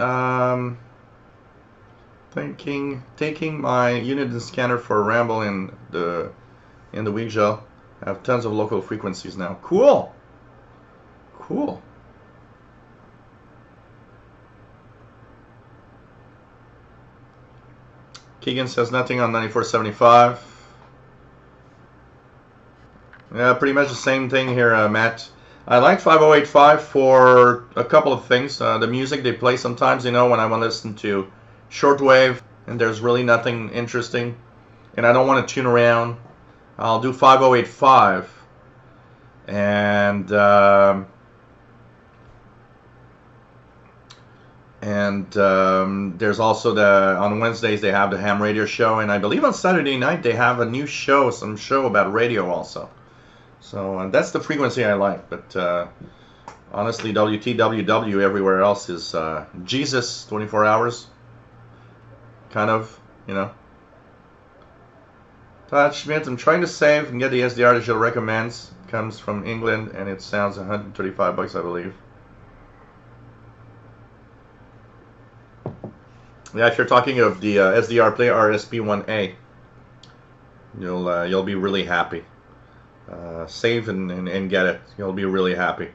Speaker 1: taking my unit scanner for a ramble in the Weegel. I have tons of local frequencies now. Cool. Cool. Keegan says nothing on 9475. Yeah, pretty much the same thing here, Matt. I like 5085 for a couple of things. The music they play sometimes, you know, when I want to listen to shortwave and there's really nothing interesting and I don't want to tune around, I'll do 5085. And there's also on Wednesdays they have the ham radio show, and I believe on Saturday night they have a new show, some show about radio also. So that's the frequency I like, but honestly WTWW everywhere else is Jesus 24 hours, kind of, you know. Todd Schmidt, I'm trying to save and get the SDR that Jill recommends. It comes from England and it sounds $135, I believe. Yeah, if you're talking of the SDR Play RSP1A, you'll be really happy. Save and get it. You'll be really happy.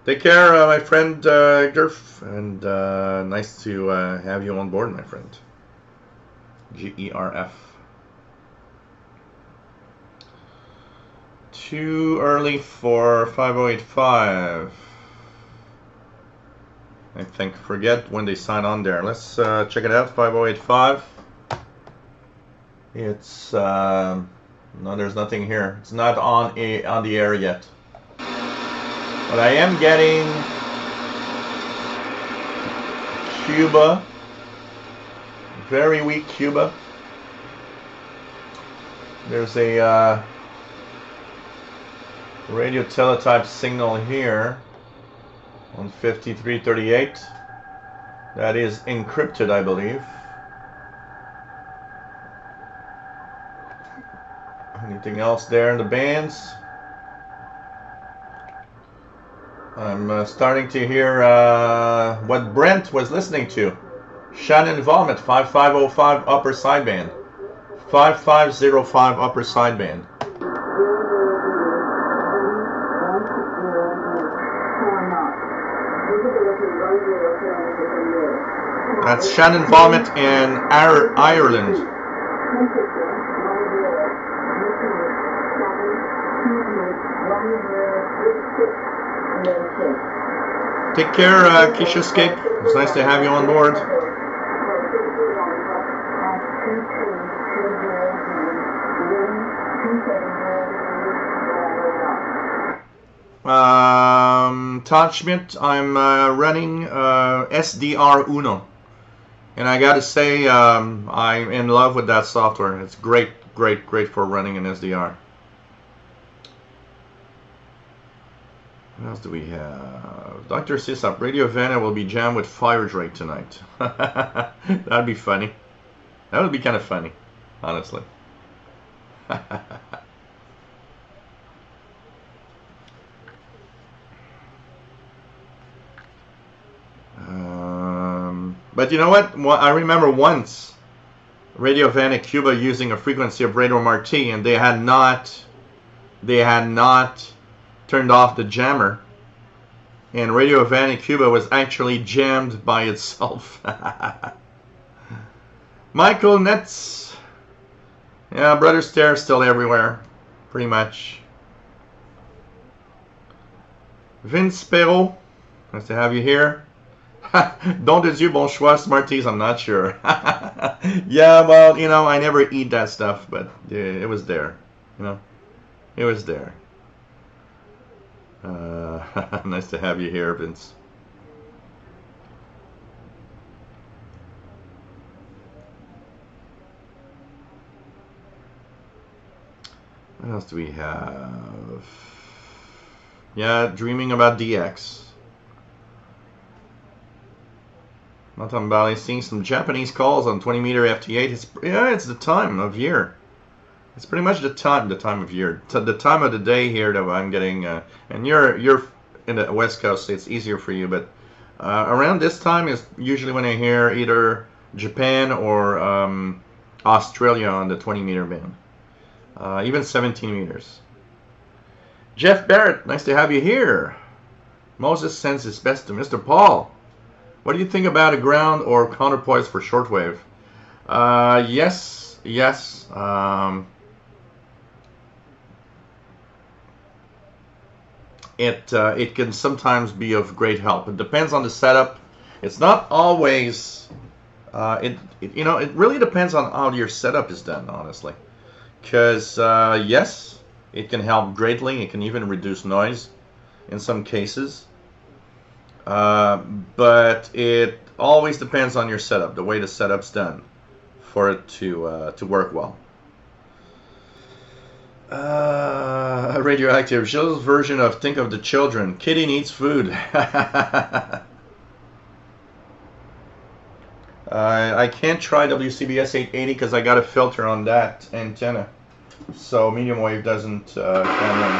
Speaker 1: Take care, my friend Gerf, and nice to have you on board, my friend. GERF. Too early for 5085. I think. Forget when they sign on there. Let's check it out. 5085. It's no, there's nothing here. It's not on the air yet. But I am getting Cuba. Very weak Cuba. There's a radio teletype signal here on 5338. That is encrypted, I believe. Anything else there in the bands? I'm starting to hear what Brent was listening to. Shannon Vomit, 5505 upper sideband. 5505 upper sideband. That's Shannon Vomit in Ireland. Take care, Kishescape. It's nice to have you on board. Todd Schmidt, I'm running SDR Uno. And I gotta say, I'm in love with that software. It's great, great, great for running an SDR. What else do we have? Dr. Sisop, Radio Vanna will be jammed with Fire Drake tonight. That'd be funny. That would be kind of funny, honestly. But you know what? I remember once Radio Havana, Cuba, using a frequency of Radio Marti, and they had not turned off the jammer, and Radio Havana, Cuba was actually jammed by itself. Michael Nets, yeah, Brother Stare still everywhere, pretty much. Vince Perrault, nice to have you here. Don de Dieu, bon choix, Smarties, I'm not sure. Yeah, well, you know, I never eat that stuff, but it was there, you know, it was there. Nice to have you here, Vince. What else do we have? Yeah, dreaming about DX. Matam Valley, seeing some Japanese calls on 20 meter FT8. It's the time of year. It's pretty much the time of year, the time of the day here that I'm getting. And you're in the West Coast, so it's easier for you. But around this time is usually when I hear either Japan or Australia on the 20 meter band, even 17 meters. Jeff Barrett, nice to have you here. Moses sends his best to Mr. Paul. What do you think about a ground or counterpoise for shortwave? Yes. It can sometimes be of great help. It depends on the setup. It's not always. It really depends on how your setup is done, honestly. Because yes, it can help greatly. It can even reduce noise in some cases. But it always depends on your setup, the way the setup's done, for it to work well. Radioactive, Gilles' version of Think of the Children. Kitty needs food. I can't try WCBS 880 because I got a filter on that antenna, so medium wave doesn't come in.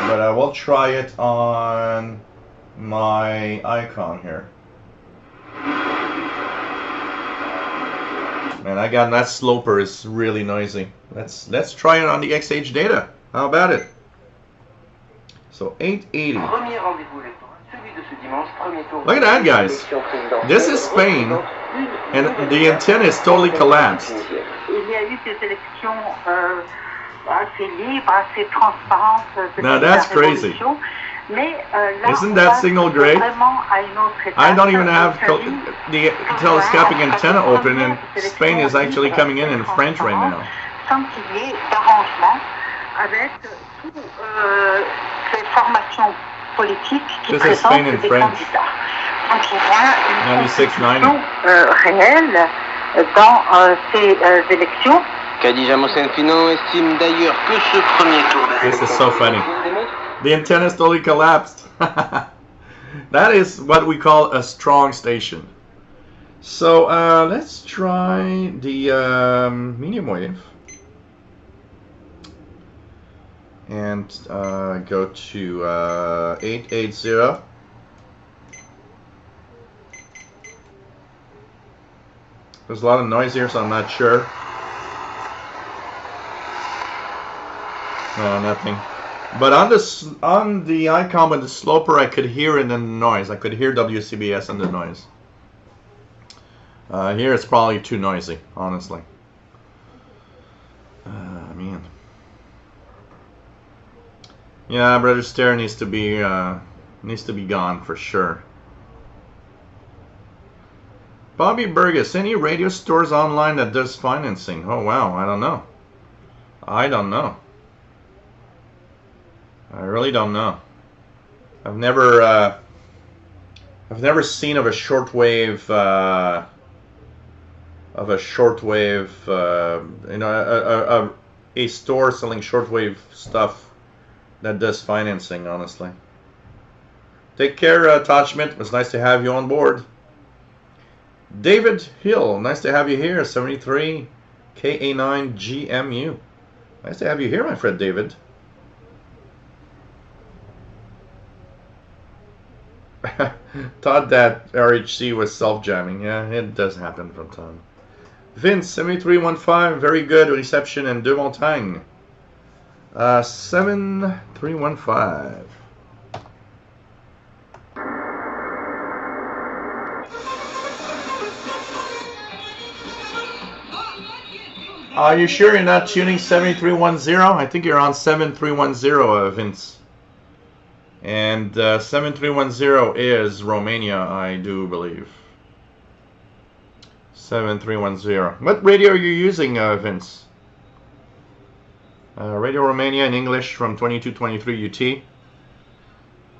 Speaker 1: But I will try it on my icon here. Man, I got that sloper is really noisy. Let's try it on the XH data. How about it? So 880. Look at that, guys. This is Spain, and the antenna is totally collapsed. Now that's crazy. Isn't that signal great? I don't even have the telescopic antenna open, and Spain is actually coming in French right now. This is Spain in French. 96.90. This is so funny. The antenna is totally collapsed. That is what we call a strong station. So let's try the medium wave. And go to 880. There's a lot of noise here, so I'm not sure. No, nothing. But on the icon with the sloper, I could hear it in the noise. I could hear WCBS in the noise. Here it's probably too noisy, honestly. Man. Yeah, Brother Stare needs to be gone for sure. Bobby Burgess, any radio stores online that does financing? Oh wow, I don't know. I really don't know. I've never seen of a shortwave a store selling shortwave stuff that does financing, honestly. Take care, Todd Schmidt. It was nice to have you on board. David Hill, nice to have you here. 73 KA9 GMU. Nice to have you here, my friend David. thought that RHC was self-jamming. Yeah, it does happen from time. Vince, 7315, very good reception in De Montagne. 7315. Are you sure you're not tuning 7310? I think you're on 7310, Vince. And 7310 is Romania, I do believe. 7310. What radio are you using, Vince? Radio Romania in English from 2223 UT.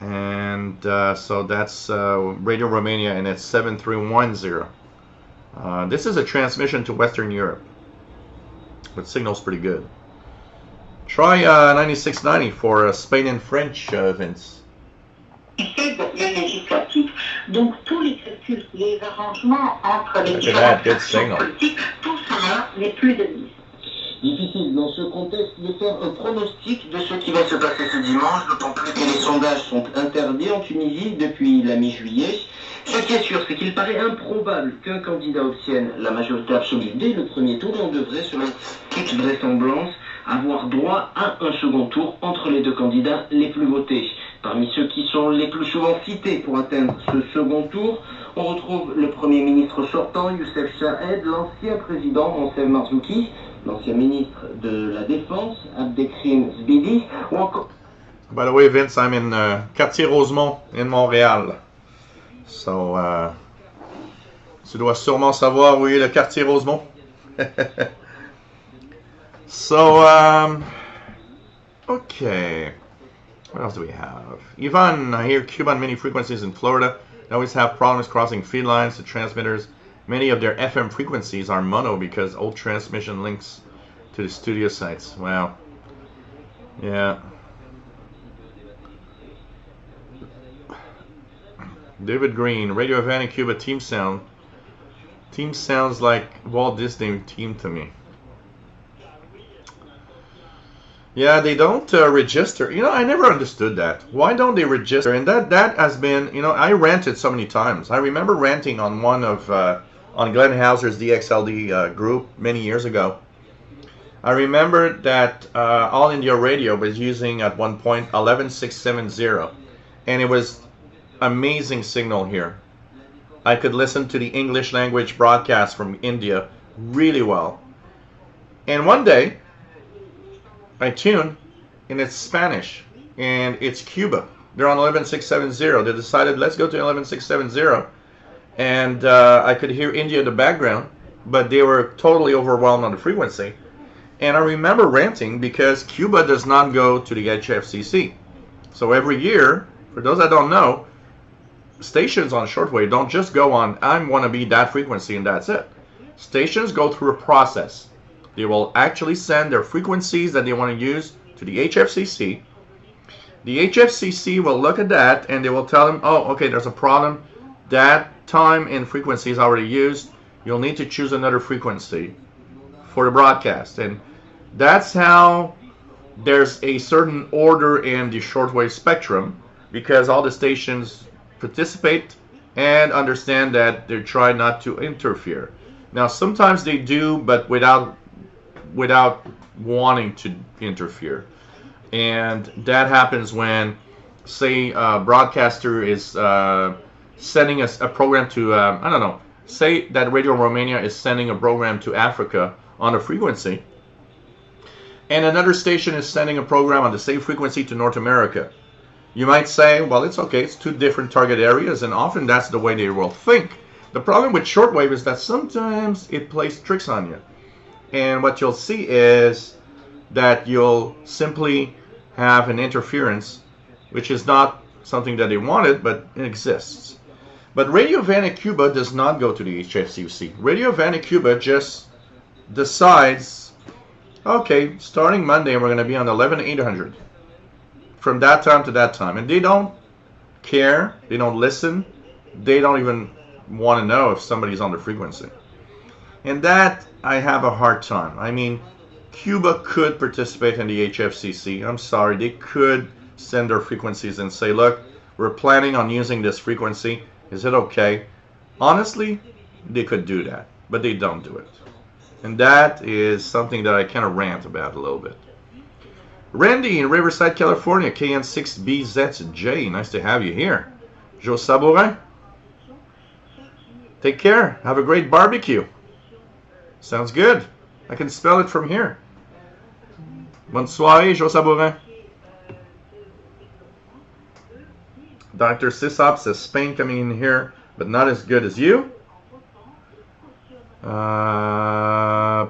Speaker 1: And so that's Radio Romania, and it's 7310. This is a transmission to Western Europe, but signal's pretty good. Try 9690 for Spain and French, Vince.
Speaker 2: Donc tous les calculs, les arrangements entre les différentes factions politiques, tout cela n'est plus de mise.
Speaker 4: Difficile dans ce contexte de faire un pronostic de ce qui va se passer ce dimanche, d'autant plus que les sondages sont interdits en Tunisie depuis la mi-juillet. Ce qui est sûr, c'est qu'il paraît improbable qu'un candidat obtienne la majorité absolue dès le premier tour, et on devrait, selon toute vraisemblance, avoir droit à un second tour entre les deux candidats les plus votés. Parmi ceux qui sont les plus souvent cités pour atteindre ce second tour, on retrouve le Premier ministre sortant, Youssef Chahed, l'ancien président, Monsef Marzouki, l'ancien ministre de la Défense, Abdelkrim Zbidi, ou encore...
Speaker 1: By the way, Vince, I'm in Quartier Rosemont, in Montréal. So, tu dois sûrement savoir où est le Quartier Rosemont. So, okay. What else do we have? Ivan, I hear Cuban mini frequencies in Florida. They always have problems crossing feed lines to transmitters. Many of their FM frequencies are mono because old transmission links to the studio sites. Wow. Yeah. David Green, Radio Havana, Cuba, Team Sound. Team sounds like Walt Disney team to me. Yeah, they don't register. You know, I never understood that. Why don't they register? And that has been, you know, I ranted so many times. I remember ranting on one of, on Glenn Hauser's DXLD group many years ago. I remember that All India Radio was using at one point 11670, and it was amazing signal here. I could listen to the English language broadcast from India really well. And one day, I tuned, and it's Spanish, and it's Cuba. They're on 11670. They decided, let's go to 11670. And I could hear India in the background, but they were totally overwhelmed on the frequency. And I remember ranting because Cuba does not go to the HFCC. So every year, for those that don't know, stations on shortwave don't just go on, I want to be that frequency and that's it. Stations go through a process. They will actually send their frequencies that they want to use to the HFCC. The HFCC will look at that and they will tell them, oh, okay, there's a problem. That time and frequency is already used. You'll need to choose another frequency for the broadcast. And that's how there's a certain order in the shortwave spectrum, because all the stations participate and understand that they're trying not to interfere. Now, sometimes they do, but without wanting to interfere. And that happens when, say, a broadcaster is sending a program to, I don't know, say that Radio Romania is sending a program to Africa on a frequency, and another station is sending a program on the same frequency to North America. You might say, well, it's okay, it's two different target areas, and often that's the way they will think. The problem with shortwave is that sometimes it plays tricks on you. And what you'll see is that you'll simply have an interference, which is not something that they wanted, but it exists. But Radio Havana Cuba does not go to the HFCC. Radio Havana Cuba just decides, okay, starting Monday we're going to be on 11800 from that time to that time. And they don't care, they don't listen, they don't even want to know if somebody's on the frequency. And that I have a hard time. I mean, Cuba could participate in the HFCC. I'm sorry, they could send their frequencies and say, look, were planning on using this frequency, is it okay? Honestly, they could do that, but they don't do it. And that is something that I kind of rant about a little bit. Randy in Riverside, California, KN6BZJ, nice to have you here. Joe Sabourin, take care, have a great barbecue. Sounds good, I can spell it from here. Bonne soirée, Joe Sabourin. Dr. Sisop says Spain coming in here, but not as good as you.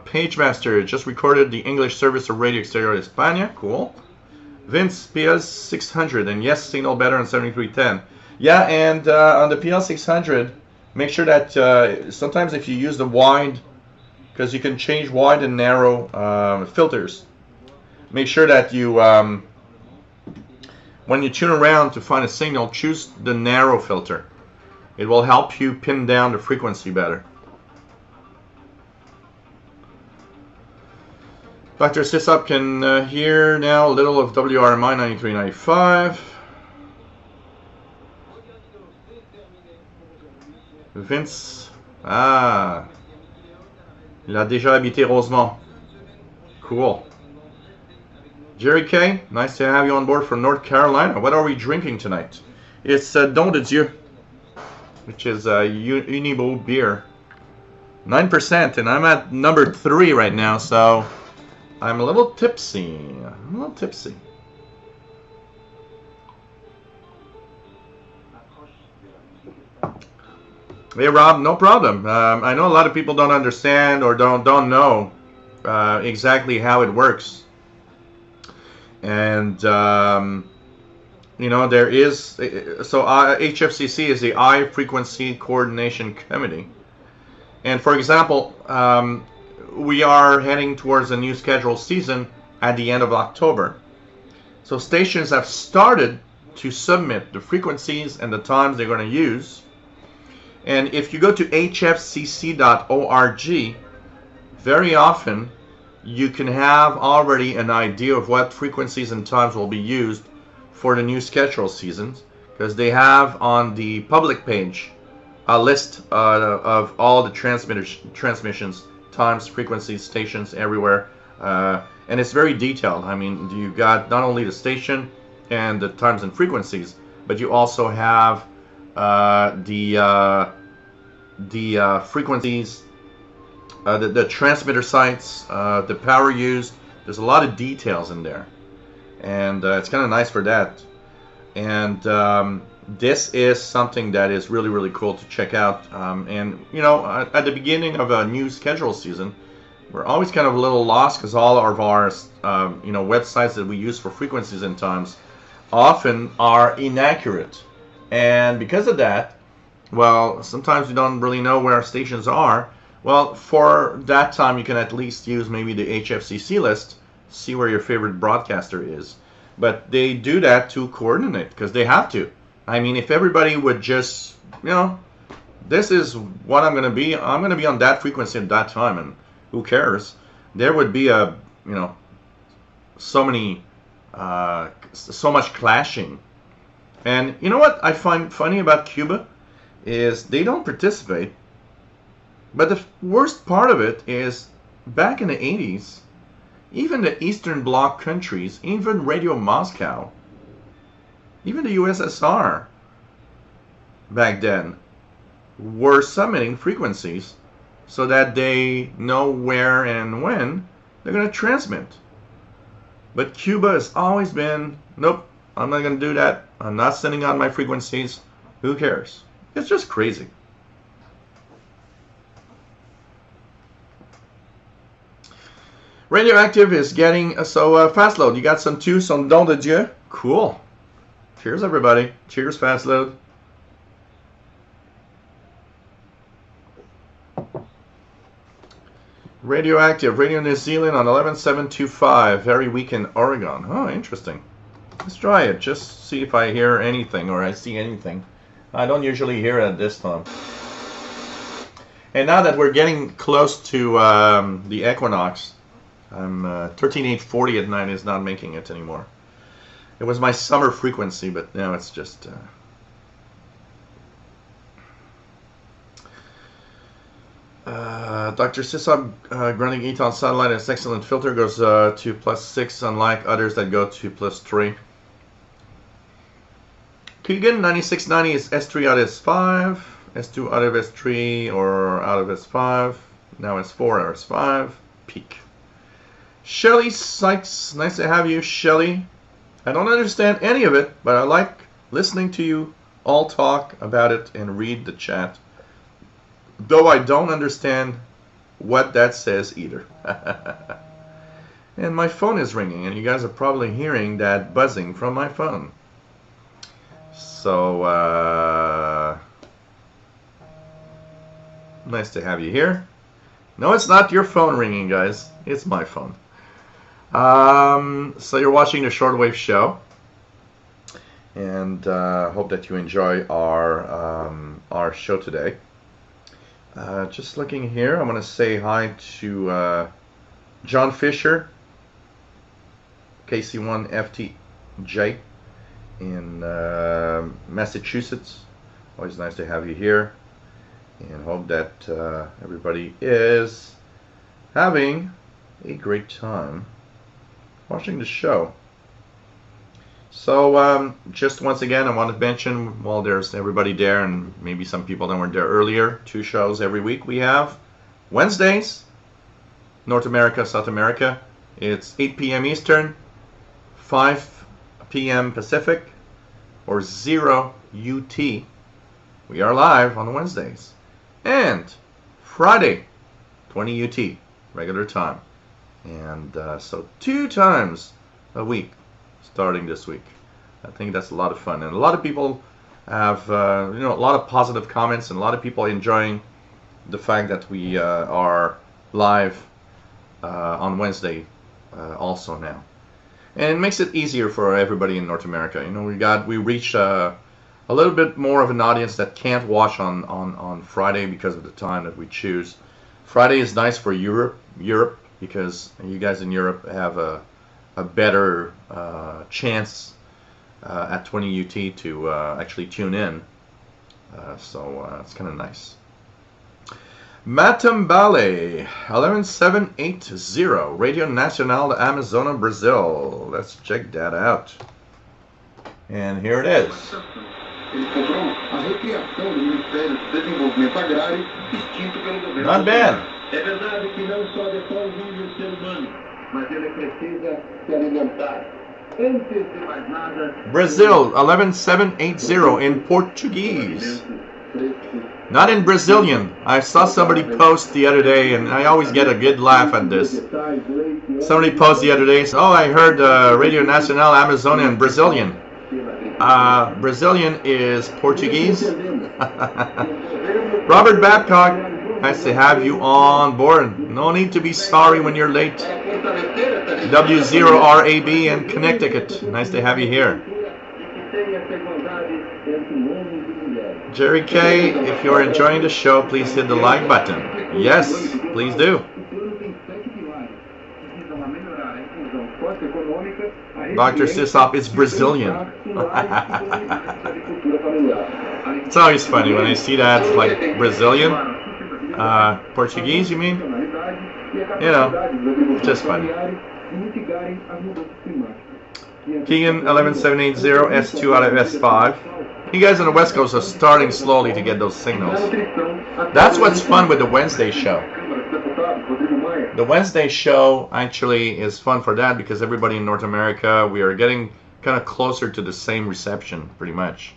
Speaker 1: PageMaster just recorded the English service of Radio Exterior España. Cool. Vince, PL600, and yes, signal better on 7310. Yeah, and on the PL600, make sure that sometimes if you use the wide, because you can change wide and narrow filters, make sure that you, when you tune around to find a signal, choose the narrow filter. It will help you pin down the frequency better. Dr. Sisop can hear now a little of WRMI 93.95. Vince, il a déjà habité Rosemont. Cool. Jerry K, nice to have you on board from North Carolina. What are we drinking tonight? It's Don de Dieu, which is Unibo beer. 9%, and I'm at number 3 right now, so I'm a little tipsy. Hey Rob, no problem. I know a lot of people don't understand or don't know exactly how it works. And you know, there is, so HFCC is the High Frequency Coordination Committee. And for example, we are heading towards a new scheduled season at the end of October. So stations have started to submit the frequencies and the times they're going to use. And if you go to hfcc.org, very often you can have already an idea of what frequencies and times will be used for the new schedule seasons, because they have on the public page a list of all the transmissions, times, frequencies, stations everywhere, and it's very detailed. I mean, you got not only the station and the times and frequencies, but you also have the frequencies, the transmitter sites, the power used. There's a lot of details in there, and it's kind of nice for that. And this is something that is really, really cool to check out. And you know, at the beginning of a new schedule season, we're always kind of a little lost because all of our you know, websites that we use for frequencies and times often are inaccurate. And because of that, well, sometimes we don't really know where our stations are. Well, for that time, you can at least use maybe the HFCC list, see where your favorite broadcaster is. But they do that to coordinate, because they have to. I mean, if everybody would just, you know, this is what I'm going to be on that frequency at that time, and who cares? There would be a, you know, so much clashing. And you know what I find funny about Cuba is they don't participate. But the worst part of it is, back in the 80s, even the Eastern Bloc countries, even Radio Moscow, even the USSR back then, were submitting frequencies so that they know where and when they're going to transmit. But Cuba has always been, nope, I'm not going to do that. I'm not sending out my frequencies. Who cares? It's just crazy. Radioactive is getting, so fast load, you got some too, some don de Dieu. Cool. Cheers, everybody. Cheers, fast load. Radioactive, Radio New Zealand on 11725, very weak in Oregon. Oh, interesting. Let's try it, just see if I hear anything or I see anything. I don't usually hear it at this time. And now that we're getting close to the equinox, 13840 at night is not making it anymore. It was my summer frequency, but now it's just... Dr. Sisab grunting Eton satellite is excellent filter, goes to +6, unlike others that go to +3. Keegan 9690 is S3 out of S5, S2 out of S3 or out of S5, now S4 out of S5, peak. Shelly Sykes, nice to have you, Shelly. I don't understand any of it, but I like listening to you all talk about it and read the chat. Though I don't understand what that says either. And my phone is ringing, and you guys are probably hearing that buzzing from my phone. So, nice to have you here. No, it's not your phone ringing, guys. It's my phone. So you're watching the Shortwave show, and hope that you enjoy our show today. Just looking here, I want to say hi to John Fisher, KC1FTJ in Massachusetts. Always nice to have you here, and hope that everybody is having a great time watching the show. So just once again, I want to mention, while there's everybody there and maybe some people that weren't there earlier, 2 shows every week we have. Wednesdays, North America, South America, it's 8 p.m. Eastern, 5 p.m. Pacific, or 0 UT. We are live on Wednesdays. And Friday, 20 UT, regular time. And so 2 times a week starting this week. I think that's a lot of fun, and a lot of people have a lot of positive comments, and a lot of people enjoying the fact that we are live on Wednesday also now, and it makes it easier for everybody in North America. We reach a little bit more of an audience that can't watch on Friday because of the time that we choose. Friday is nice for Europe because you guys in Europe have a better chance at 20 UT to actually tune in. So it's kind of nice. Matambale 11780 Radio Nacional de Amazonas, Brazil. Let's check that out. And here it is. Not bad.
Speaker 3: É verdade que não só depois vive o ser humano, mas ele precisa se alimentar. Antes de mais nada,
Speaker 1: Brazil 11780 in Portuguese. Not in Brazilian. I saw somebody post the other day, and I always get a good laugh at this. Somebody posted the other day, oh, I heard Radio Nacional Amazonian Brazilian. Brazilian is Portuguese. Robert Babcock, nice to have you on board. No need to be sorry when you're late. W0RAB in Connecticut, nice to have you here. Jerry K, if you're enjoying the show, please hit the like button. Yes, please do. Dr. Sisop is Brazilian. It's always funny when I see that, like Brazilian. Portuguese, you mean? It's just funny. Keegan 11780 S2 out of S5. You guys on the West Coast are starting slowly to get those signals. That's what's fun with the Wednesday show. The Wednesday show actually is fun for that because everybody in North America, we are getting kind of closer to the same reception, pretty much.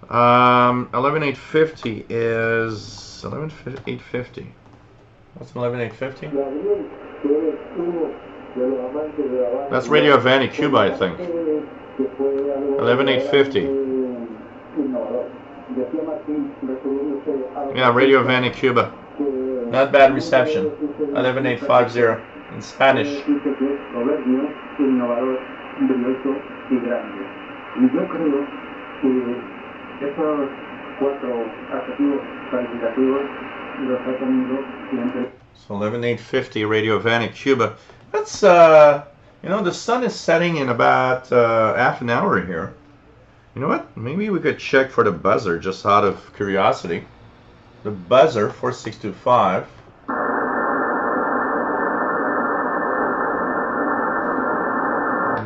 Speaker 1: 11850 is 11850. What's 11850? That's Radio Havana, Cuba, I think. 11850. Yeah, Radio Havana, Cuba. Not bad reception. 11850 in Spanish. So 11850 Radio Havana, Cuba. That's You know, the sun is setting in about half an hour here. You know what? Maybe we could check for the buzzer just out of curiosity. The buzzer 4625.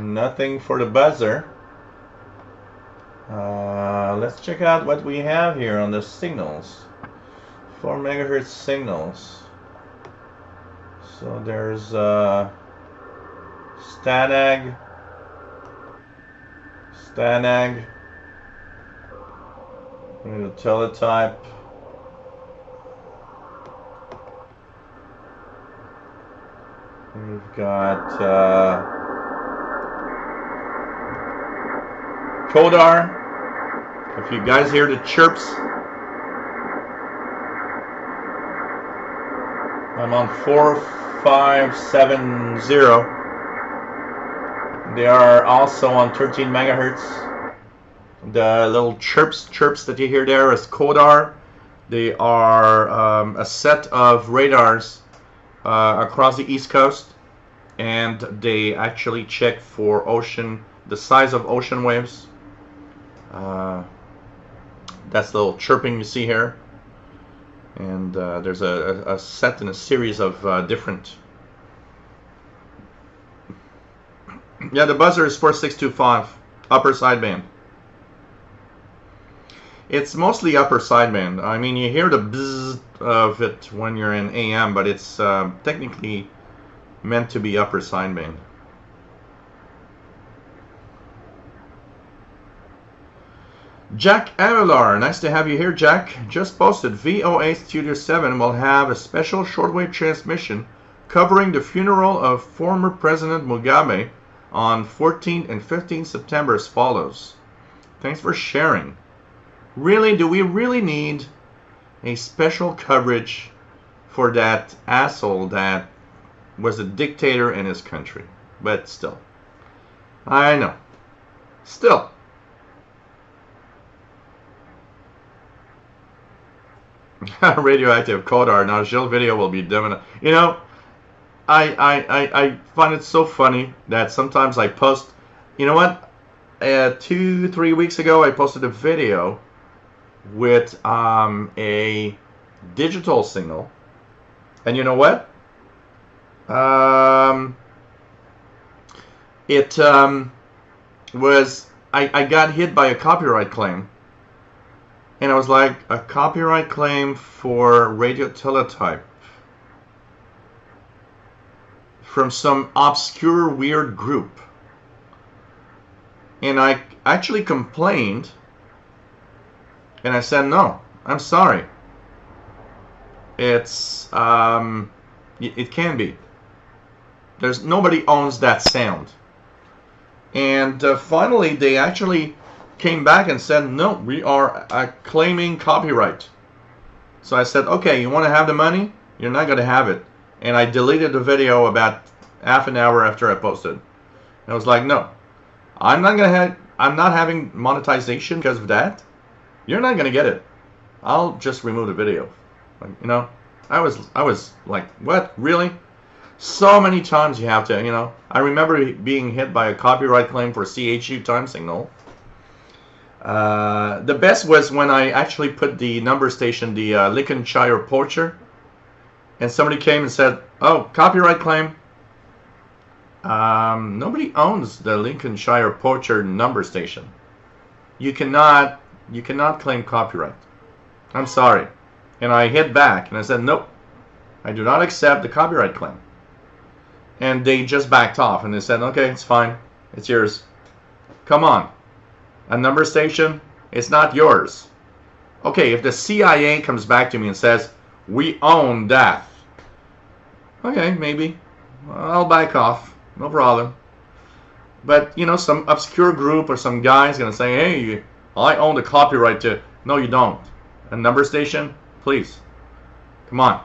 Speaker 1: Nothing for the buzzer. Let's check out what we have here on the signals. 4 megahertz signals. So there's Stanag, the teletype. We've got Kodar. If you guys hear the chirps, I'm on 4570. They are also on 13 megahertz. The little chirps that you hear there is Kodar. They are a set of radars across the East Coast, and they actually check for the size of ocean waves. That's the little chirping you see here. And there's a set and a series of different. Yeah, the buzzer is 4625, upper sideband. It's mostly upper sideband. I mean, you hear the bzzz of it when you're in AM, but it's technically meant to be upper sideband. Jack Avelar, nice to have you here, Jack. Just posted VOA Studio 7 will have a special shortwave transmission covering the funeral of former President Mugabe on 14th and 15th September as follows. Thanks for sharing. Really, do we really need a special coverage for that asshole that was a dictator in his country? But still, I know. Still. Radioactive Kodar. Now Gilles video will be dominant. You know, I find it so funny that sometimes I post. You know what? 2-3 weeks ago, I posted a video with a digital signal, and you know what? It was I got hit by a copyright claim. And I was like, a copyright claim for radio teletype from some obscure weird group. And I actually complained, and I said, no, I'm sorry. It's it can be. Nobody owns that sound. And finally, they actually came back and said, no, we are claiming copyright. So I said, okay, you want to have the money? You're not going to have it. And I deleted the video about half an hour after I posted. And I was like, no, I'm not having monetization because of that. You're not going to get it. I'll just remove the video. Like, you know, I was like, what? Really? So many times you have to, you know. I remember being hit by a copyright claim for CHU time signal. The best was when I actually put the number station, the Lincolnshire Poacher, and somebody came and said, oh, copyright claim. Nobody owns the Lincolnshire Poacher number station. You cannot claim copyright. I'm sorry. And I hit back and I said, nope, I do not accept the copyright claim. And they just backed off and they said, okay, it's fine, it's yours. Come on. A number station, it's not yours. Okay, if the CIA comes back to me and says, we own that. Okay, maybe. I'll back off. No problem. But, you know, some obscure group or some guy's going to say, hey, I own the copyright to... No, you don't. A number station? Please. Come on.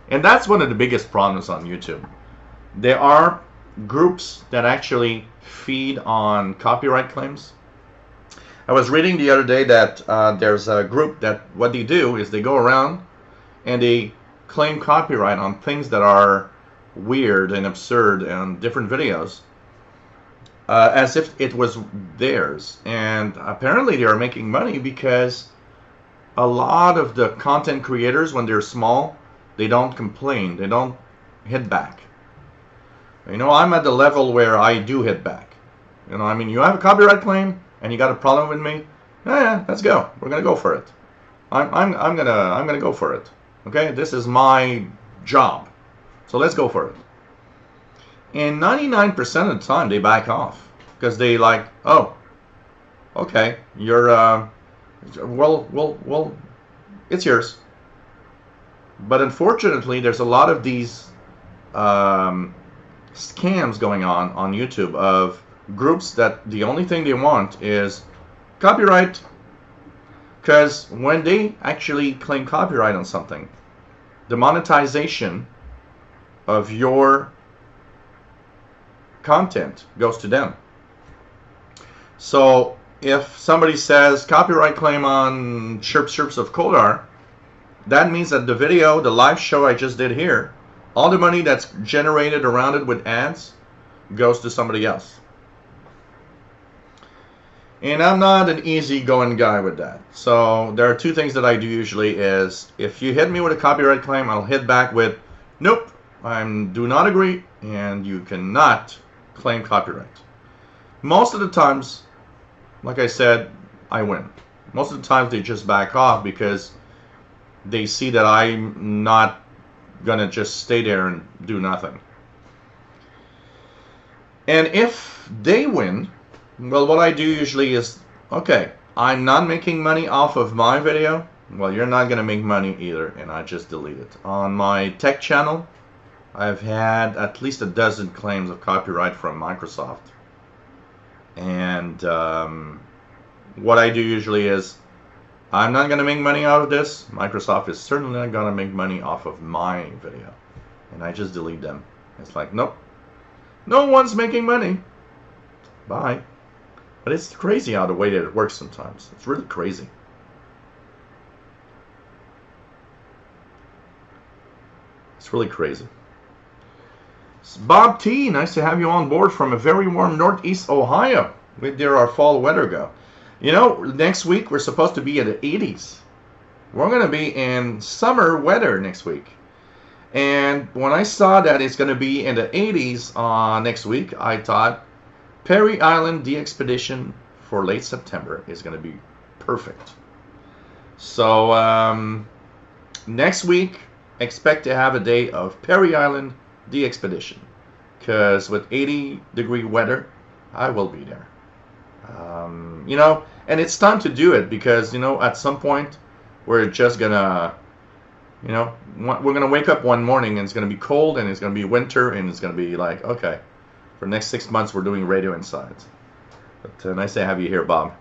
Speaker 1: And that's one of the biggest problems on YouTube. There are groups that actually feed on copyright claims. I was reading the other day that there's a group that what they do is they go around and they claim copyright on things that are weird and absurd and different videos. as if it was theirs. And apparently they are making money because a lot of the content creators, when they're small, they don't complain. They don't hit back. You know, I'm at the level where I do hit back. You know, I mean, you have a copyright claim and you got a problem with me. Yeah, let's go. We're gonna go for it. I'm gonna go for it. Okay, this is my job, so let's go for it. And 99% of the time they back off because they like, oh, okay, you're well, it's yours. But unfortunately, there's a lot of these scams going on YouTube of groups that the only thing they want is copyright. Because when they actually claim copyright on something, the monetization of your content goes to them. So if somebody says copyright claim on Chirps of Kodar, that means that the video, the live show I just did here, all the money that's generated around it with ads goes to somebody else. And I'm not an easygoing guy with that. So there are two things that I do usually is, if you hit me with a copyright claim, I'll hit back with, nope, I do not agree, and you cannot claim copyright. Most of the times, like I said, I win. Most of the times they just back off because they see that I'm not gonna just stay there and do nothing. And if they win, well, what I do usually is, okay, I'm not making money off of my video. Well, you're not gonna make money either, and I just delete it. On my tech channel, I've had at least a dozen claims of copyright from Microsoft. And what I do usually is, I'm not going to make money out of this. Microsoft is certainly not going to make money off of my video. And I just delete them. It's like, nope, no one's making money. Bye. But it's crazy how the way that it works sometimes. It's really crazy. It's really crazy. Bob T, nice to have you on board from a very warm Northeast Ohio. Where did our fall weather go? You know, next week we're supposed to be in the 80s. We're going to be in summer weather next week. And when I saw that it's going to be in the 80s next week, I thought Perry Island DX for late September is going to be perfect. So next week, expect to have a day of Perry Island DX, because with 80-degree weather, I will be there. You know, and it's time to do it because, you know, at some point we're just gonna, you know, we're gonna wake up one morning and it's gonna be cold and it's gonna be winter and it's gonna be like, okay, for the next 6 months we're doing radio inside. But nice to have you here, Bob.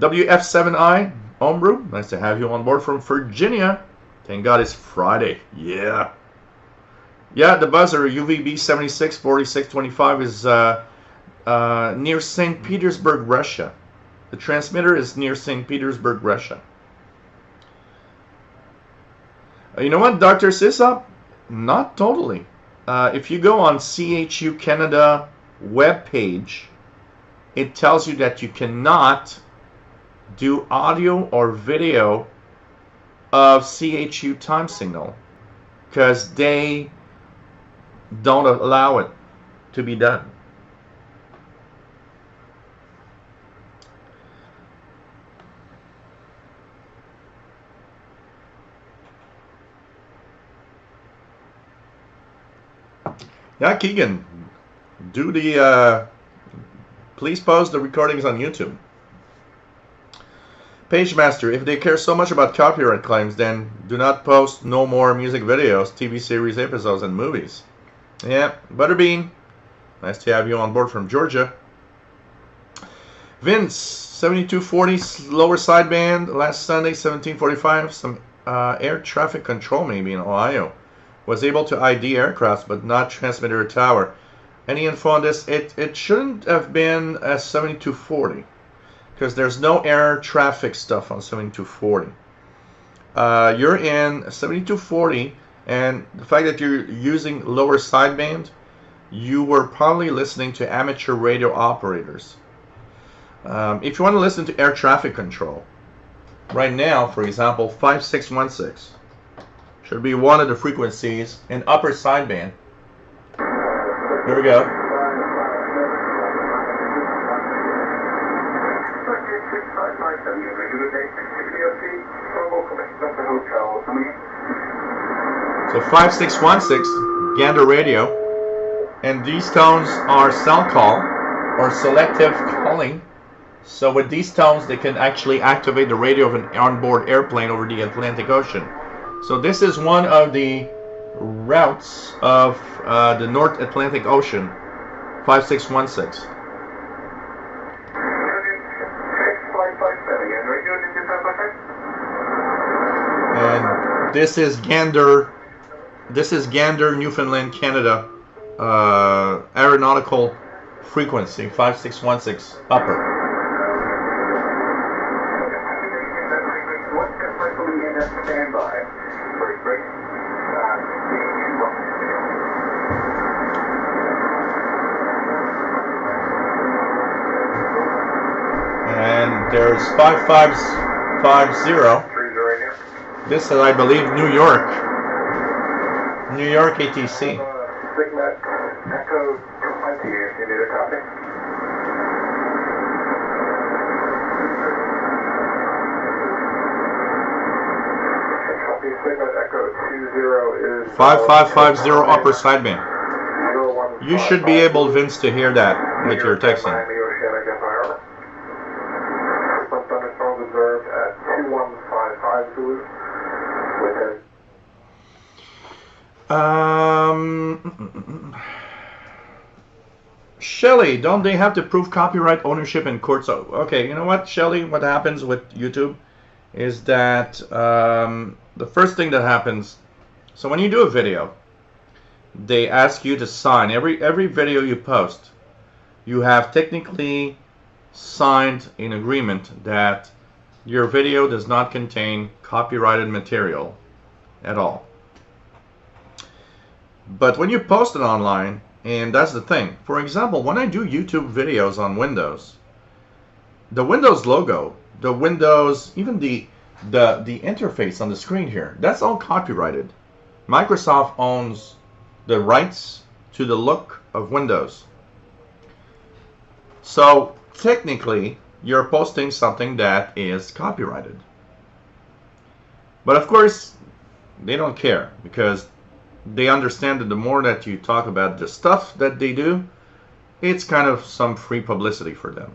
Speaker 1: WF7I Homebrew, nice to have you on board from Virginia. Thank God it's Friday. Yeah. Yeah, the buzzer UVB 764625 is near St. Petersburg, Russia. The transmitter is near St. Petersburg, Russia. You know what, Dr. Sisop? Not totally. If you go on CHU Canada webpage, it tells you that you cannot do audio or video of CHU time signal because they don't allow it to be done. Yeah, Keegan, do the please post the recordings on YouTube. Pagemaster, if they care so much about copyright claims, then do not post no more music videos, TV series episodes, and movies. Yeah, Butterbean, nice to have you on board from Georgia. Vince, 7240 lower sideband, last Sunday, 1745, some air traffic control maybe in Ohio. Was able to ID aircraft, but not transmitter or tower. Any info on this? It shouldn't have been a 7240, because there's no air traffic stuff on 7240. You're in 7240, and the fact that you're using lower sideband, you were probably listening to amateur radio operators. If you want to listen to air traffic control, right now, for example, 5616 should be one of the frequencies in upper sideband. Here we go. So 5616, Gander radio, and these tones are cell call or selective calling. So with these tones, they can actually activate the radio of an onboard airplane over the Atlantic Ocean. So this is one of the routes of the North Atlantic Ocean, 5616. And this is Gander. This is Gander, Newfoundland, Canada, aeronautical frequency 5616 upper. And there's 5550. This is, I believe, New York ATC.
Speaker 3: Signet Echo 20 if you need a copy. Copy Signet Echo 20 is
Speaker 1: 5550 upper sideband. You should be able, Vince, to hear that with your texting.
Speaker 3: Some thunderstorms observed at 2155 Zulu.
Speaker 1: Shelly, don't they have to prove copyright ownership in court? So, okay, you know what, Shelly, what happens with YouTube is that the first thing that happens, so when you do a video, they ask you to sign every video you post. You have technically signed an agreement that your video does not contain copyrighted material at all. But when you post it online, and that's the thing. For example, when I do YouTube videos on Windows, the Windows logo, the Windows, even the interface on the screen here, that's all copyrighted. Microsoft owns the rights to the look of Windows. So technically, you're posting something that is copyrighted. But of course, they don't care because they understand that the more that you talk about the stuff that they do, it's kind of some free publicity for them.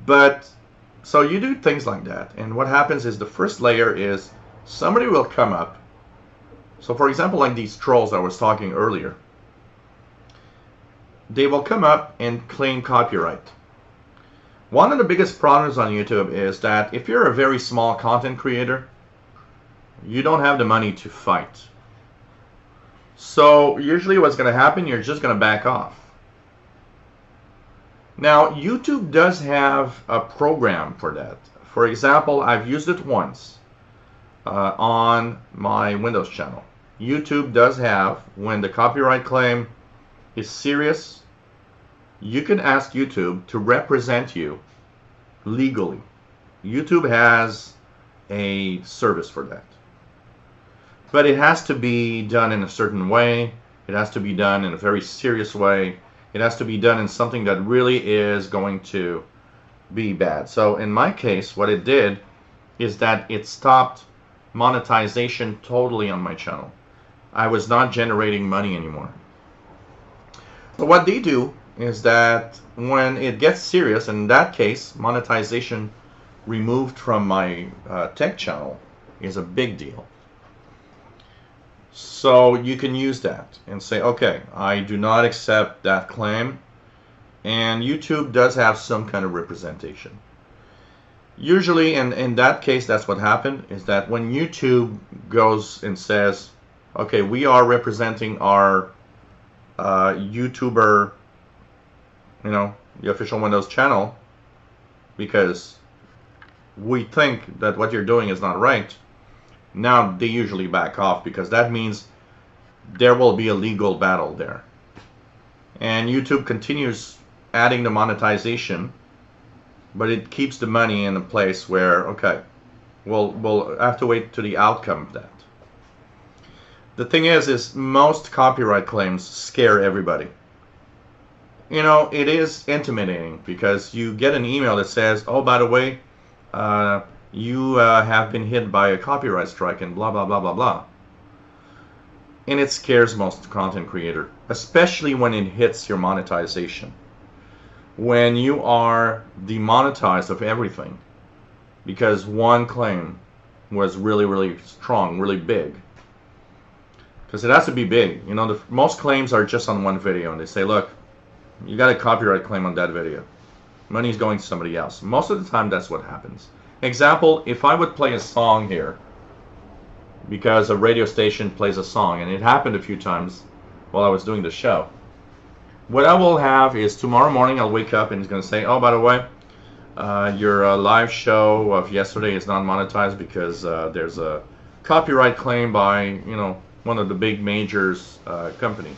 Speaker 1: But so you do things like that, and what happens is the first layer is somebody will come up. So for example, like these trolls I was talking earlier, they will come up and claim copyright. One of the biggest problems on YouTube is that if you're a very small content creator, you don't have the money to fight. So usually what's going to happen, you're just going to back off. Now, YouTube does have a program for that. For example, I've used it once on my Windows channel. YouTube does have, when the copyright claim is serious, you can ask YouTube to represent you legally. YouTube has a service for that. But it has to be done in a certain way. It has to be done in a very serious way. It has to be done in something that really is going to be bad. So in my case, what it did is that it stopped monetization totally on my channel. I was not generating money anymore. So what they do is that when it gets serious, in that case, monetization removed from my tech channel is a big deal. So you can use that and say, okay, I do not accept that claim, and YouTube does have some kind of representation. Usually, in that case, that's what happened, is that when YouTube goes and says, okay, we are representing our YouTuber, you know, the official Windows channel, because we think that what you're doing is not right, now they usually back off, because that means there will be a legal battle there. And YouTube continues adding the monetization, but it keeps the money in a place where, okay, we'll have to wait to the outcome of that. The thing is most copyright claims scare everybody. You know, it is intimidating because you get an email that says, oh, by the way, you have been hit by a copyright strike and blah, blah, blah, blah, blah. And it scares most content creator, especially when it hits your monetization. When you are demonetized of everything because one claim was really, really strong, really big. Because it has to be big. You know, most claims are just on one video, and they say, look, you got a copyright claim on that video. Money's going to somebody else. Most of the time, that's what happens. Example, if I would play a song here, because a radio station plays a song, and it happened a few times while I was doing the show, what I will have is tomorrow morning I'll wake up and it's going to say, oh, by the way, your live show of yesterday is not monetized because there's a copyright claim by, you know, one of the big majors company.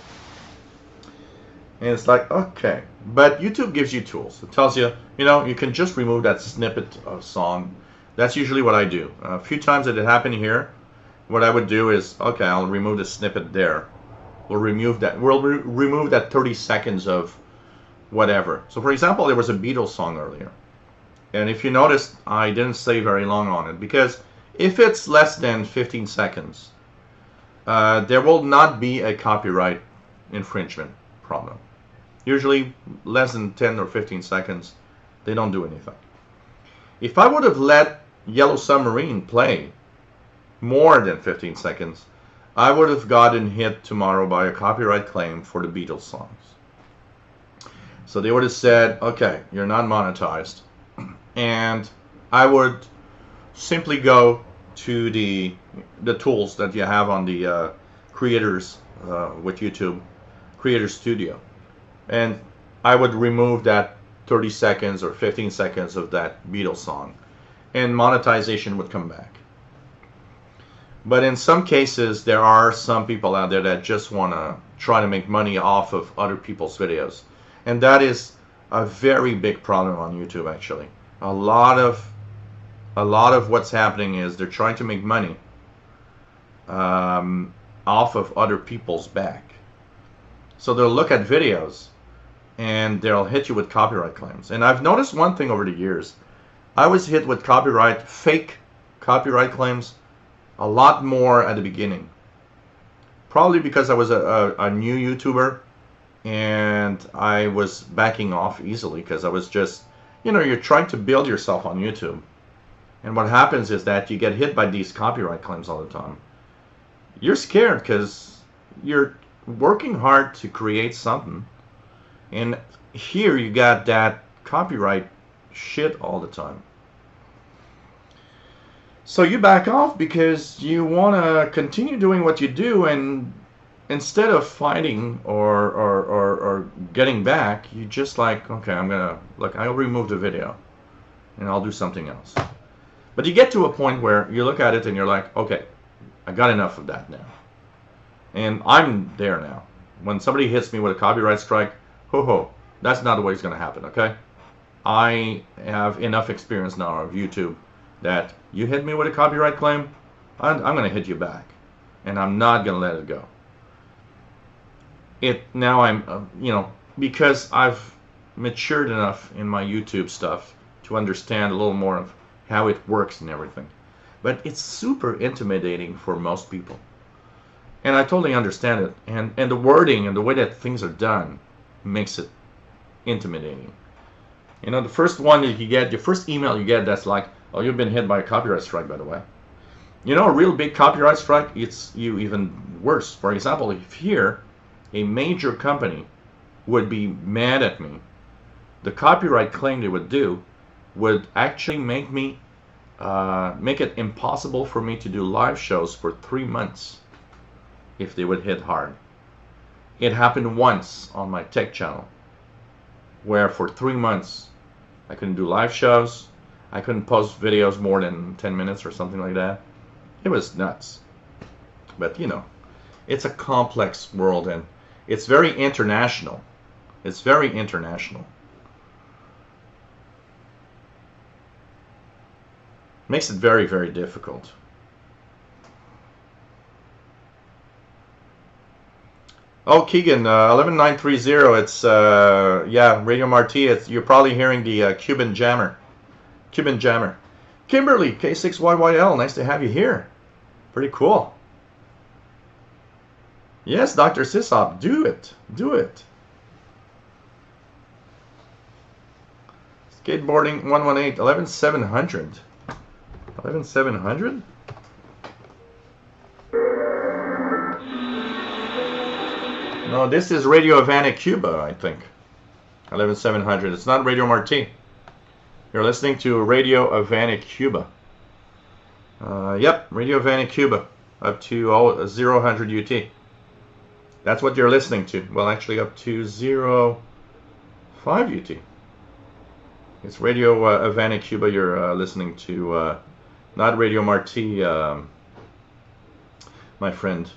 Speaker 1: And it's like, okay, but YouTube gives you tools. It tells you, you know, you can just remove that snippet of song. That's usually what I do. A few times that it happened here, what I would do is, okay, I'll remove the snippet there. We'll remove that. We'll remove that 30 seconds of whatever. So, for example, there was a Beatles song earlier, and if you noticed, I didn't stay very long on it because if it's less than 15 seconds, there will not be a copyright infringement problem. Usually, less than 10 or 15 seconds, they don't do anything. If I would have let Yellow Submarine play more than 15 seconds, I would have gotten hit tomorrow by a copyright claim for the Beatles songs. So they would have said, okay, you're not monetized. And I would simply go to the tools that you have on the creators with YouTube, Creator Studio. And I would remove that 30 seconds or 15 seconds of that Beatles song. And monetization would come back. But in some cases, there are some people out there that just want to try to make money off of other people's videos. And that is a very big problem on YouTube, actually. A lot of what's happening is they're trying to make money off of other people's back. So they'll look at videos and they'll hit you with copyright claims. And I've noticed one thing over the years. I was hit with fake copyright claims a lot more at the beginning. Probably because I was a new YouTuber and I was backing off easily because I was just, you know, you're trying to build yourself on YouTube. And what happens is that you get hit by these copyright claims all the time. You're scared because you're working hard to create something. And here you got that copyright shit all the time. So you back off because you want to continue doing what you do, and instead of fighting or getting back, you just like, okay, I'll remove the video and I'll do something else. But you get to a point where you look at it and you're like, okay, I got enough of that now. And I'm there now. When somebody hits me with a copyright strike, that's not the way it's going to happen, okay? I have enough experience now of YouTube that you hit me with a copyright claim, I'm going to hit you back. And I'm not going to let it go. Now I'm, you know, because I've matured enough in my YouTube stuff to understand a little more of how it works and everything. But it's super intimidating for most people. And I totally understand it. And the wording and the way that things are done makes it intimidating. You know, the first one that you get, the first email you get that's like, oh, you've been hit by a copyright strike, by the way. You know, a real big copyright strike, it's even worse. For example, if here a major company would be mad at me, the copyright claim they would do would actually make it impossible for me to do live shows for 3 months if they would hit hard. It happened once on my tech channel where for 3 months I couldn't do live shows. I couldn't post videos more than 10 minutes or something like that. It was nuts. But, you know, It's a complex world, and it's very international. It's very international. Makes it very, very difficult. Oh, Keegan, 11930. It's yeah, Radio Marti. You're probably hearing the Cuban jammer. Cuban jammer. Kimberly, K6YYL. Nice to have you here. Pretty cool. Yes, Dr. Sisop, do it. Do it. Skateboarding 118, 11700. 11700? No, this is Radio Havana, Cuba, I think. 11700. It's not Radio Marti. You're listening to Radio Havana, Cuba. Yep, Radio Havana, Cuba. Up to 0-100 UT. That's what you're listening to. Well, actually up to 0-5 UT. It's Radio Havana, Cuba you're listening to. Not Radio Marti, my friend.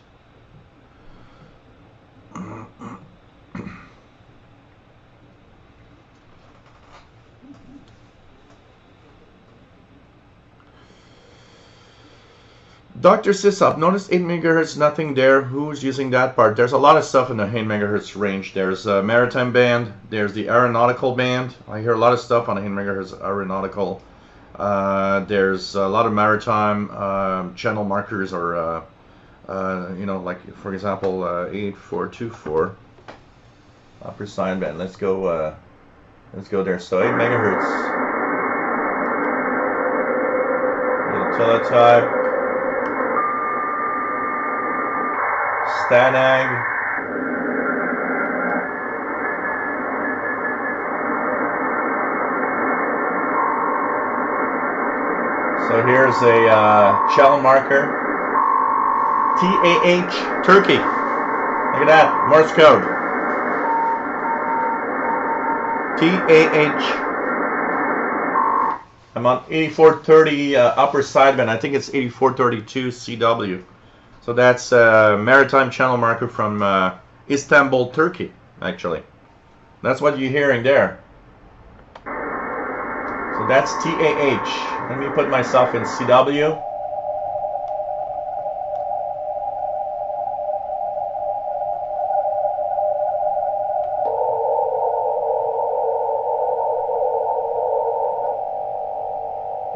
Speaker 1: Dr. Sisop, notice 8 megahertz, nothing there. Who's using that part? There's a lot of stuff in the 8 megahertz range. There's a maritime band. There's the aeronautical band. I hear a lot of stuff on the 8 megahertz aeronautical. There's a lot of maritime channel markers, or you know, like for example 8424 upper sideband. Let's go there. So 8 megahertz. Little teletype. Stanag. So here's a channel marker. TAH, Turkey. Look at that, Morse code. TAH. I'm on 8430 upper sideband. I think it's 8432 CW. So that's a maritime channel marker from Istanbul, Turkey, actually. That's what you're hearing there. So that's TAH. Let me put myself in CW.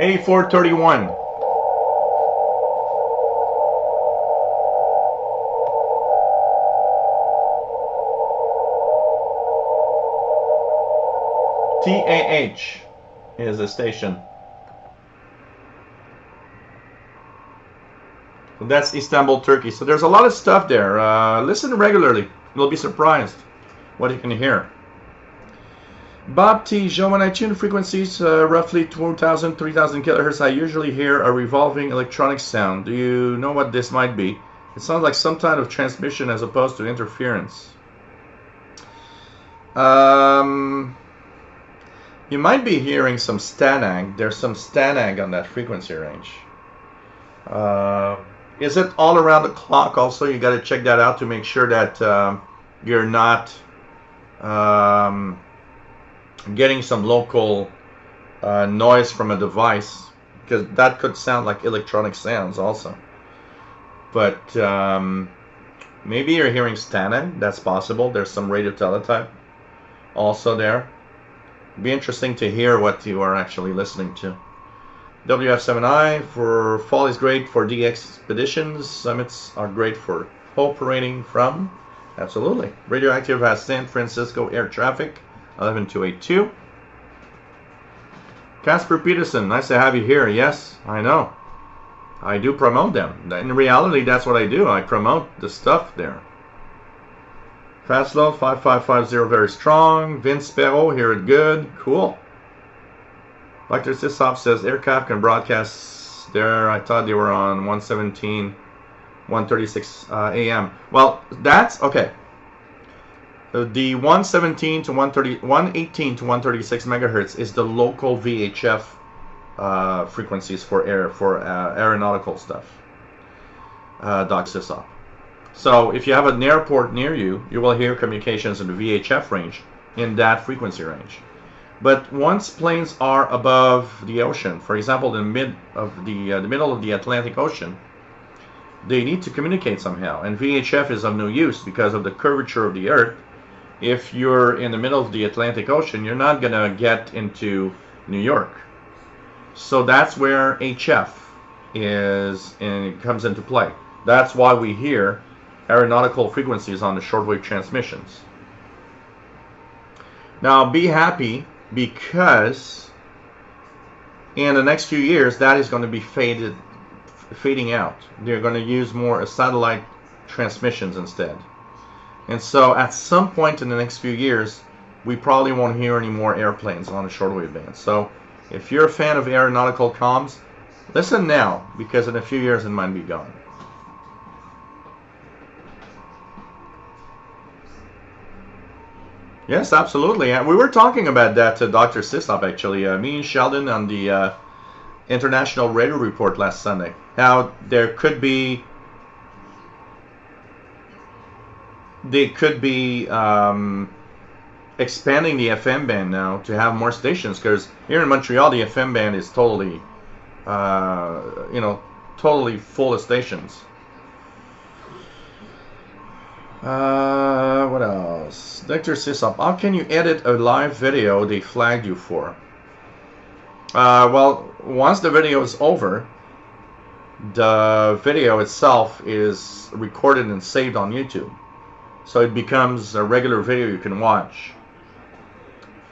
Speaker 1: A431. TAH is a station. So that's Istanbul, Turkey. So there's a lot of stuff there. Listen regularly. You'll be surprised what you can hear. Bob T. Joe, when I tune frequencies roughly 2,000, 3,000 kilohertz, I usually hear a revolving electronic sound. Do you know what this might be? It sounds like some kind of transmission as opposed to interference. You might be hearing some stanag. There's some stanag on that frequency range. Is it all around the clock? Also, you got to check that out to make sure that you're not getting some local noise from a device, because that could sound like electronic sounds also. But maybe you're hearing stanag. That's possible. There's some radio teletype also there. Be interesting to hear what you are actually listening to. WF7I for fall is great for DX expeditions. Summits are great for operating from. Absolutely. Radioactive has San Francisco air traffic 11282. Casper Peterson, nice to have you here. Yes, I know. I do promote them. In reality, that's what I do. I promote the stuff there. Fast load 5550, very strong. Vince Sparrow, hear it good. Cool. Dr. Sisop says aircraft can broadcast there. I thought they were on 117, 136 AM. Well, that's okay. The 117 to 130, 118 to 136 megahertz is the local VHF frequencies for aeronautical stuff. Dr. Sisop. So if you have an airport near you, you will hear communications in the VHF range, in that frequency range. But once planes are above the ocean, for example, in the middle of the Atlantic Ocean, they need to communicate somehow. And VHF is of no use because of the curvature of the Earth. If you're in the middle of the Atlantic Ocean, you're not going to get into New York. So that's where HF is, and it comes into play. That's why we hear aeronautical frequencies on the shortwave transmissions. Now be happy, because in the next few years that is going to be fading out. They're going to use more satellite transmissions instead. And so at some point in the next few years, we probably won't hear any more airplanes on the shortwave band. So if you're a fan of aeronautical comms, listen now, because in a few years it might be gone. Yes, absolutely. And we were talking about that to Dr. Sisop, actually. Me and Sheldon on the International Radio Report last Sunday. How they could be expanding the FM band now to have more stations, because here in Montreal the FM band is totally, totally full of stations. What else? Dr. Sisop, how can you edit a live video they flagged you for? Well, once the video is over, the video itself is recorded and saved on YouTube. So it becomes a regular video you can watch.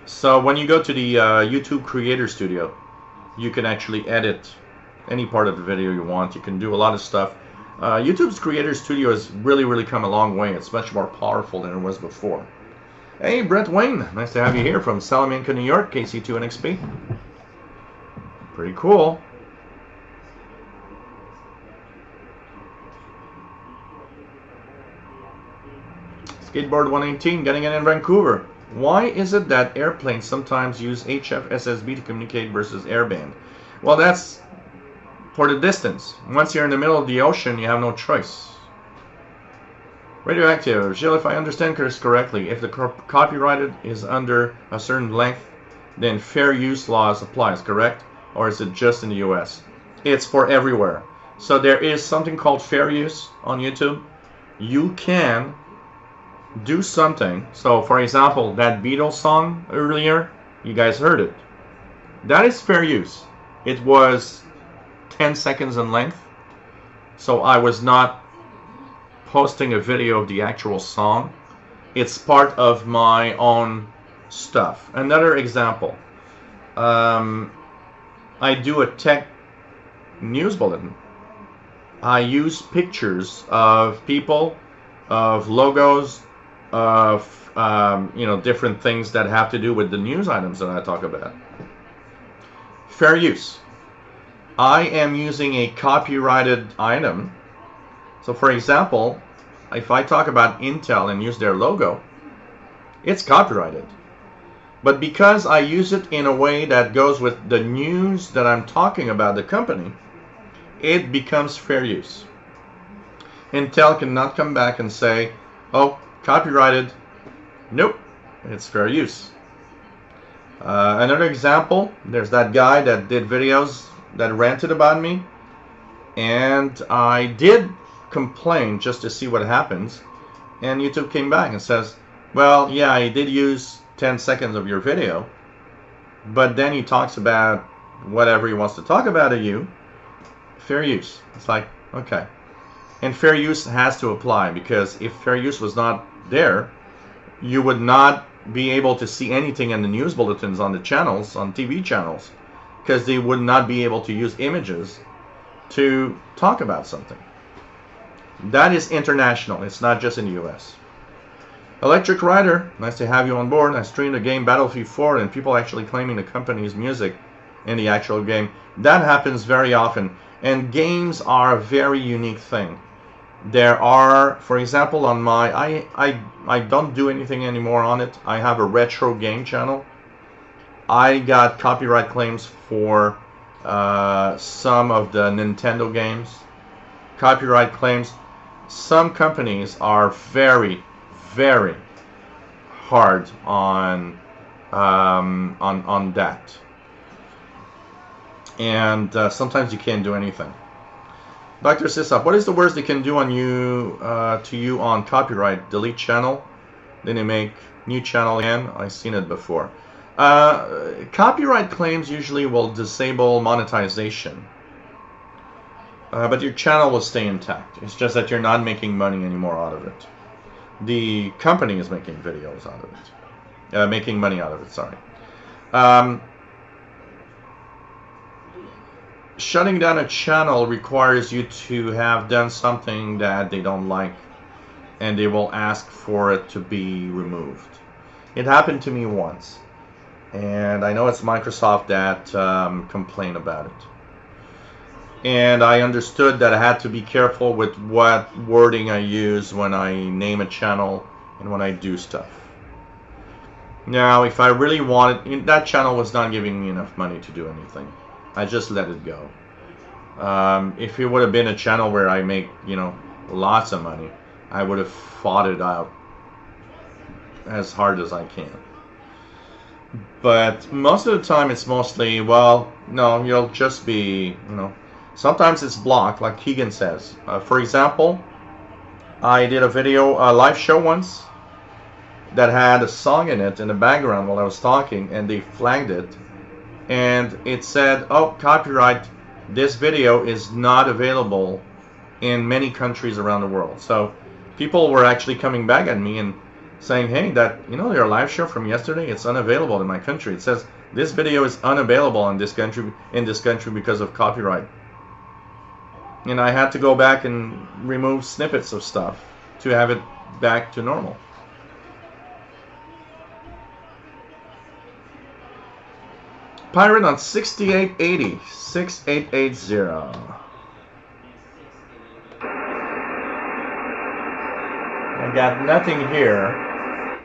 Speaker 1: So when you go to the YouTube Creator Studio, you can actually edit any part of the video you want. You can do a lot of stuff. YouTube's Creator Studio has really come a long way. It's much more powerful than it was before. Hey, Brett Wayne, nice to have you here from Salamanca, New York, KC2NXP. Pretty cool. Skateboard 118, getting in Vancouver. Why is it that airplanes sometimes use HF SSB to communicate versus airband? Well, that's for the distance. Once you're in the middle of the ocean, you have no choice. Radioactive. Gilles, if I understand this correctly, if the copyrighted is under a certain length, then fair use laws applies, correct? Or is it just in the US? It's for everywhere. So there is something called fair use on YouTube. You can do something. So for example, that Beatles song earlier, you guys heard it. That is fair use. It was 10 seconds in length, so I was not posting a video of the actual song. It's part of my own stuff. Another example, I do a tech news bulletin. I use pictures of people, of logos, of different things that have to do with the news items that I talk about. Fair use. I am using a copyrighted item. So for example, if I talk about Intel and use their logo, it's copyrighted. But because I use it in a way that goes with the news that I'm talking about, the company, it becomes fair use. Intel cannot come back and say, oh, copyrighted. Nope, it's fair use. Another example, there's that guy that did videos that ranted about me, and I did complain just to see what happens, and YouTube came back and says, well, yeah, I did use 10 seconds of your video, but then he talks about whatever he wants to talk about of you. Fair use. It's like, okay. And fair use has to apply, because if fair use was not there, you would not be able to see anything in the news bulletins on the channels, on TV channels, because they would not be able to use images to talk about something. That is international. It's not just in the US. Electric Rider, nice to have you on board. I streamed the game Battlefield 4 and people actually claiming the company's music in the actual game. That happens very often. And games are a very unique thing. There are, for example, on my, I don't do anything anymore on it. I have a retro game channel. I got copyright claims for some of the Nintendo games. Copyright claims. some companies are very, very hard on that, and sometimes you can't do anything. Dr. Sisop, what is the worst they can do on you to you on copyright? Delete channel, then they make new channel again. I've seen it before. Copyright claims usually will disable monetization, but your channel will stay intact. It's just that you're not making money anymore out of it. The company is making videos out of it, making money out of it. Sorry. Shutting down a channel requires you to have done something that they don't like, and they will ask for it to be removed. It happened to me once, and I know it's Microsoft that complained about it. And I understood that I had to be careful with what wording I use when I name a channel and when I do stuff. Now, if I really wanted, that channel was not giving me enough money to do anything. I just let it go. If it would have been a channel where I make, lots of money, I would have fought it out as hard as I can. But most of the time it's mostly, well, no, you'll just be, sometimes it's blocked, like Keegan says. For example, I did a live show once that had a song in it in the background while I was talking, and they flagged it. And it said, oh, copyright, this video is not available in many countries around the world. So people were actually coming back at me and saying, hey, your live show from yesterday, it's unavailable in my country. It says this video is unavailable in this country because of copyright. And I had to go back and remove snippets of stuff to have it back to normal. Pirate on 6880, 6880. I got nothing here,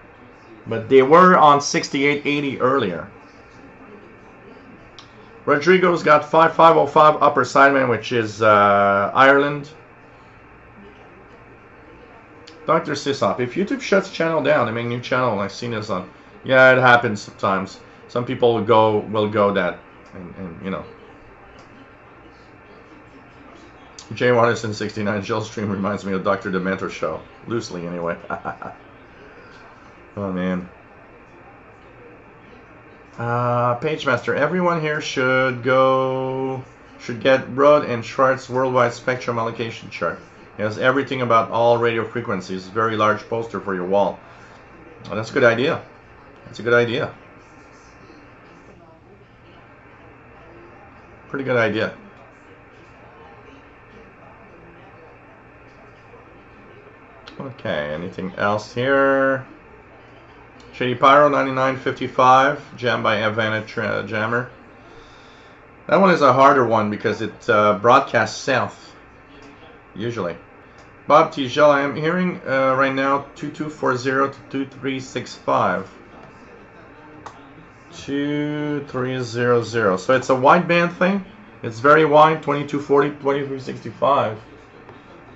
Speaker 1: but they were on 6880 earlier. Rodrigo's got 5505 Upper Sideman, which is Ireland. Dr. Sisop, if YouTube shuts channel down, they make new channel. I've seen this on. Yeah, it happens sometimes. Some people will go that, and Jay Watterson 69 Jill stream reminds me of Dr. Dementor show, loosely anyway. Oh man. PageMaster, everyone here should get Broad and Schwartz worldwide spectrum allocation chart. It has everything about all radio frequencies. Very large poster for your wall. Oh, that's a good idea. That's a good idea. Pretty good idea. Okay, anything else here? Shady Pyro 9955, jammed by Advantage Jammer. That one is a harder one because it broadcasts south, usually. Bob Tijel, I am hearing right now 2240 to 2365. 2300. So it's a wideband thing. It's very wide, 2240, 2365.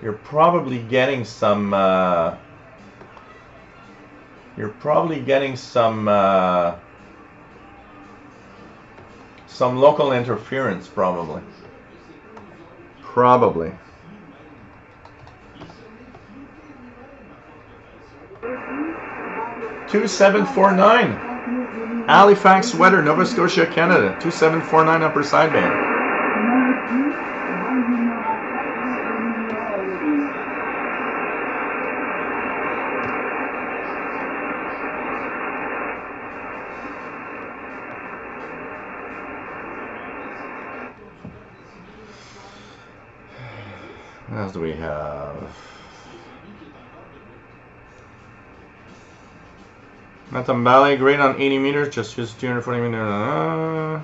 Speaker 1: You're probably getting some. Some local interference, probably. Probably. $2749. Halifax weather, Nova Scotia, Canada. 2749 upper sideband. What else do we have? Matam Ballet, great on 80 meters, just use 240 meters.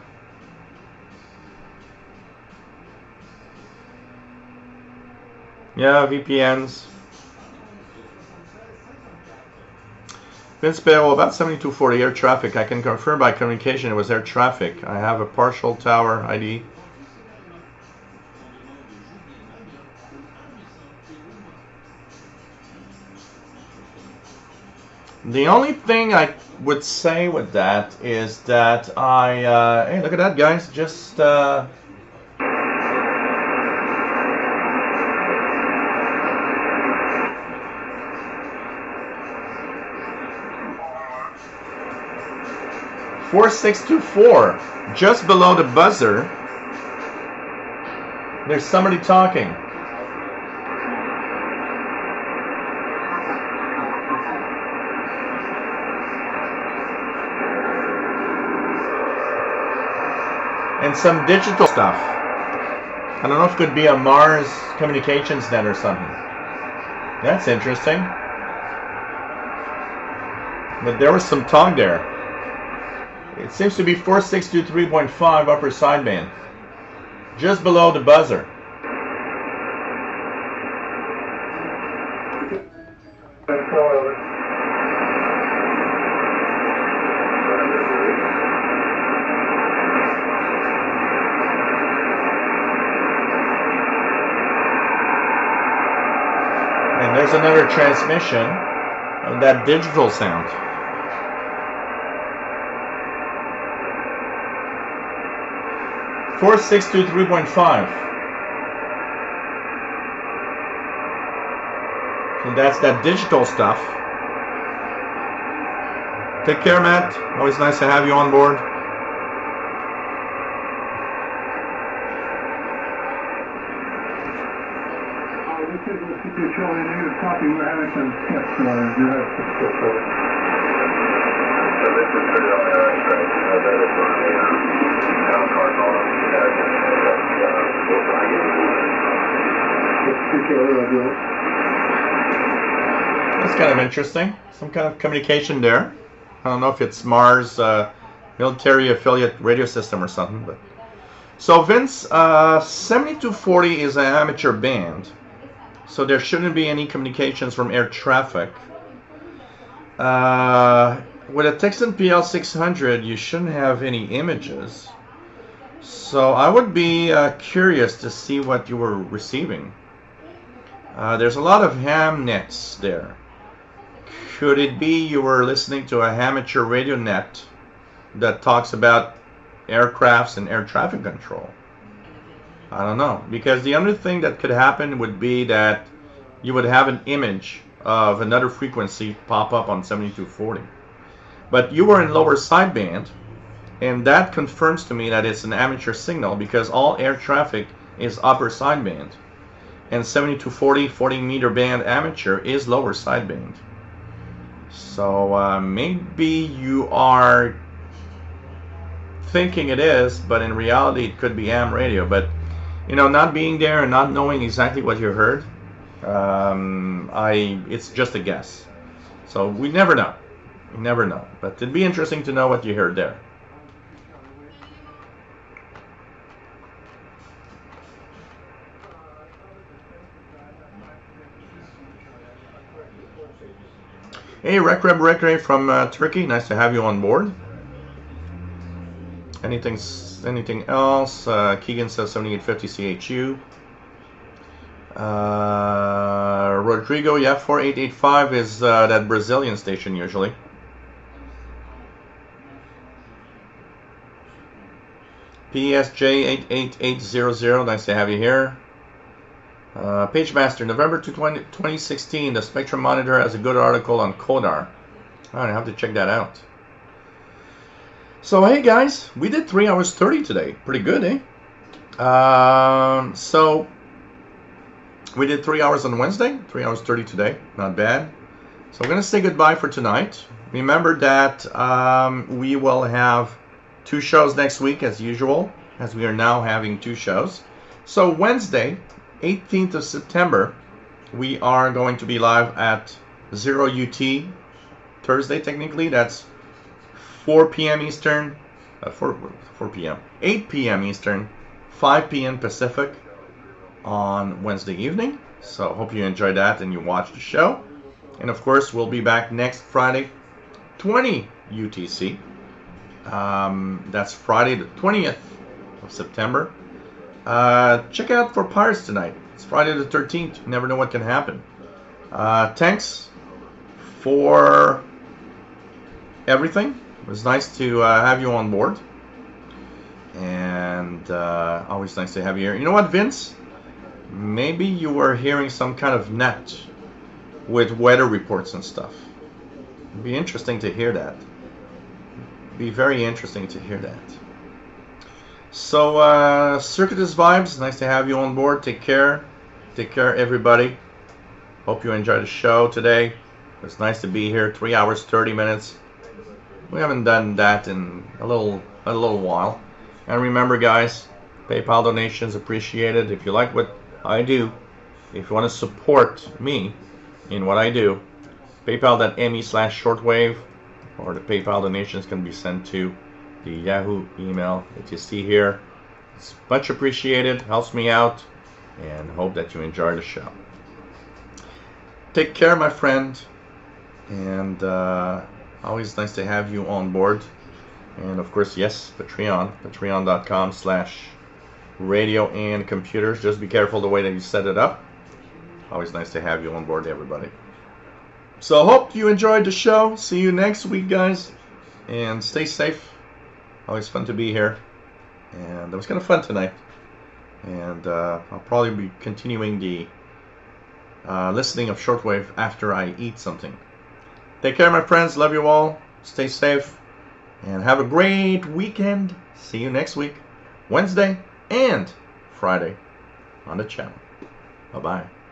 Speaker 1: Yeah, VPNs. Vince Bale, about 7240 air traffic. I can confirm by communication it was air traffic. I have a partial tower ID. The only thing I would say with that is that hey, look at that, guys, just 4624, just below the buzzer. There's somebody talking. And some digital stuff. I don't know if it could be a Mars communications net or something. That's interesting. But there was some talk there. It seems to be 4623.5 upper sideband. Just below the buzzer. And there's another transmission of that digital sound. Four 623.5. So that's that digital stuff. Take care, Matt. Always nice to have you on board.
Speaker 3: This is the CP Charlie News copy. We're having some tests. You have so this is pretty on the other straight. You know that it's on the down cars on them.
Speaker 1: That's kind of interesting. Some kind of communication there. I don't know if it's Mars military affiliate radio system or something. But so Vince, 7240 is an amateur band, so there shouldn't be any communications from air traffic. With a Texan PL600, you shouldn't have any images. So I would be curious to see what you were receiving. There's a lot of ham nets there. Could it be you were listening to a amateur radio net that talks about aircrafts and air traffic control? I don't know. Because the other thing that could happen would be that you would have an image of another frequency pop up on 7240. But you were in lower sideband, and that confirms to me that it's an amateur signal because all air traffic is upper sideband. And 7240 40 meter band amateur is lower sideband. So maybe you are thinking it is, but in reality it could be ham radio. But you know, not being there and not knowing exactly what you heard, it's just a guess. So we never know. You never know. But it'd be interesting to know what you heard there. Hey, Rekreb from Turkey. Nice to have you on board. Anything else? Keegan says 7850 CHU. Rodrigo, yeah, 4885 is that Brazilian station usually. PSJ 88800, nice to have you here. PageMaster, November 2016, the Spectrum Monitor has a good article on Kodar. I have to check that out. So hey guys, we did 3 hours 30 today. Pretty good, eh? So we did 3 hours on Wednesday, 3 hours 30 today. Not bad. So we're gonna say goodbye for tonight. Remember that we will have 2 shows next week as usual, as we are now having 2 shows. So Wednesday, 18th of September, we are going to be live at 0 UT. Thursday, technically, that's 4 p.m. Eastern, 4 p.m., 8 p.m. Eastern, 5 p.m. Pacific on Wednesday evening. So hope you enjoyed that and you watched the show. And of course, we'll be back next Friday, 20 UTC. That's Friday the 20th of September. Check out for Pirates tonight. It's Friday the 13th. You never know what can happen. Thanks for everything. It was nice to have you on board. And always nice to have you here. You know what, Vince? Maybe you were hearing some kind of net with weather reports and stuff. It'd be interesting to hear that. Be very interesting to hear that. So, Circuitous Vibes, nice to have you on board. Take care. Take care, everybody. Hope you enjoyed the show today. It's nice to be here. 3 hours, 30 minutes. We haven't done that in a little while. And remember, guys, PayPal donations appreciated. If you like what I do, if you want to support me in what I do, paypal.me/shortwave, or the PayPal donations can be sent to the Yahoo email that you see here. It's much appreciated, helps me out, and hope that you enjoy the show. Take care, my friend, and always nice to have you on board. And of course, yes, Patreon, patreon.com/radio and computers. Just be careful the way that you set it up. Always nice to have you on board, everybody. So hope you enjoyed the show. See you next week, guys. And stay safe. Always fun to be here. And it was kind of fun tonight. And I'll probably be continuing the listening of Shortwave after I eat something. Take care, my friends. Love you all. Stay safe. And have a great weekend. See you next week, Wednesday and Friday on the channel. Bye-bye.